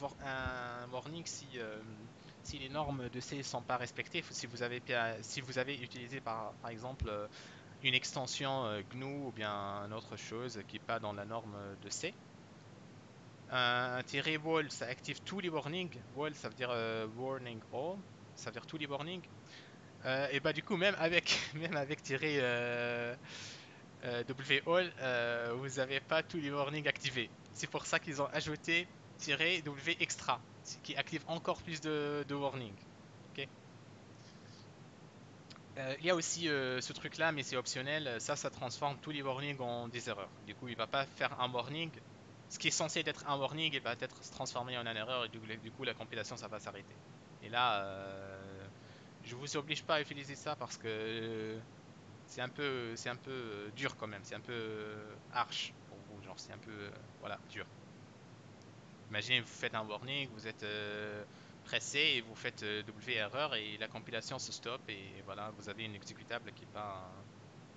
warning si les normes de C ne sont pas respectées. Si vous avez utilisé par exemple une extension GNU ou bien une autre chose qui n'est pas dans la norme de C. Un tiret wall, ça active tous les warnings. Wall, ça veut dire warning all, ça veut dire tous les warnings. Et bah du coup, même avec, même avec tiret WAll, vous n'avez pas tous les warnings activés. C'est pour ça qu'ils ont ajouté tiret W extra, qui active encore plus de warnings. Ok. Il y a aussi ce truc-là, mais c'est optionnel. Ça transforme tous les warnings en des erreurs. Du coup, il va pas faire un warning. Ce qui est censé être un warning, il va être transformé en une erreur et du coup, la compilation, ça va s'arrêter. Et là, je vous oblige pas à utiliser ça parce que c'est un peu dur quand même. C'est un peu harsh pour vous. Genre, c'est un peu, voilà, dur. Imaginez, vous faites un warning, pressez et vous faites W erreur et la compilation se stoppe et voilà, vous avez une exécutable qui est pas.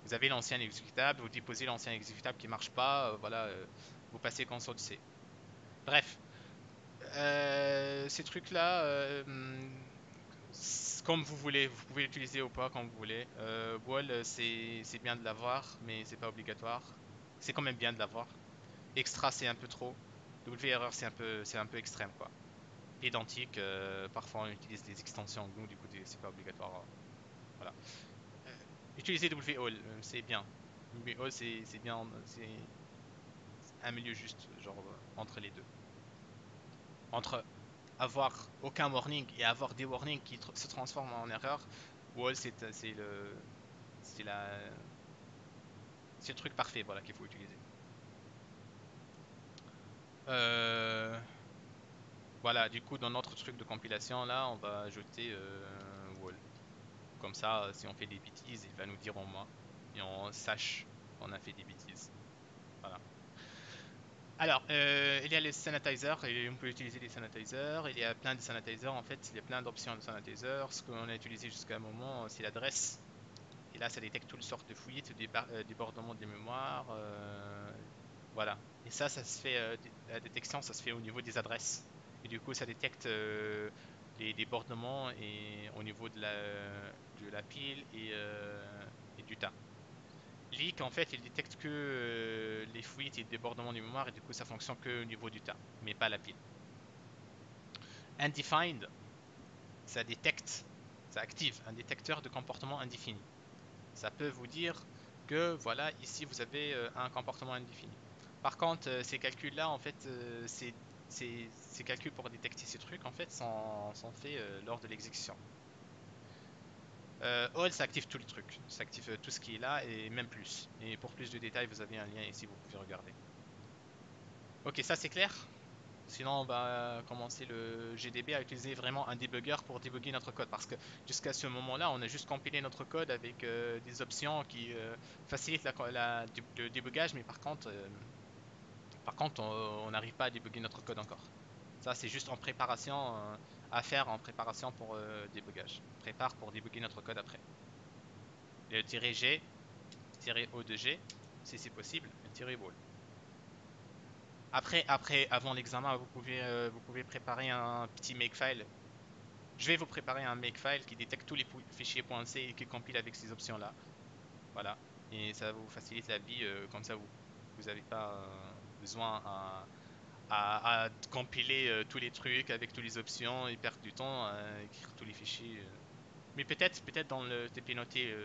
Vous avez l'ancien exécutable, vous déposez l'ancien exécutable qui marche pas, voilà, vous passez console C. Bref, ces trucs-là, comme vous voulez, vous pouvez l'utiliser ou pas comme vous voulez. Wall, c'est bien de l'avoir, mais c'est pas obligatoire. C'est quand même bien de l'avoir. Extra, c'est un peu trop. W erreur, c'est un peu extrême, quoi. Identique, parfois on utilise des extensions GNU, du coup c'est pas obligatoire. Voilà. Euh, Utiliser WAll, c'est bien. WAll, c'est bien, c'est un milieu juste, genre entre les deux. Entre avoir aucun warning et avoir des warnings qui se transforment en erreur, Wall, c'est la, c'est le truc parfait, voilà, qu'il faut utiliser. Euh, voilà, du coup, dans notre truc de compilation, là, on va ajouter Wall. Comme ça, si on fait des bêtises, il va nous dire au moins. Et on sache qu'on a fait des bêtises. Voilà. Alors, il y a les sanitizers, et on peut utiliser les sanitizers. Il y a plein de sanitizers, en fait, il y a plein d'options de sanitizers. Ce qu'on a utilisé jusqu'à un moment, c'est l'adresse. Et là, ça détecte toutes sortes de fuites, débordements des mémoires. Voilà. Et ça se fait, la détection, ça se fait au niveau des adresses. Et du coup, ça détecte les débordements et, au niveau de la pile et du tas. Leak, en fait, il détecte que les fuites et le débordement du mémoire, et du coup, ça fonctionne que au niveau du tas, mais pas la pile. Undefined, ça détecte, ça active un détecteur de comportement indéfini. Ça peut vous dire que, voilà, ici, vous avez un comportement indéfini. Par contre, ces calculs-là, en fait, ces calculs pour détecter ces trucs, en fait, sont faits lors de l'exécution. All, ça active tout le truc. Ça active tout ce qui est là et même plus. Et pour plus de détails, vous avez un lien ici, vous pouvez regarder. Ok, ça c'est clair. Sinon, on va commencer le GDB à utiliser vraiment un debugger pour débugger notre code. Parce que jusqu'à ce moment-là, on a juste compilé notre code avec des options qui facilitent le débugage, mais par contre, on n'arrive pas à débugger notre code encore. Ça, c'est juste en préparation à faire en préparation pour débugage. Prépare pour débugger notre code après. Le -g, -o de g, si c'est possible, -wall. Après, avant l'examen, vous pouvez préparer un petit makefile. Je vais vous préparer un makefile qui détecte tous les fichiers .c et qui compile avec ces options-là. Voilà. Et ça vous facilite la vie. Comme ça, vous n'avez pas besoin à compiler tous les trucs avec toutes les options et perdre du temps à écrire tous les fichiers. Mais peut-être dans le TP noté,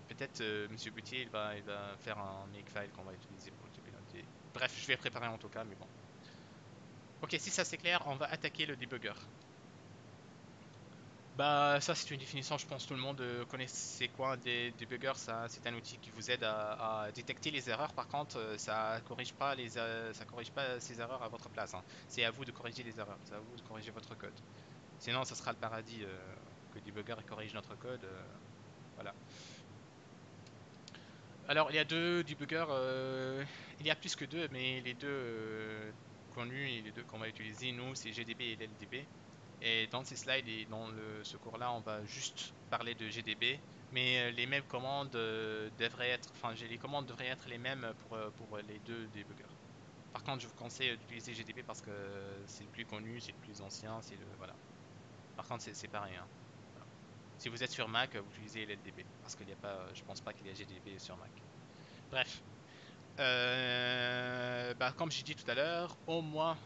peut-être Monsieur Gauthier, il va faire un makefile qu'on va utiliser pour le TP noté. Bref, je vais préparer en tout cas, mais bon. Ok, si ça c'est clair, on va attaquer le debugger. Bah ça c'est une définition, je pense tout le monde connaît c'est quoi un debugger, ça c'est un outil qui vous aide à détecter les erreurs. Par contre, ça corrige pas ces erreurs à votre place, hein. C'est à vous de corriger les erreurs, c'est à vous de corriger votre code. Sinon, ça sera le paradis que le debugger corrige notre code. Voilà. Alors, il y a deux debuggers, il y a plus que deux, mais les deux connus et les deux qu'on va utiliser, nous, c'est GDB et LLDB. Et dans ces slides et dans ce cours-là, on va juste parler de GDB, mais les mêmes commandes devraient être, enfin, les commandes devraient être les mêmes pour les deux debuggers. Par contre, je vous conseille d'utiliser GDB parce que c'est le plus connu, c'est le plus ancien, voilà. Par contre, c'est pareil, hein. Voilà. Si vous êtes sur Mac, vous utilisez LLDB parce qu'il n'y a pas, je pense pas qu'il y a GDB sur Mac. Bref, bah, comme j'ai dit tout à l'heure, au moins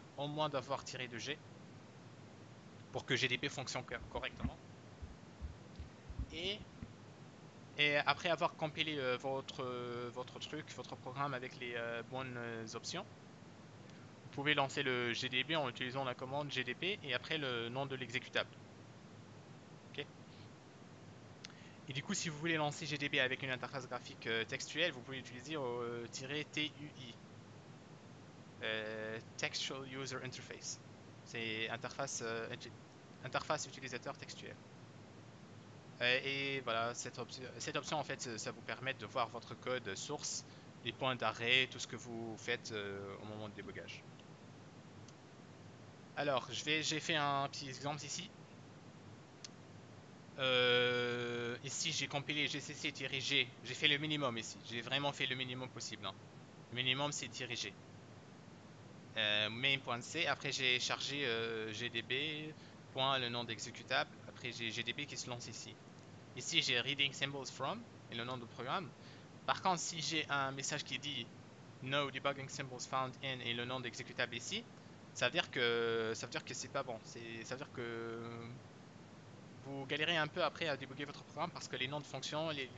d'avoir tiré de G pour que GDB fonctionne correctement. Et, et après avoir compilé votre truc, votre programme avec les bonnes options, vous pouvez lancer le GDB en utilisant la commande GDB et après le nom de l'exécutable. Ok. Et du coup, si vous voulez lancer GDB avec une interface graphique textuelle, vous pouvez utiliser -TUI, Textual User Interface. C'est interface utilisateur textuelle. Et voilà, cette option, en fait, ça vous permet de voir votre code source, les points d'arrêt, tout ce que vous faites au moment de débogage. Alors, j'ai fait un petit exemple ici. Ici, j'ai compilé gcc-g. J'ai fait le minimum ici. J'ai vraiment fait le minimum possible, hein. Le minimum, c'est -g. Main.c. Après, j'ai chargé gdb, point le nom d'exécutable. Après, j'ai gdb qui se lance ici. Ici, j'ai reading symbols from et le nom du programme. Par contre, si j'ai un message qui dit no debugging symbols found in et le nom d'exécutable ici, ça veut dire que c'est pas bon. Ça veut dire que vous galérez un peu après à débugger votre programme parce que les noms de fonctions, les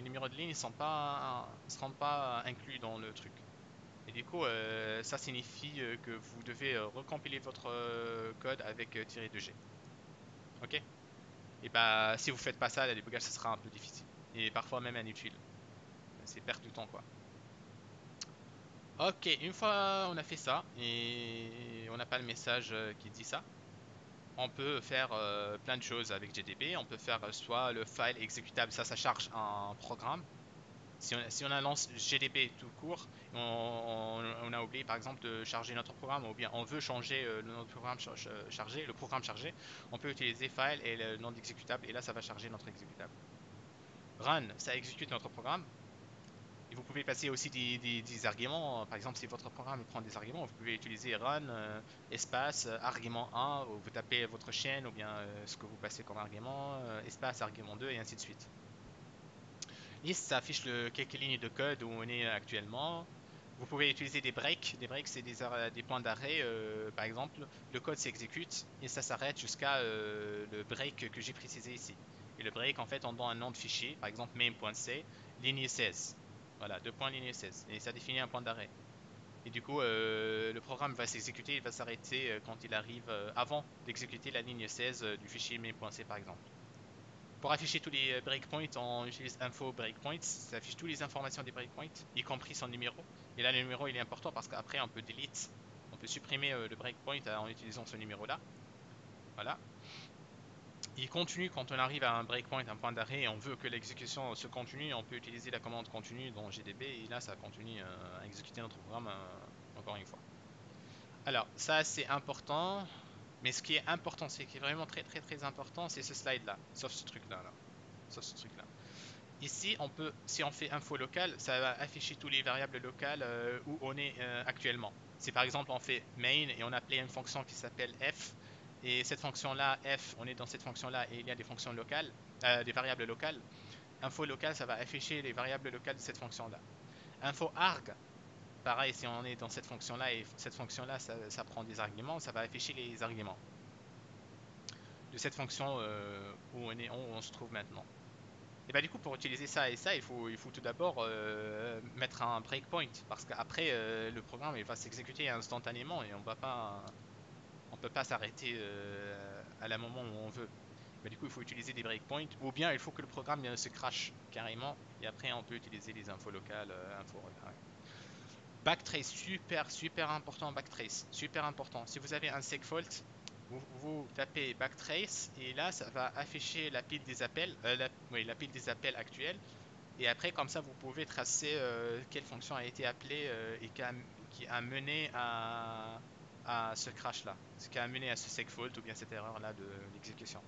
numéros de ligne ne seront pas inclus dans le truc. Et du coup, ça signifie que vous devez recompiler votre code avec -2G. Ok? Et bah, si vous faites pas ça, le débugage, ça sera un peu difficile. Et parfois même inutile. C'est perte de temps, quoi. Ok, une fois on a fait ça, et on n'a pas le message qui dit ça, on peut faire plein de choses avec GDB. On peut faire soit le file exécutable, ça charge un programme. Si on lance GDB tout court, on a oublié par exemple de charger notre programme, ou bien on veut changer notre programme chargé, le programme chargé, on peut utiliser file et le nom d'exécutable, et là ça va charger notre exécutable. Run, ça exécute notre programme. Et vous pouvez passer aussi des arguments. Par exemple, si votre programme prend des arguments, vous pouvez utiliser run, espace, argument 1, ou vous tapez votre chaîne, ou bien ce que vous passez comme argument, espace, argument 2, et ainsi de suite. List, ça affiche quelques lignes de code où on est actuellement. Vous pouvez utiliser des breaks. Des breaks, c'est des points d'arrêt. Par exemple, le code s'exécute et ça s'arrête jusqu'à le break que j'ai précisé ici. Et le break, en fait, on donne un nom de fichier, par exemple main.c, ligne 16. Voilà, deux points ligne 16. Et ça définit un point d'arrêt. Et du coup, le programme va s'exécuter, il va s'arrêter quand il arrive avant d'exécuter la ligne 16 du fichier main.c, par exemple. Pour afficher tous les breakpoints, on utilise info breakpoints. Ça affiche toutes les informations des breakpoints, y compris son numéro. Et là, le numéro, il est important parce qu'après, on peut delete, on peut supprimer le breakpoint en utilisant ce numéro-là. Voilà. Il continue quand on arrive à un breakpoint, un point d'arrêt, et on veut que l'exécution se continue. On peut utiliser la commande continue dans GDB, et là, ça continue à exécuter notre programme encore une fois. Alors, ça, c'est important. Mais ce qui est important, c'est qui est vraiment très très très important, c'est ce slide-là, sauf ce truc-là, là. Sauf ce truc-là. Ici, si on fait info locale, ça va afficher tous les variables locales où on est actuellement. Si par exemple on fait main et on appelait une fonction qui s'appelle f, et cette fonction-là, f, on est dans cette fonction-là et il y a des fonctions locales, des variables locales, info locale, ça va afficher les variables locales de cette fonction-là. Info arg, pareil, si on est dans cette fonction-là et cette fonction-là, ça prend des arguments, ça va afficher les arguments de cette fonction où on se trouve maintenant. Et bah du coup pour utiliser ça et ça, il faut tout d'abord mettre un breakpoint parce qu'après le programme il va s'exécuter instantanément et on peut pas s'arrêter à la moment où on veut. Bah, du coup il faut utiliser des breakpoints ou bien il faut que le programme se crache carrément et après on peut utiliser les infos locales, Backtrace, super super important backtrace, super important. Si vous avez un segfault, vous tapez backtrace et là ça va afficher la pile des appels, la pile des appels actuels. Et après, comme ça, vous pouvez tracer quelle fonction a été appelée et qui a mené à ce crash-là, ce qui a mené à ce segfault ou bien cette erreur-là de l'exécution.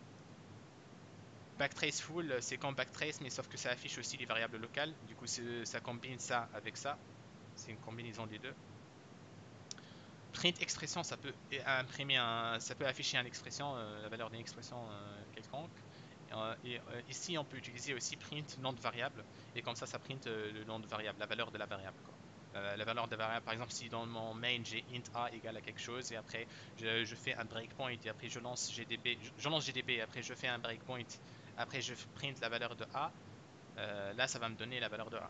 Backtrace full, c'est comme backtrace, mais sauf que ça affiche aussi les variables locales. Du coup, ça combine ça avec ça. C'est une combinaison des deux. Print expression, ça peut ça peut afficher une expression, la valeur d'une expression quelconque. Ici, on peut utiliser aussi print nom de variable, et comme ça print le nom de variable, la valeur de la variable, quoi. La valeur de la variable, par exemple, si dans mon main j'ai int a égale à quelque chose, et après je fais un breakpoint, et après je lance GDB, et après je fais un breakpoint, après je print la valeur de a, là ça va me donner la valeur de a.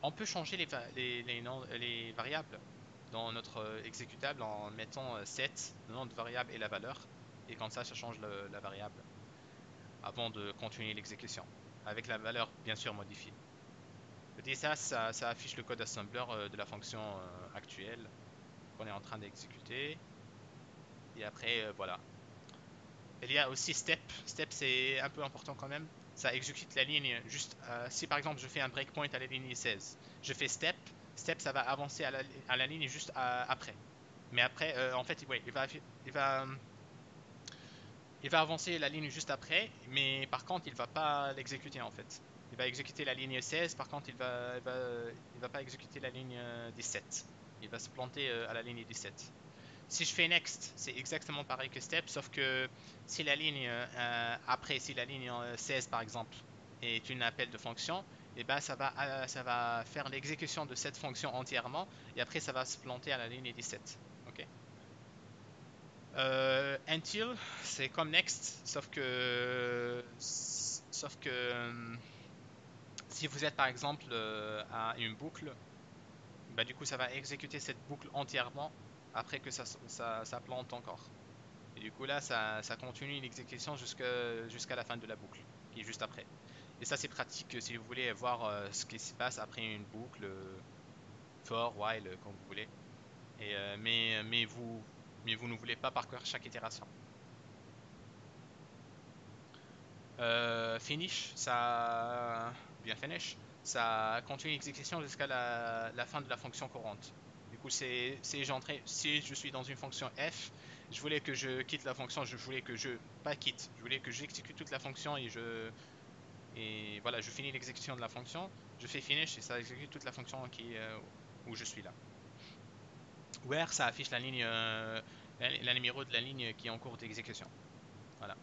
On peut changer les variables dans notre exécutable en mettant set, le nom de variable et la valeur. Et comme ça change la variable avant de continuer l'exécution. Avec la valeur bien sûr modifiée. Et ça affiche le code assembler de la fonction actuelle qu'on est en train d'exécuter. Et après, voilà. Il y a aussi step. Step, c'est un peu important quand même. Ça exécute la ligne juste. Si par exemple je fais un breakpoint à la ligne 16, je fais step. Step, ça va avancer à la ligne juste après. Mais après, en fait, ouais, il va avancer la ligne juste après, mais par contre, il va pas l'exécuter en fait. Il va exécuter la ligne 16, par contre, il va pas exécuter la ligne 17. Il va se planter à la ligne 17. Si je fais next, c'est exactement pareil que step, sauf que si la ligne après, si la ligne 16 par exemple est une appel de fonction, et ben ça va faire l'exécution de cette fonction entièrement, et après ça va se planter à la ligne 17. Ok. Until, c'est comme next, sauf que si vous êtes par exemple à une boucle, bah, du coup ça va exécuter cette boucle entièrement après que ça plante encore. Et du coup là, ça continue l'exécution jusqu'à la fin de la boucle, qui est juste après. Et ça, c'est pratique si vous voulez voir ce qui se passe après une boucle, for, while, comme vous voulez. Mais vous ne voulez pas parcourir chaque itération. Finish, bien finish, ça continue l'exécution jusqu'à la fin de la fonction courante. Du coup, si je suis dans une fonction f, je voulais que je quitte la fonction, je voulais que je, pas quitte, je voulais que j'exécute toute la fonction et voilà, je finis l'exécution de la fonction, je fais finish et ça exécute toute la fonction où je suis là. Where, ça affiche la ligne, la numéro de la ligne qui est en cours d'exécution. Voilà.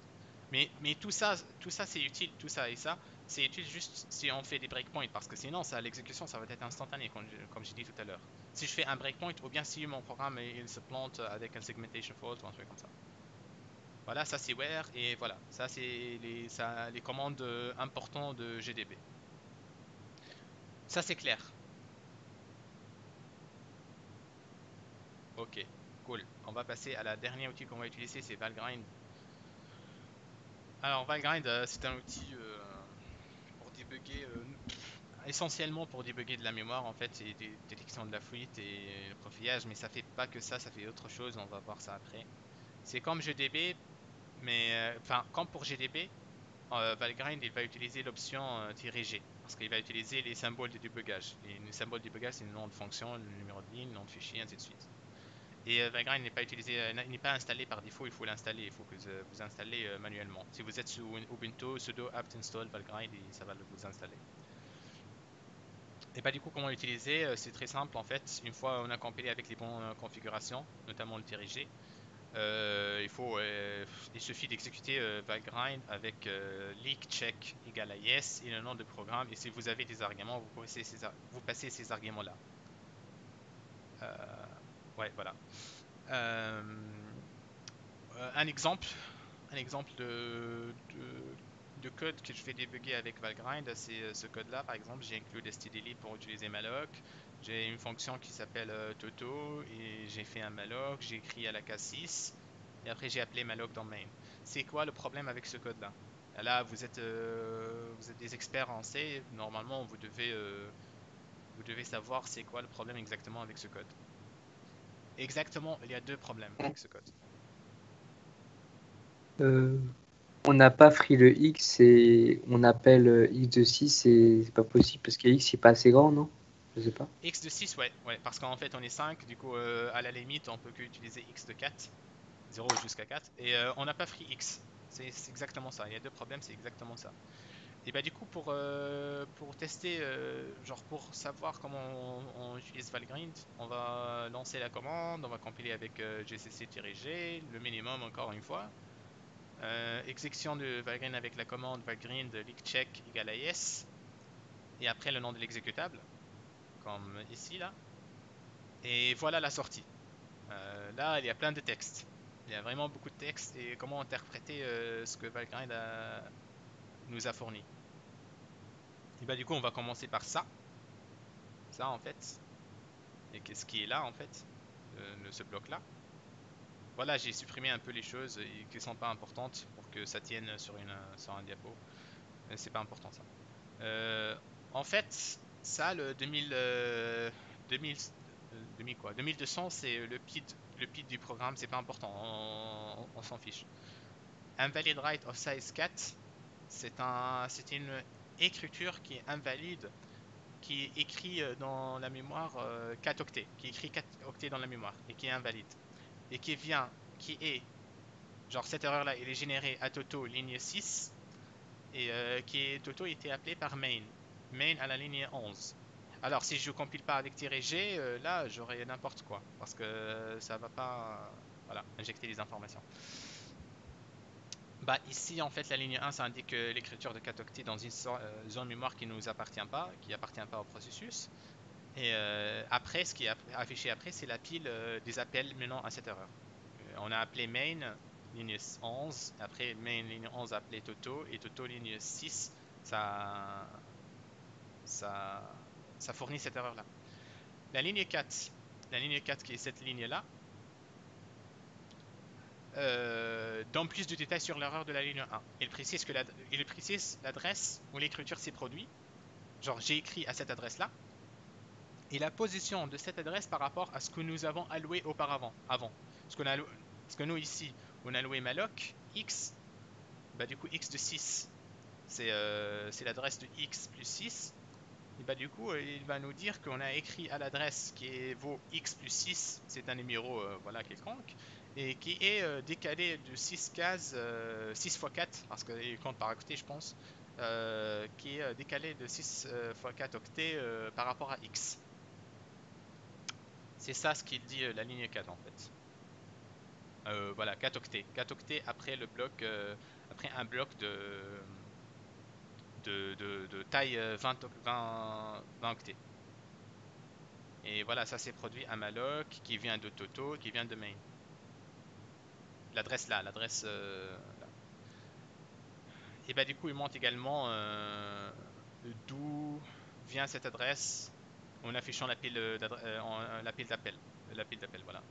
Mais tout ça c'est utile, tout ça et ça, c'est utile juste si on fait des breakpoints, parce que sinon, l'exécution, ça va être instantané, comme j'ai dit tout à l'heure. Si je fais un breakpoint, ou bien si mon programme il se plante avec un segmentation fault ou un truc comme ça. Voilà, ça c'est where, et voilà, ça c'est les commandes importantes de GDB. Ça c'est clair. Ok, cool. On va passer à la dernière outil qu'on va utiliser, c'est Valgrind. Alors Valgrind, c'est un outil pour débugger essentiellement pour débugger de la mémoire en fait et des détections de la fuite et le profilage, mais ça fait pas que ça fait autre chose, on va voir ça après. C'est comme GDB, mais enfin comme pour GDB, Valgrind il va utiliser l'option "-g" parce qu'il va utiliser les symboles de débugage. Les symboles de débugage c'est le nom de fonction, le numéro de ligne, le nom de fichier, ainsi de suite. Et Valgrind n'est pas utilisé, il n'est pas installé par défaut, il faut l'installer, il faut que vous installez manuellement. Si vous êtes sous Ubuntu, sudo apt install Valgrind et ça va vous installer. Et bah du coup comment l'utiliser? C'est très simple en fait. Une fois on a compilé avec les bonnes configurations, notamment le -g, il suffit d'exécuter Valgrind avec leak check égale à yes et le nom de programme. Et si vous avez des arguments, vous passez ces arguments là. Ouais, voilà. Euh, un exemple, de code que je vais débugger avec Valgrind, c'est ce code-là. Par exemple, j'ai inclus stdlib pour utiliser malloc. J'ai une fonction qui s'appelle toto et j'ai fait un malloc. J'ai écrit à la case 6 et après j'ai appelé malloc dans main. C'est quoi le problème avec ce code-là? Là, vous êtes des experts en C. Normalement, vous devez savoir c'est quoi le problème exactement avec ce code. Exactement, il y a deux problèmes avec ce code. On n'a pas pris le X et on appelle X de 6 et c'est pas possible parce que X c'est pas assez grand, non? Je sais pas. X de 6, ouais, parce qu'en fait on est 5, du coup à la limite on peut que utiliser X de 4, 0 jusqu'à 4, et on n'a pas pris X. C'est exactement ça, il y a deux problèmes, c'est exactement ça. Et bah du coup pour tester, genre pour savoir comment on utilise Valgrind, on va lancer la commande, on va compiler avec gcc-g, le minimum encore une fois. Exécution de Valgrind avec la commande Valgrind leak check égale à yes, et après le nom de l'exécutable, comme ici là. Et voilà la sortie. Là, il y a plein de textes. Il y a vraiment beaucoup de textes et comment interpréter ce que Valgrind nous a fourni. Et bah du coup, on va commencer par ça. Ça en fait. Et qu'est-ce qui est là en fait, ce bloc-là. Voilà, j'ai supprimé un peu les choses qui ne sont pas importantes pour que ça tienne sur un diapo. C'est pas important ça. Euh, En fait, ça, le 2000 quoi, 2200, c'est le PID du programme, c'est pas important, on s'en fiche. Invalid write of size 4, c'est une écriture qui est invalide qui est écrit dans la mémoire 4 octets, qui écrit 4 octets dans la mémoire et qui est invalide. Et qui est, genre cette erreur-là, elle est générée à Toto ligne 6 et Toto était appelé par main à la ligne 11. Alors si je compile pas avec -g, là j'aurais n'importe quoi parce que ça va pas voilà, injecter les informations. Bah ici en fait la ligne 1 ça indique l'écriture de 4 octets dans une zone mémoire qui ne nous appartient pas, qui appartient pas au processus. Et après ce qui est affiché après c'est la pile des appels menant à cette erreur. On a appelé main ligne 11, après main ligne 11 appelé Toto et Toto ligne 6 ça ça ça fournit cette erreur là. La ligne 4, la ligne 4 qui est cette ligne là donne plus de détails sur l'erreur de la ligne 1. Il précise l'adresse où l'écriture s'est produite. Genre, j'ai écrit à cette adresse-là. Et la position de cette adresse par rapport à ce que nous avons alloué auparavant, avant. Ce que nous ici, on a alloué malloc, x, bah du coup x de 6, c'est l'adresse de x plus 6. Et bah du coup, il va nous dire qu'on a écrit à l'adresse qui vaut x plus 6, c'est un numéro voilà, quelconque, et qui est décalé de 6 cases, 6 fois 4, parce qu'il compte par octet, je pense, qui est décalé de 6 fois 4 octets par rapport à x. C'est ça ce qu'il dit la ligne 4 en fait. Voilà, 4 octets. 4 octets après le bloc, après un bloc de taille 20 octets. Et voilà, ça s'est produit à malloc qui vient de Toto, qui vient de main. L'adresse là, l'adresse là. Et bah du coup, il montre également d'où vient cette adresse en affichant la pile la pile d'appel. Voilà.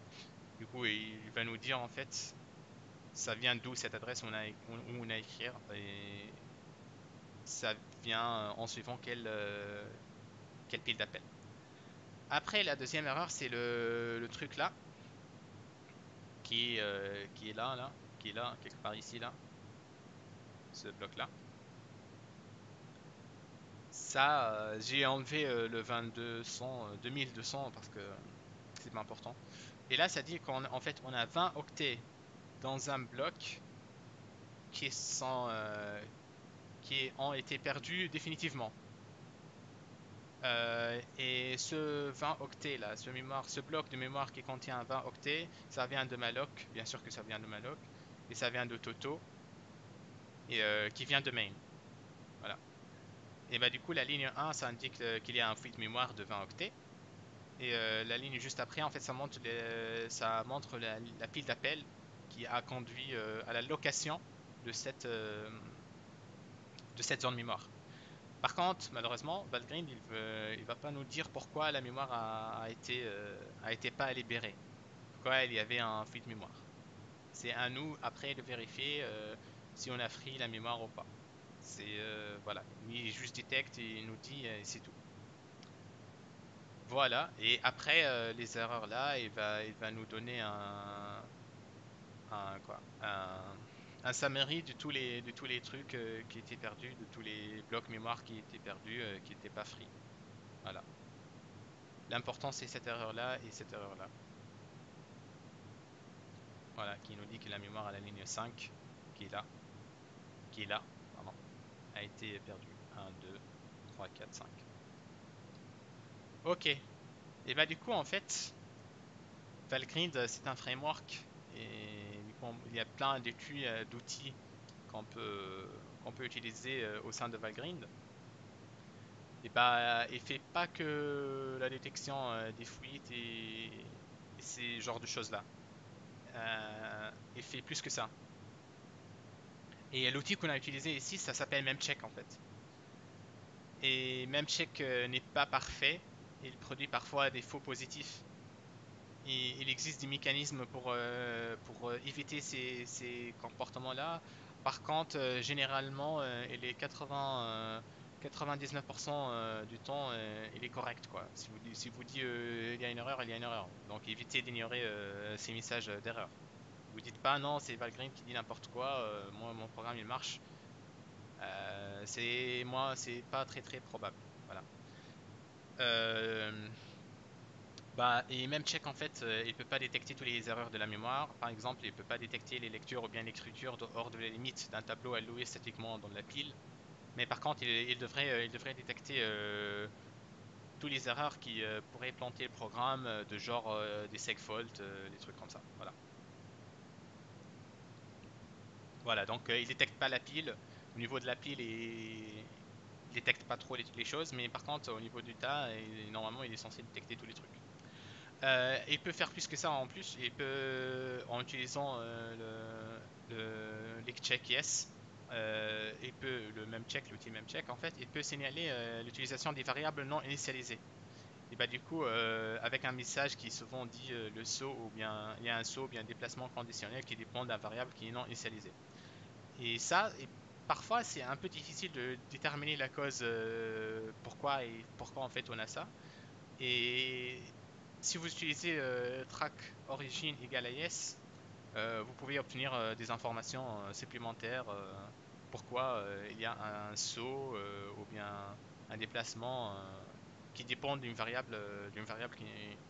Du coup, il va nous dire en fait, ça vient d'où cette adresse où on a écrit et ça vient en suivant quelle pile d'appel. Après, la deuxième erreur, c'est le truc là, qui est là, qui est là, quelque part ici, là, ce bloc-là. Ça, j'ai enlevé le 2200, 2200 parce que c'est pas important. Et là, ça dit qu'en fait, on a 20 octets dans un bloc qui ont été perdus définitivement. Et ce 20 octets là, ce bloc de mémoire qui contient 20 octets, ça vient de malloc, bien sûr que ça vient de malloc, et ça vient de Toto, et qui vient de main. Voilà. Et bah du coup la ligne 1 ça indique qu'il y a un fluide mémoire de 20 octets. Et la ligne juste après, en fait, ça montre la pile d'appel qui a conduit à la location de cette zone mémoire. Par contre, malheureusement, Valgrind, il va pas nous dire pourquoi la mémoire a été pas libérée. Pourquoi il y avait un fluide mémoire. C'est à nous, après, de vérifier si on a free la mémoire ou pas. Voilà. Lui, il juste détecte et il nous dit, et c'est tout. Voilà, et après les erreurs là, il va nous donner un summary de tous les trucs qui étaient perdus, de tous les blocs mémoire qui étaient perdus, qui n'étaient pas free. Voilà. L'important c'est cette erreur là et cette erreur là. Voilà, qui nous dit que la mémoire à la ligne 5, qui est là, pardon, a été perdue. 1, 2, 3, 4, 5. Ok. Et bah du coup en fait, Valgrind, c'est un framework et du coup, il y a plein d'outils qu'on peut utiliser au sein de Valgrind. Et bah, il fait pas que la détection des fuites et ces genres de choses-là. Il fait plus que ça. Et l'outil qu'on a utilisé ici, ça s'appelle Memcheck en fait. Et Memcheck n'est pas parfait. Il produit parfois des faux positifs. Et il existe des mécanismes pour éviter ces comportements-là. Par contre, généralement, il est 99% du temps, il est correct, quoi. Si vous dit il y a une erreur, il y a une erreur. Donc évitez d'ignorer ces messages d'erreur. Vous dites pas non, c'est Valgrind qui dit n'importe quoi. Moi, mon programme il marche. C'est pas très très probable. Voilà. Euh, et même check en fait, il peut pas détecter toutes les erreurs de la mémoire. Par exemple, il peut pas détecter les lectures ou bien l'écriture hors de la limite d'un tableau alloué statiquement dans la pile. Mais par contre, il devrait détecter toutes les erreurs qui pourraient planter le programme, de genre des segfaults, des trucs comme ça. Voilà. Voilà, donc il détecte pas la pile. Au niveau de la pile, il détecte pas trop les choses, mais par contre, au niveau du tas, normalement, il est censé détecter tous les trucs. Il peut faire plus que ça en plus. Il peut, en utilisant le leak check yes, il peut le même check, l'outil même check, en fait, il peut signaler l'utilisation des variables non initialisées. Et bah du coup, avec un message qui souvent dit le saut ou bien il y a un saut ou bien un déplacement conditionnel qui dépend d'un variable qui est non initialisé. Et ça, parfois c'est un peu difficile de déterminer la cause, pourquoi en fait on a ça. Et si vous utilisez track origin égale à yes, vous pouvez obtenir des informations supplémentaires, pourquoi il y a un saut ou bien un déplacement qui dépend d'une variable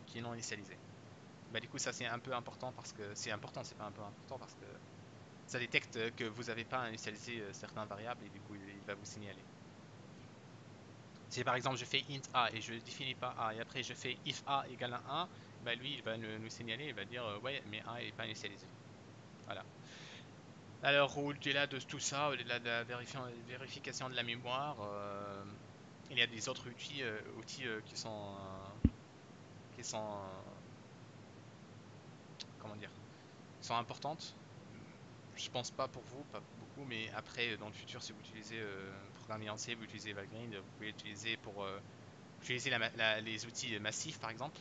qui est non initialisée. Bah, du coup, ça c'est un peu important parce que c'est important, c'est pas un peu important parce que ça détecte que vous n'avez pas initialisé certaines variables et du coup il va vous signaler. Si par exemple je fais int a et je ne définis pas a et après je fais if a égale à 1, bah lui il va nous signaler, il va dire ouais mais a n'est pas initialisé. Voilà. Alors au-delà de tout ça, au-delà de la vérification de la mémoire, il y a des autres outils qui sont comment dire, qui sont importantes. Je pense pas pour vous, pas beaucoup, mais après dans le futur si vous utilisez programmer en C, vous utilisez Valgrind, vous pouvez l'utiliser pour utiliser les outils massifs par exemple.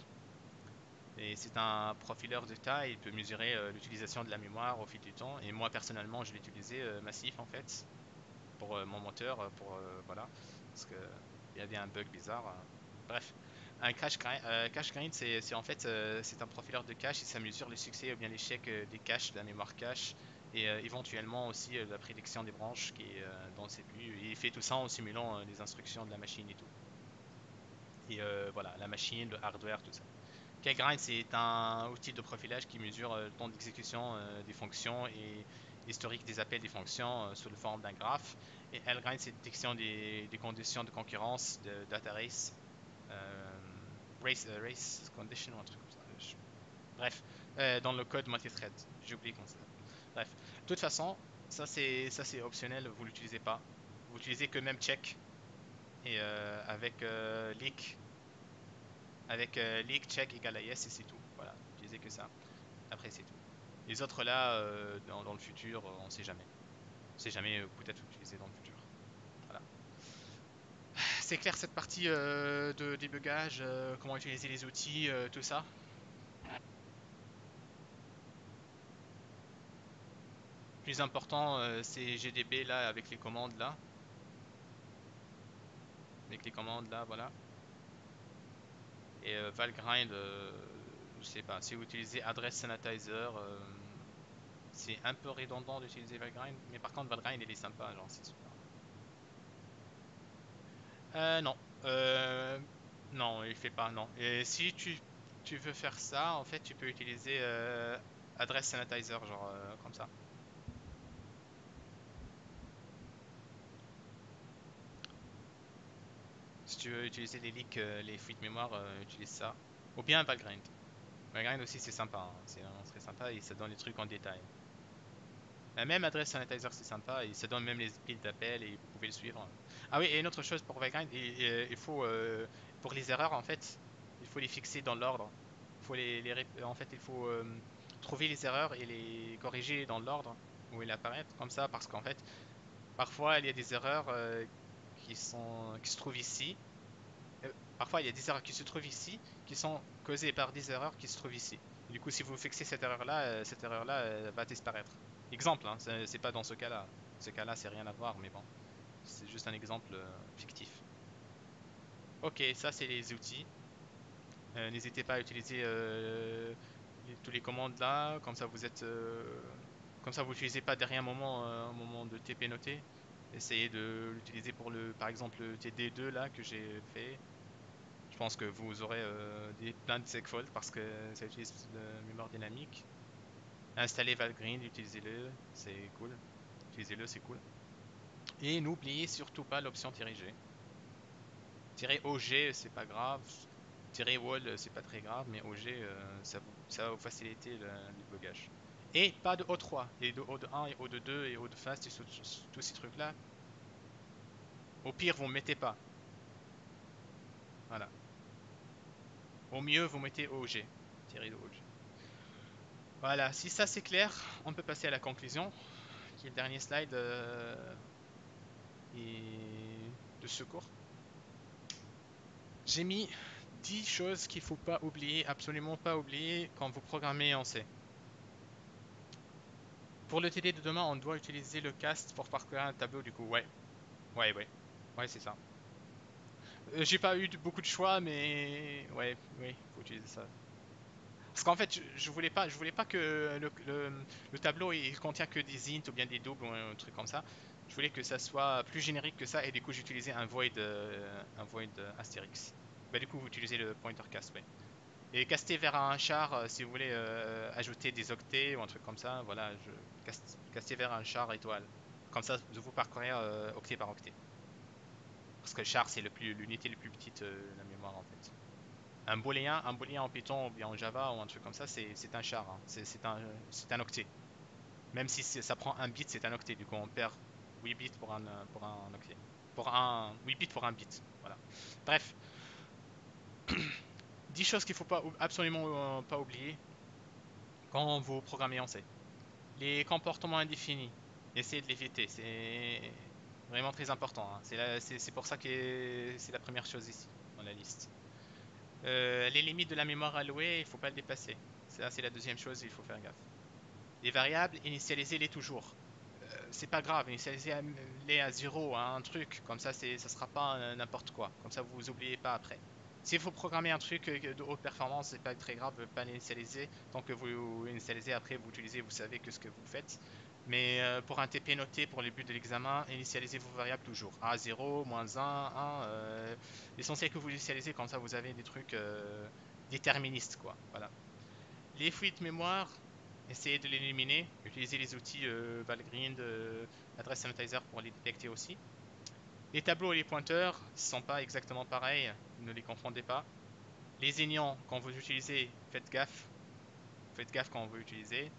Et c'est un profileur de taille, il peut mesurer l'utilisation de la mémoire au fil du temps. Et moi personnellement, je l'ai utilisé massif en fait pour mon moteur, voilà, parce que il y avait un bug bizarre. Bref, un cache grind, c'est en fait c'est un profileur de cache et ça mesure le succès ou bien l'échec des caches de la mémoire cache et éventuellement aussi la prédiction des branches qui est dans le CPU. Et il fait tout ça en simulant les instructions de la machine et tout. Et voilà, la machine, le hardware, tout ça. Kgrind, c'est un outil de profilage qui mesure le temps d'exécution des fonctions et l'historique des appels des fonctions sous la forme d'un graphe. Et Lgrind, c'est détection des conditions de concurrence de data race, race condition ou un truc comme ça. Bref, dans le code multithread, j'ai oublié comment ça s'appelle. Bref, de toute façon, ça c'est optionnel, vous l'utilisez pas. Vous utilisez que même check et avec leak check égale à yes et c'est tout. Voilà, utilisez que ça. Après, c'est tout. Les autres là, dans le futur, on sait jamais. On sait jamais, peut-être utiliser dans le futur. Voilà. C'est clair cette partie de débugage, comment utiliser les outils, tout ça. Plus important, c'est GDB là avec les commandes là. Avec les commandes là, voilà. Et Valgrind, je sais pas. Si vous utilisez Address Sanitizer, c'est un peu redondant d'utiliser Valgrind. Mais par contre, Valgrind il est sympa, genre c'est super. Non. Non, il fait pas, non. Et si tu veux faire ça, en fait, tu peux utiliser Address Sanitizer, genre comme ça. Si tu veux utiliser les leaks, les fuites mémoire, utilise ça. Ou bien Valgrind. Valgrind aussi, c'est sympa, hein. C'est vraiment très sympa et ça donne les trucs en détail. Même Address Sanitizer, c'est sympa et ça donne même les piles d'appel et vous pouvez le suivre. Ah oui, et une autre chose pour Vagrant, il faut, pour les erreurs, en fait, il faut les fixer dans l'ordre. En fait, il faut trouver les erreurs et les corriger dans l'ordre où elles apparaissent, comme ça, parce qu'en fait, parfois, il y a des erreurs qui se trouvent ici. Parfois, il y a des erreurs qui se trouvent ici, qui sont causées par des erreurs qui se trouvent ici. Et du coup, si vous fixez cette erreur-là va disparaître. Exemple, hein, c'est pas dans ce cas-là. Ce cas-là, c'est rien à voir, mais bon, c'est juste un exemple fictif. Ok, ça c'est les outils. N'hésitez pas à utiliser tous les commandes là, comme ça vous n'utilisez pas derrière un moment de TP noté. Essayez de l'utiliser pour par exemple le TD2 là que j'ai fait. Je pense que vous aurez plein de segfolds parce que ça utilise la mémoire dynamique. Installez Valgrind, utilisez-le, c'est cool. Utilisez-le, c'est cool. Et n'oubliez surtout pas l'option -g. -OG, c'est pas grave. -wall, c'est pas très grave, mais OG, ça va vous faciliter le débogage. Et pas de O3, et de O1 et O2 et O de fast et tous ces trucs-là. Au pire, vous ne mettez pas. Voilà. Au mieux, vous mettez OG. Tiré de OG. Voilà, si ça c'est clair, on peut passer à la conclusion, qui est le dernier slide de ce cours. J'ai mis 10 choses qu'il ne faut pas oublier, absolument pas oublier quand vous programmez en C. Pour le TD de demain, on doit utiliser le cast pour parcourir un tableau du coup. Ouais, c'est ça. J'ai pas eu beaucoup de choix, mais ouais, oui, faut utiliser ça. Parce qu'en fait, je voulais pas que le tableau il contient que des int ou bien des doubles ou un truc comme ça. Je voulais que ça soit plus générique que ça et du coup j'utilisais un void astérix. Bah du coup vous utilisez le pointer cast, ouais. Et caster vers un char si vous voulez ajouter des octets ou un truc comme ça, voilà, caster vers un char étoile. Comme ça vous parcourir octet par octet. Parce que le char c'est l'unité la plus petite de la mémoire en fait. Un booléen en Python ou bien en Java ou un truc comme ça, c'est un char, hein. C'est un octet. Même si ça prend un bit, c'est un octet. Du coup, on perd 8 bits pour un octet. 8 bits pour un bit. Voilà. Bref, 10 choses qu'il ne faut absolument pas oublier quand vous programmez en C. Les comportements indéfinis, essayez de l'éviter. C'est vraiment très important, hein. C'est pour ça que c'est la première chose ici, dans la liste. Les limites de la mémoire allouée, il ne faut pas le dépasser. Ça, c'est la deuxième chose, il faut faire gaffe. Les variables, initialisez-les toujours. C'est pas grave, initialisez-les à 0, à un truc. Comme ça, ça sera pas n'importe quoi. Comme ça, vous oubliez pas après. S'il faut programmer un truc de haute performance, c'est pas très grave, de pas l'initialiser. Tant que vous initialisez après, vous utilisez, vous savez que ce que vous faites. Mais pour un TP noté pour le but de l'examen, initialisez vos variables toujours. A 0, moins 1, 1. L'essentiel que vous initialisez, comme ça vous avez des trucs déterministes, quoi. Voilà. Les fuites mémoire, essayez de l'éliminer. Utilisez les outils Valgrind, Address Sanitizer pour les détecter aussi. Les tableaux et les pointeurs ne sont pas exactement pareils, ne les confondez pas. Les aignions, quand vous utilisez, faites gaffe. Faites gaffe quand vous utilisez.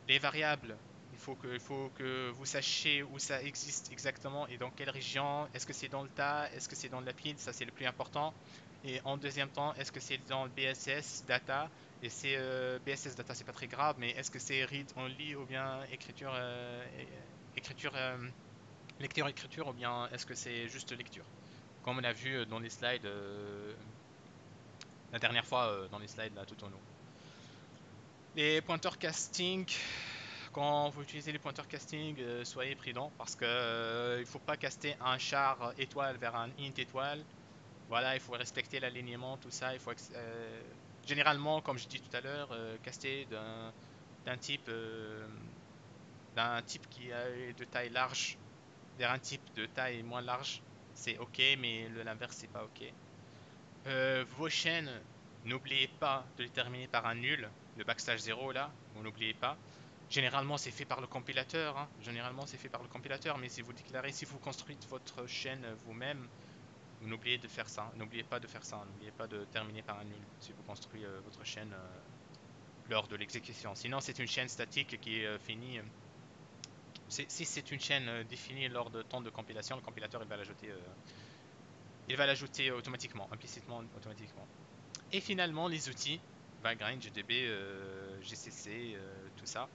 Les variables, il faut que vous sachiez où ça existe exactement et dans quelle région. Est-ce que c'est dans le tas? Est-ce que c'est dans la pile? Ça, c'est le plus important. Et en deuxième temps, est-ce que c'est dans le BSS data? Et c'est BSS data, c'est pas très grave, mais est-ce que c'est read only ou bien écriture, lecture-écriture ou bien est-ce que c'est juste lecture? Comme on a vu dans les slides la dernière fois dans les slides là tout en haut. Les pointeurs casting, quand vous utilisez les pointeurs casting, soyez prudent parce que il faut pas caster un char étoile vers un int étoile. Voilà, il faut respecter l'alignement, tout ça. Généralement, comme je dis tout à l'heure, caster d'un type qui est de taille large vers un type de taille moins large, c'est ok, mais l'inverse c'est pas ok. Vos chaînes, n'oubliez pas de les terminer par un nul, le backslash 0 là, vous n'oubliez pas. Généralement, c'est fait par le compilateur, hein. Généralement, c'est fait par le compilateur, mais si vous déclarez, si vous construisez votre chaîne vous-même, vous n'oubliez de faire ça. N'oubliez pas de faire ça. N'oubliez pas de terminer par un nul si vous construisez votre chaîne lors de l'exécution. Sinon, c'est une chaîne statique qui est finie. Si c'est une chaîne définie lors de temps de compilation, le compilateur il va l'ajouter automatiquement, implicitement automatiquement. Et finalement, les outils, Valgrind, GDB, GCC, tout ça.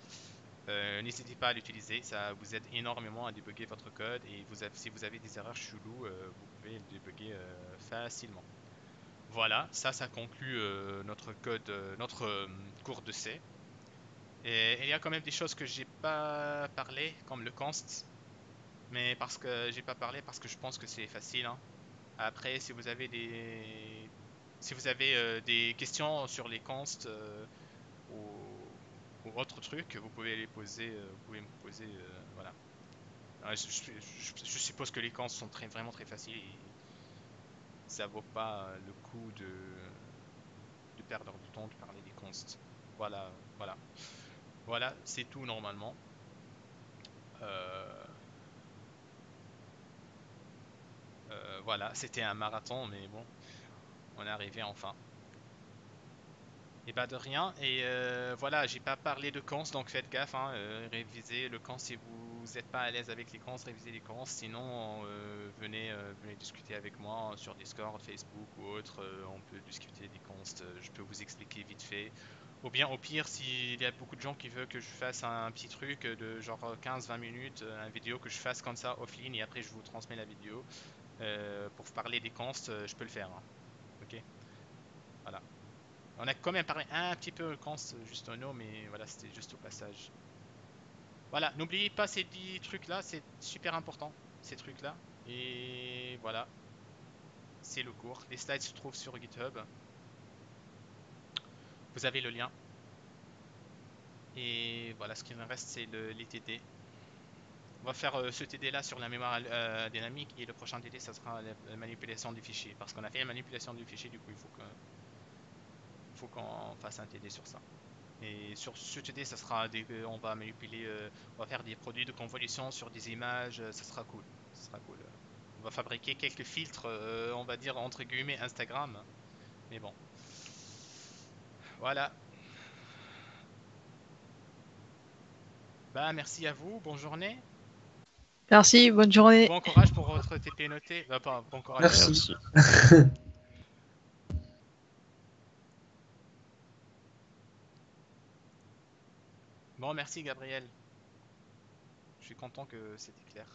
N'hésitez pas à l'utiliser, ça vous aide énormément à débugger votre code et si vous avez des erreurs cheloues, vous pouvez le débugger facilement. Voilà, ça conclut notre code, notre cours de C. Et il y a quand même des choses que j'ai pas parlé, comme le const, mais parce que j'ai pas parlé parce que je pense que c'est facile, hein. Après, si vous avez des questions sur les consts ou, ou autres trucs, vous pouvez les poser, vous pouvez me poser, voilà. Je suppose que les consts sont vraiment très faciles ça vaut pas le coup de perdre du temps de parler des consts. Voilà, voilà. Voilà, c'est tout normalement. Euh, voilà, c'était un marathon, mais bon, on est arrivé enfin. Et bah de rien. Et voilà, j'ai pas parlé de cons, donc faites gaffe, hein, révisez le cons si vous n'êtes pas à l'aise avec les cons, révisez les cons. Sinon, venez discuter avec moi sur Discord, Facebook ou autre. On peut discuter des cons. Je peux vous expliquer vite fait. Ou bien au pire, s'il y a beaucoup de gens qui veulent que je fasse un petit truc de genre 15-20 minutes, un vidéo que je fasse comme ça offline et après je vous transmets la vidéo pour vous parler des cons, je peux le faire, hein. Ok, voilà. On a quand même parlé un petit peu quand juste un nom, mais voilà, c'était juste au passage. Voilà, n'oubliez pas ces 10 trucs-là, c'est super important, ces trucs-là. Et voilà, c'est le cours. Les slides se trouvent sur GitHub. Vous avez le lien. Et voilà, ce qu'il me reste, c'est les TD. On va faire ce TD-là sur la mémoire dynamique et le prochain TD, ça sera la manipulation des fichiers. Parce qu'on a fait la manipulation des fichiers, du coup, il faut qu'on fasse un TD sur ça. Et sur ce TD, ça sera on va manipuler, on va faire des produits de convolution sur des images, ça sera cool. Ça sera cool. On va fabriquer quelques filtres, on va dire entre guillemets Instagram. Mais bon. Voilà. Bah merci à vous, bonne journée. Merci, bonne journée. Bon courage pour votre TP noté. Pas bon courage. Merci. Bon, merci Gabriel. Je suis content que c'était clair.